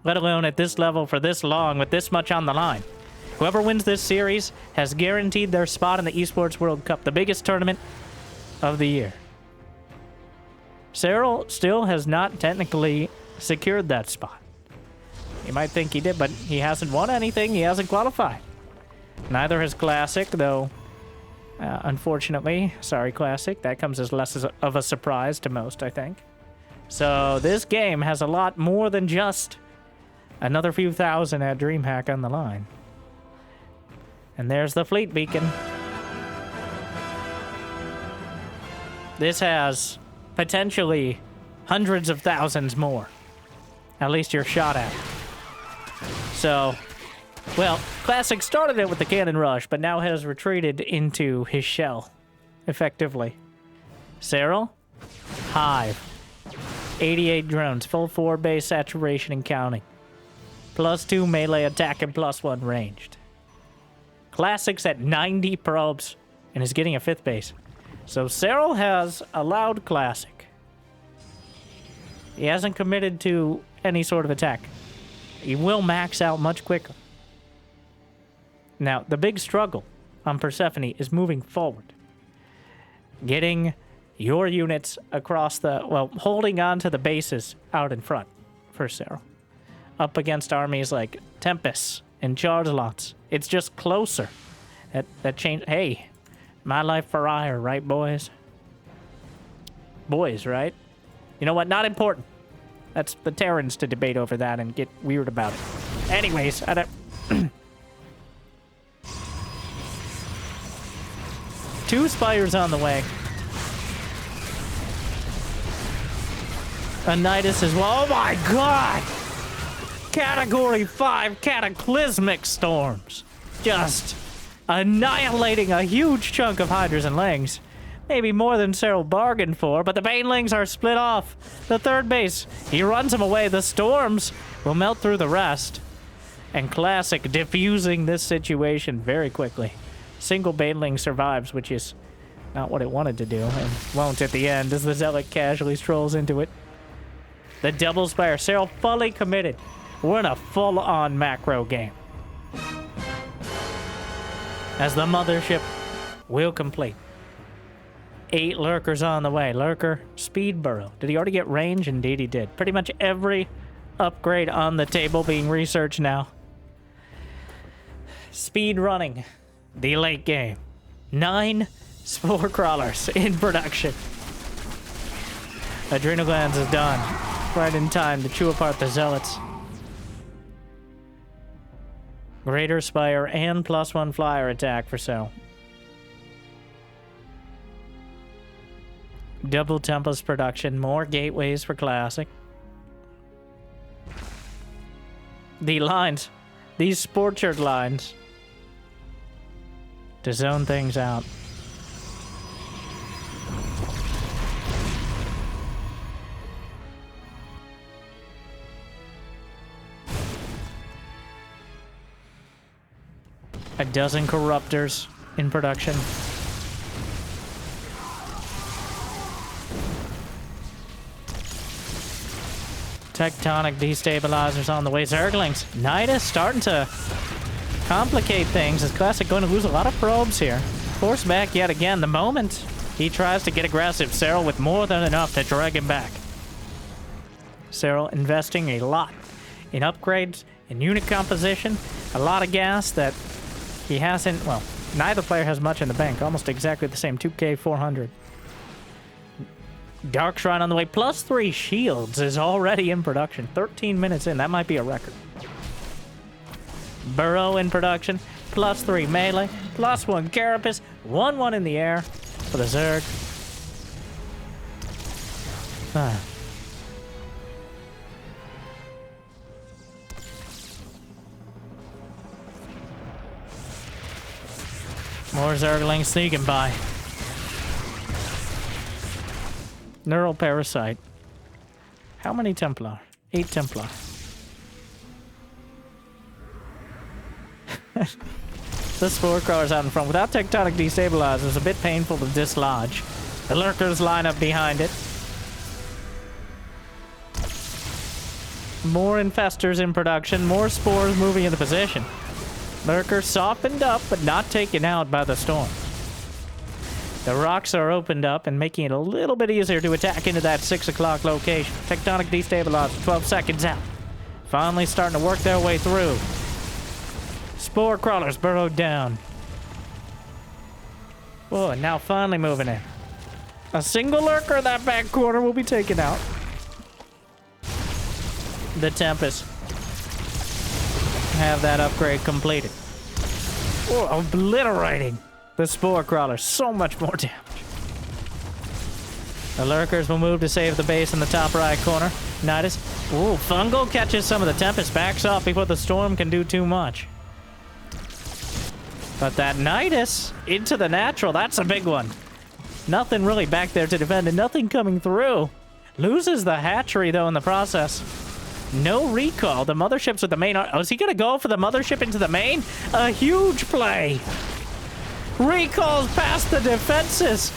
Let alone at this level for this long with this much on the line. Whoever wins this series has guaranteed their spot in the Esports World Cup, the biggest tournament of the year. Serral still has not technically secured that spot. You might think he did, but he hasn't won anything. He hasn't qualified. Neither has Classic, though, unfortunately. Sorry, Classic. That comes as less of a surprise to most, I think. So this game has a lot more than just another few thousand at Dreamhack on the line. And there's the fleet beacon. This has potentially hundreds of thousands more. At least you're shot at. So, well, Classic started it with the cannon rush, but now has retreated into his shell, effectively. Serral, Hive, 88 drones, full 4 base saturation and counting. +2 melee attack and +1 ranged. Classic's at 90 probes and is getting a 5th base. So Serral has allowed Classic. He hasn't committed to any sort of attack. He will max out much quicker. Now, the big struggle on Persephone is moving forward. Getting your units across the... well, holding on to the bases out in front for Serral. Up against armies like Tempest and Chargelots. It's just closer. That change. Hey, my life for ire, right, boys? Boys, right? You know what? Not important. That's the Terrans to debate over that and get weird about it. Anyways, I don't... 2 spires on the way. A Nidus as well. Oh my god! Category 5 cataclysmic storms. Just annihilating a huge chunk of Hydras and Lings. Maybe more than Serral bargained for, but the Banelings are split off. The 3rd base, he runs them away. The storms will melt through the rest. And Classic diffusing this situation very quickly. Single Baneling survives, which is not what it wanted to do, and won't at the end as the Zealot casually strolls into it. The double spire, Serral fully committed. We're in a full-on macro game. As the mothership will complete. 8 lurkers on the way. Lurker, speed burrow. Did he already get range? Indeed he did. Pretty much every upgrade on the table being researched now. Speed running. The late game. 9 spore crawlers in production. Adrenal glands is done. Right in time to chew apart the Zealots. Greater Spire and +1 flyer attack for Serral. Double Tempest production, more gateways for Classic. The lines, these Sportured lines, to zone things out. A dozen Corruptors in production. Tectonic destabilizers on the way. Zerglings. Nidus starting to complicate things. Is Classic going to lose a lot of probes here? Force back yet again. The moment he tries to get aggressive, Serral with more than enough to drag him back. Serral investing a lot in upgrades, in unit composition, a lot of gas that he hasn't, well, neither player has much in the bank. Almost exactly the same, 2K 400. Dark Shrine on the way. +3 shields is already in production. 13 minutes in. That might be a record. Burrow in production. +3 melee. +1 carapace. 1-1 in the air for the Zerg. More Zerglings sneaking by. Neural Parasite. How many Templar? 8 Templar. The Spore Crawler's out in front. Without Tectonic Destabilizers, it's a bit painful to dislodge. The Lurkers line up behind it. More Infestors in production. More Spores moving into position. Lurkers softened up, but not taken out by the storm. The rocks are opened up and making it a little bit easier to attack into that 6 o'clock location. Tectonic Destabilizer, 12 seconds out. Finally starting to work their way through. Spore Crawlers burrowed down. Oh, and now finally moving in. A single Lurker in that back corner will be taken out. The Tempest have that upgrade completed. Oh, obliterating the Spore Crawler. So much more damage. The Lurkers will move to save the base in the top right corner. Nidus. Ooh, Fungal catches some of the Tempest. Backs off before the Storm can do too much. But that Nidus into the natural, that's a big one. Nothing really back there to defend and nothing coming through. Loses the hatchery, though, in the process. No recall. The mothership's with the main... Oh, is he going to go for the mothership into the main? A huge play. Recalls past the defenses.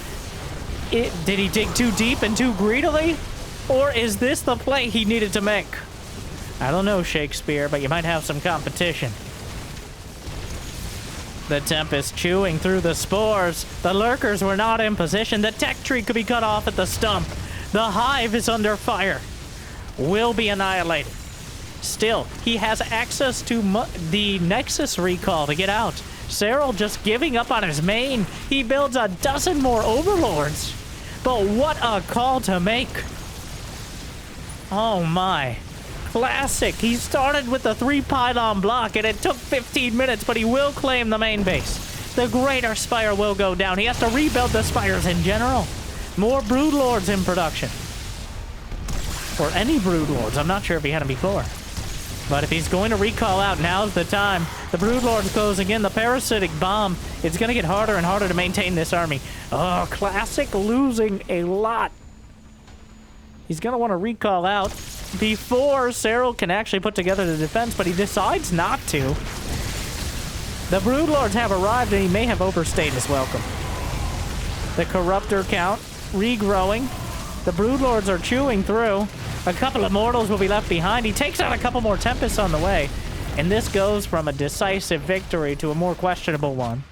Did he dig too deep and too greedily? Or is this the play he needed to make? I don't know, Shakespeare, but you might have some competition. The Tempest chewing through the spores. The Lurkers were not in position. The tech tree could be cut off at the stump. The hive is under fire. Will be annihilated. Still, he has access to the Nexus recall to get out. Serral just giving up on his main. He builds a dozen more Overlords. But what a call to make. Oh my. Classic. He started with the 3-pylon block and it took 15 minutes, but he will claim the main base. The Greater Spire will go down. He has to rebuild the spires in general. More Broodlords in production. Or any Broodlords. I'm not sure if he had them before. But if he's going to recall out, now's the time. The Broodlords closing in. The Parasitic Bomb. It's going to get harder and harder to maintain this army. Oh, Classic losing a lot. He's going to want to recall out before Serral can actually put together the defense, but he decides not to. The Broodlords have arrived, and he may have overstayed his welcome. The Corruptor count regrowing. The Broodlords are chewing through. A couple of Mortals will be left behind. He takes out a couple more Tempests on the way, and this goes from a decisive victory to a more questionable one.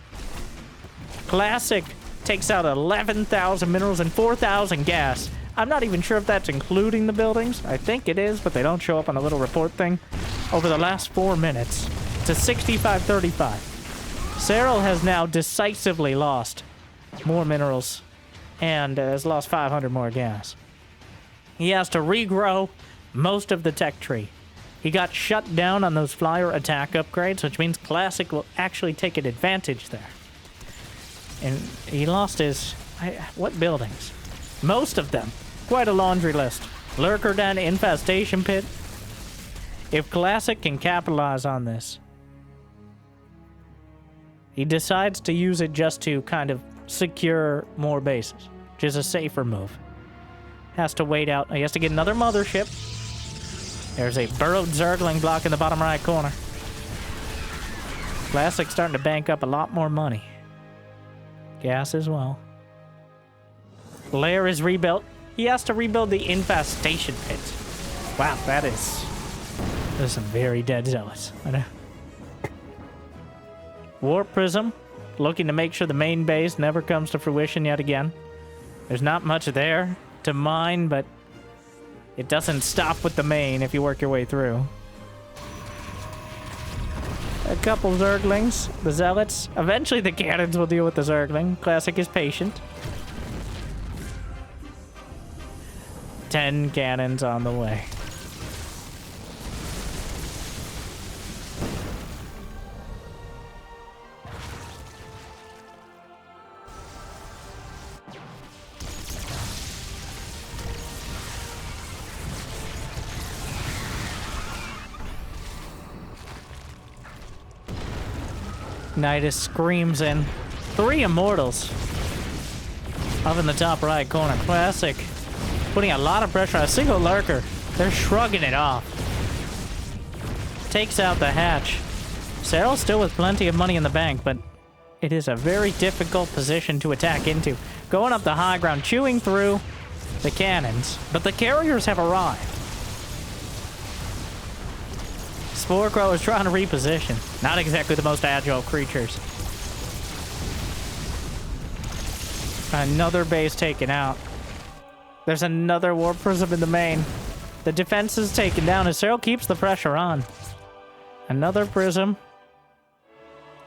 Classic takes out 11,000 minerals and 4,000 gas. I'm not even sure if that's including the buildings. I think it is, but they don't show up on the little report thing. Over the last 4 minutes, to 65-35. Serral has now decisively lost more minerals and has lost 500 more gas. He has to regrow most of the tech tree. He got shut down on those flyer attack upgrades, which means Classic will actually take an advantage there. And he lost his... what buildings? Most of them. Quite a laundry list. Lurker Den, Infestation Pit. If Classic can capitalize on this, he decides to use it just to kind of secure more bases, which is a safer move. Has to wait out. He has to get another mothership. There's a burrowed Zergling block in the bottom right corner. Classic starting to bank up a lot more money. Gas as well. Lair is rebuilt. He has to rebuild the Infestation Pit. Wow, there's some very dead zealots. I know. Warp Prism, looking to make sure the main base never comes to fruition yet again. There's not much there to mine, but it doesn't stop with the main if you work your way through. A couple Zerglings, the Zealots. Eventually the cannons will deal with the Zergling. Classic is patient. 10 cannons on the way. Nidus screams in. 3 Immortals up in the top right corner. Classic. Putting a lot of pressure on a single lurker. They're shrugging it off. Takes out the hatch. Serral still with plenty of money in the bank, but it is a very difficult position to attack into. Going up the high ground, chewing through the cannons, but the carriers have arrived. Spore Crow is trying to reposition. Not exactly the most agile creatures. Another base taken out. There's another Warp Prism in the main. The defense is taken down as Serral keeps the pressure on. Another Prism.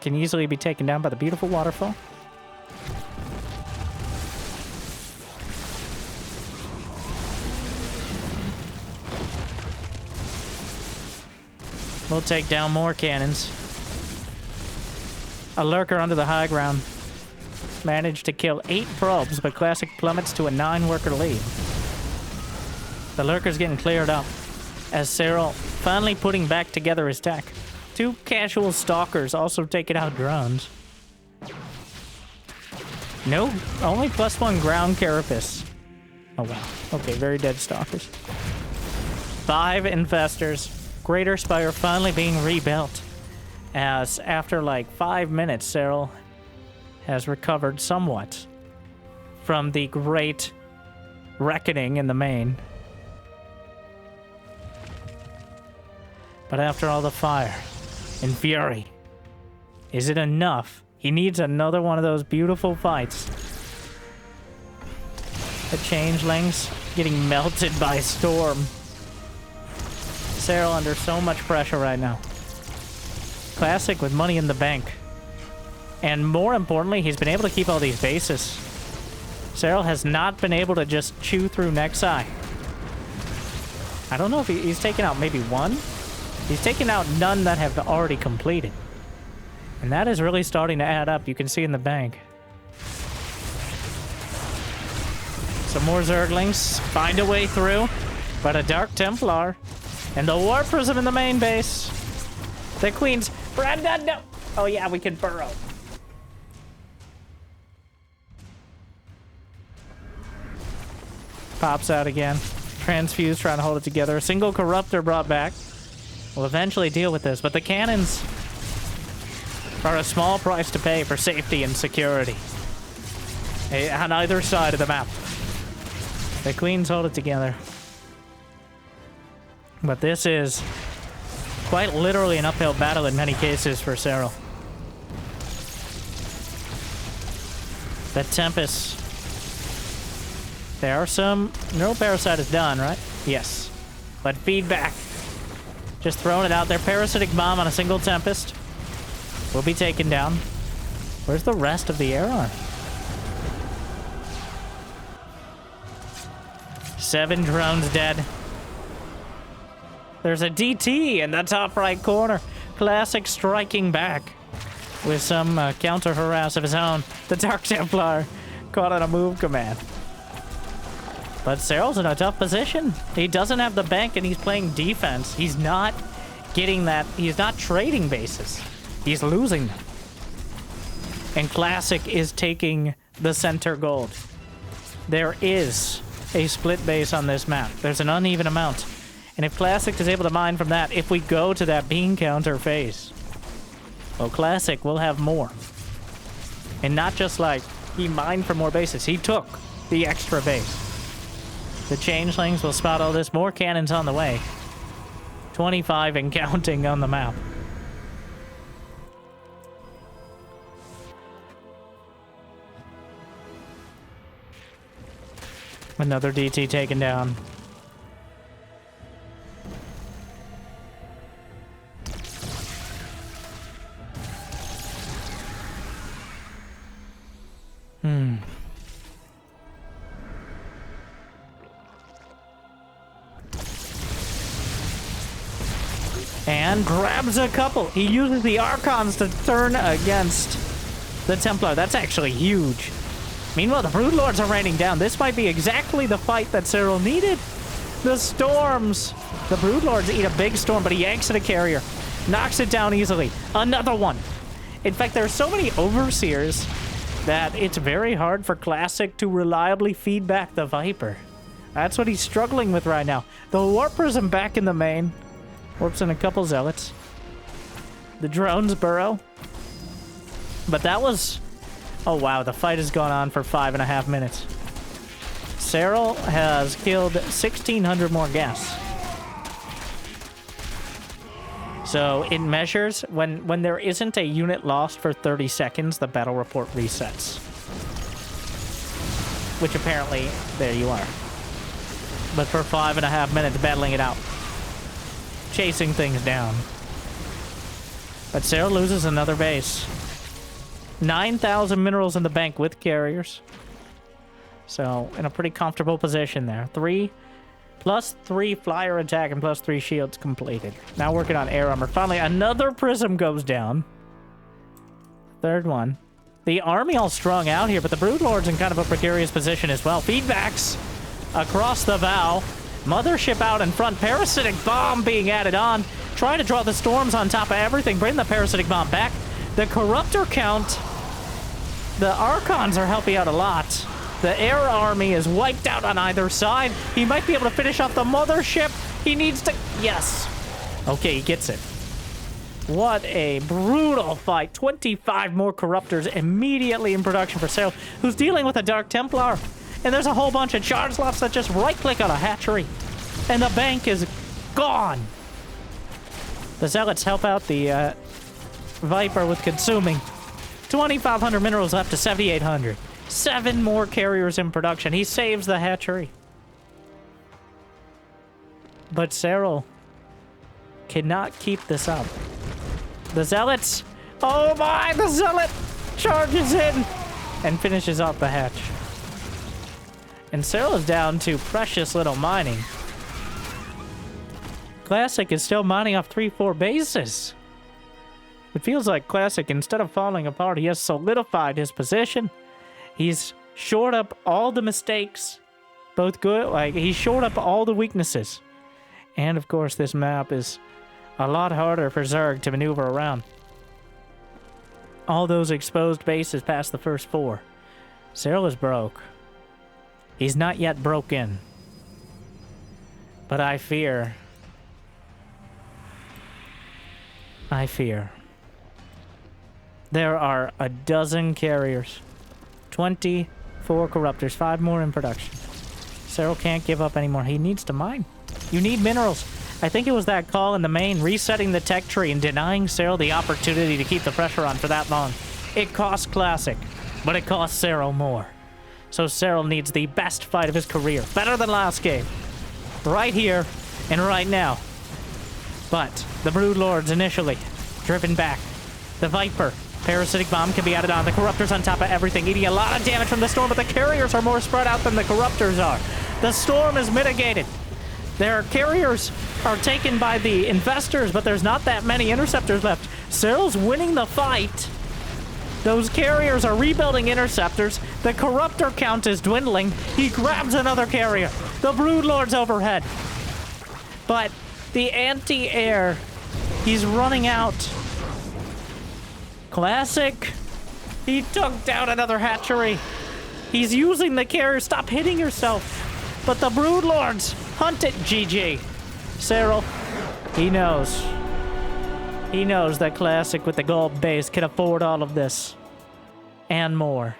Can easily be taken down by the beautiful waterfall. We'll take down more cannons. A lurker under the high ground. Managed to kill 8 probes, but Classic plummets to a 9-worker lead. The lurker's getting cleared up as Serral finally putting back together his deck. 2 casual stalkers also taking out drones. No, only +1 ground carapace. Oh wow. Okay, very dead stalkers. 5 infestors. Greater Spire finally being rebuilt. As after like 5 minutes, Serral has recovered somewhat from the great reckoning in the main. But after all the fire and fury, is it enough? He needs another one of those beautiful fights. The changelings getting melted by storm. Serral under so much pressure right now. Classic with money in the bank. And more importantly, he's been able to keep all these bases. Serral has not been able to just chew through Nexi. I don't know if he's taken out maybe 1. He's taken out none that have already completed. And that is really starting to add up. You can see in the bank. Some more Zerglings find a way through. But a Dark Templar. And the Warp Prism in the main base. The Queen's... Brandon, no! Oh yeah, we can burrow. Pops out again. Transfuse trying to hold it together. A single Corruptor brought back. We'll eventually deal with this, but the cannons are a small price to pay for safety and security. On either side of the map. The Queens hold it together. But this is quite literally an uphill battle in many cases for Serral. The Tempest. There are some... Neuroparasite is done, right? Yes. But feedback. Just throwing it out there. Parasitic Bomb on a single Tempest. Will be taken down. Where's the rest of the air arm? 7 drones dead. There's a DT in the top right corner. Classic striking back with some counter harass of his own. The Dark Templar caught on a move command. But Serral's in a tough position. He doesn't have the bank and he's playing defense. He's not getting that. He's not trading bases. He's losing them. And Classic is taking the center gold. There is a split base on this map. There's an uneven amount. And if Classic is able to mine from that, if we go to that bean counter phase, well, Classic will have more. And not just like he mined for more bases. He took the extra base. The changelings will spot all this. More cannons on the way. 25 and counting on the map. Another DT taken down. And grabs a couple. He uses the Archons to turn against the Templar. That's actually huge. Meanwhile, the Broodlords are raining down. This might be exactly the fight that Serral needed. The storms. The Broodlords eat a big storm, but he yanks at a carrier. Knocks it down easily. Another one. In fact, there are so many Overseers that it's very hard for Classic to reliably feed back the Viper. That's what he's struggling with right now. The Warp Prism back in the main. Warps in a couple Zealots. The drones burrow. But that was... Oh, wow. The fight has gone on for 5.5 minutes. Serral has killed 1,600 more guests. So it measures when there isn't a unit lost for 30 seconds, the battle report resets. Which apparently, there you are. But for 5.5 minutes, battling it out. Chasing things down. But Serral loses another base. 9,000 minerals in the bank with carriers. So, in a pretty comfortable position there. 3+3 flyer attack and +3 shields completed. Now working on air armor. Finally, another prism goes down. Third one. The army all strung out here, but the Broodlord's in kind of a precarious position as well. Feedbacks across the bow. Mothership out in front. Parasitic bomb being added on. Trying to draw the storms on top of everything. Bring the parasitic bomb back. The corruptor count. The Archons are helping out a lot. The air army is wiped out on either side. He might be able to finish off the mothership. He needs to... Yes. Okay, he gets it. What a brutal fight. 25 more corruptors immediately in production for Serral, who's dealing with a Dark Templar. And there's a whole bunch of charge slots that just right-click on a hatchery. And the bank is gone. The Zealots help out the Viper with consuming. 2,500 minerals left to 7,800. 7 more carriers in production. He saves the hatchery. But Serral cannot keep this up. The Zealots... Oh my! The Zealot charges in and finishes off the hatch. And Serral is down to precious little mining. Classic is still mining off 3-4 bases. It feels like Classic, instead of falling apart, he has solidified his position. He's shored up all the mistakes. Both good, like, he's shored up all the weaknesses. And, of course, this map is a lot harder for Zerg to maneuver around. All those exposed bases past the first 4. Serral is broke. He's not yet broken. But I fear... There are a dozen carriers. 24 corruptors, 5 more in production. Serral can't give up anymore. He needs to mine. You need minerals. I think it was that call in the main, resetting the tech tree and denying Serral the opportunity to keep the pressure on for that long. It cost Classic, but it cost Serral more. So Serral needs the best fight of his career. Better than last game. Right here and right now. But the Broodlords initially driven back. The Viper. Parasitic bomb can be added on. The Corruptors on top of everything, eating a lot of damage from the Storm, but the carriers are more spread out than the Corruptors are. The Storm is mitigated. Their carriers are taken by the Infestors, but there's not that many Interceptors left. Serral's winning the fight. Those carriers are rebuilding Interceptors. The Corruptor count is dwindling. He grabs another carrier. The Broodlord's overhead. But the anti-air, he's running out. Classic. He took down another hatchery. He's using the carrier. Stop hitting yourself. But the Broodlords hunt it, GG. Serral, he knows. He knows that Classic with the gold base can afford all of this. And more.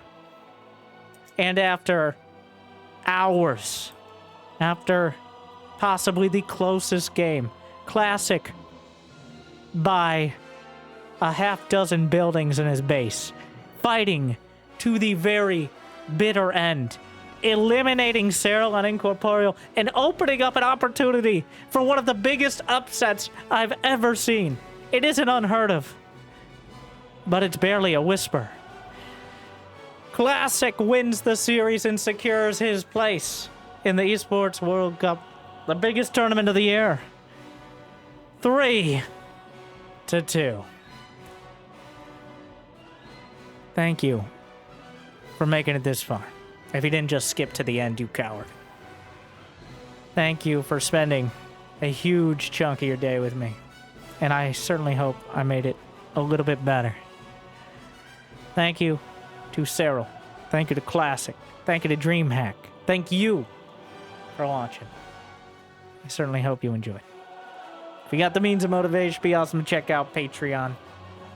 And after hours, after possibly the closest game, Classic by a half-dozen buildings in his base, fighting to the very bitter end, eliminating Serral on Incorporeal, and opening up an opportunity for one of the biggest upsets I've ever seen. It isn't unheard of, but it's barely a whisper. Classic wins the series and secures his place in the Esports World Cup, the biggest tournament of the year. 3-2. Thank you for making it this far. If you didn't just skip to the end, you coward. Thank you for spending a huge chunk of your day with me. And I certainly hope I made it a little bit better. Thank you to Serral. Thank you to Classic. Thank you to Dreamhack. Thank you for watching. I certainly hope you enjoyed. If you got the means of motivation, be awesome to check out Patreon,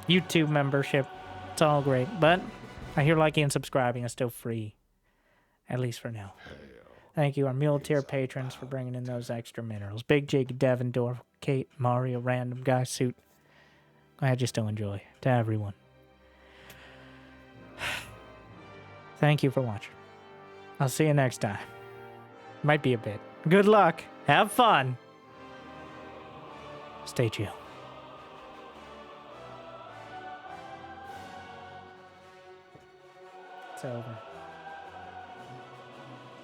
YouTube membership. It's all great. But I hear liking and subscribing is still free, at least for now. Thank you, our mule tier patrons, for bringing in those extra minerals. Big Jake, Devendorf, Kate, Mario, Random Guy, Suit. Glad you still enjoy. To everyone. Thank you for watching. I'll see you next time. Might be a bit. Good luck. Have fun. Stay chill. It's over.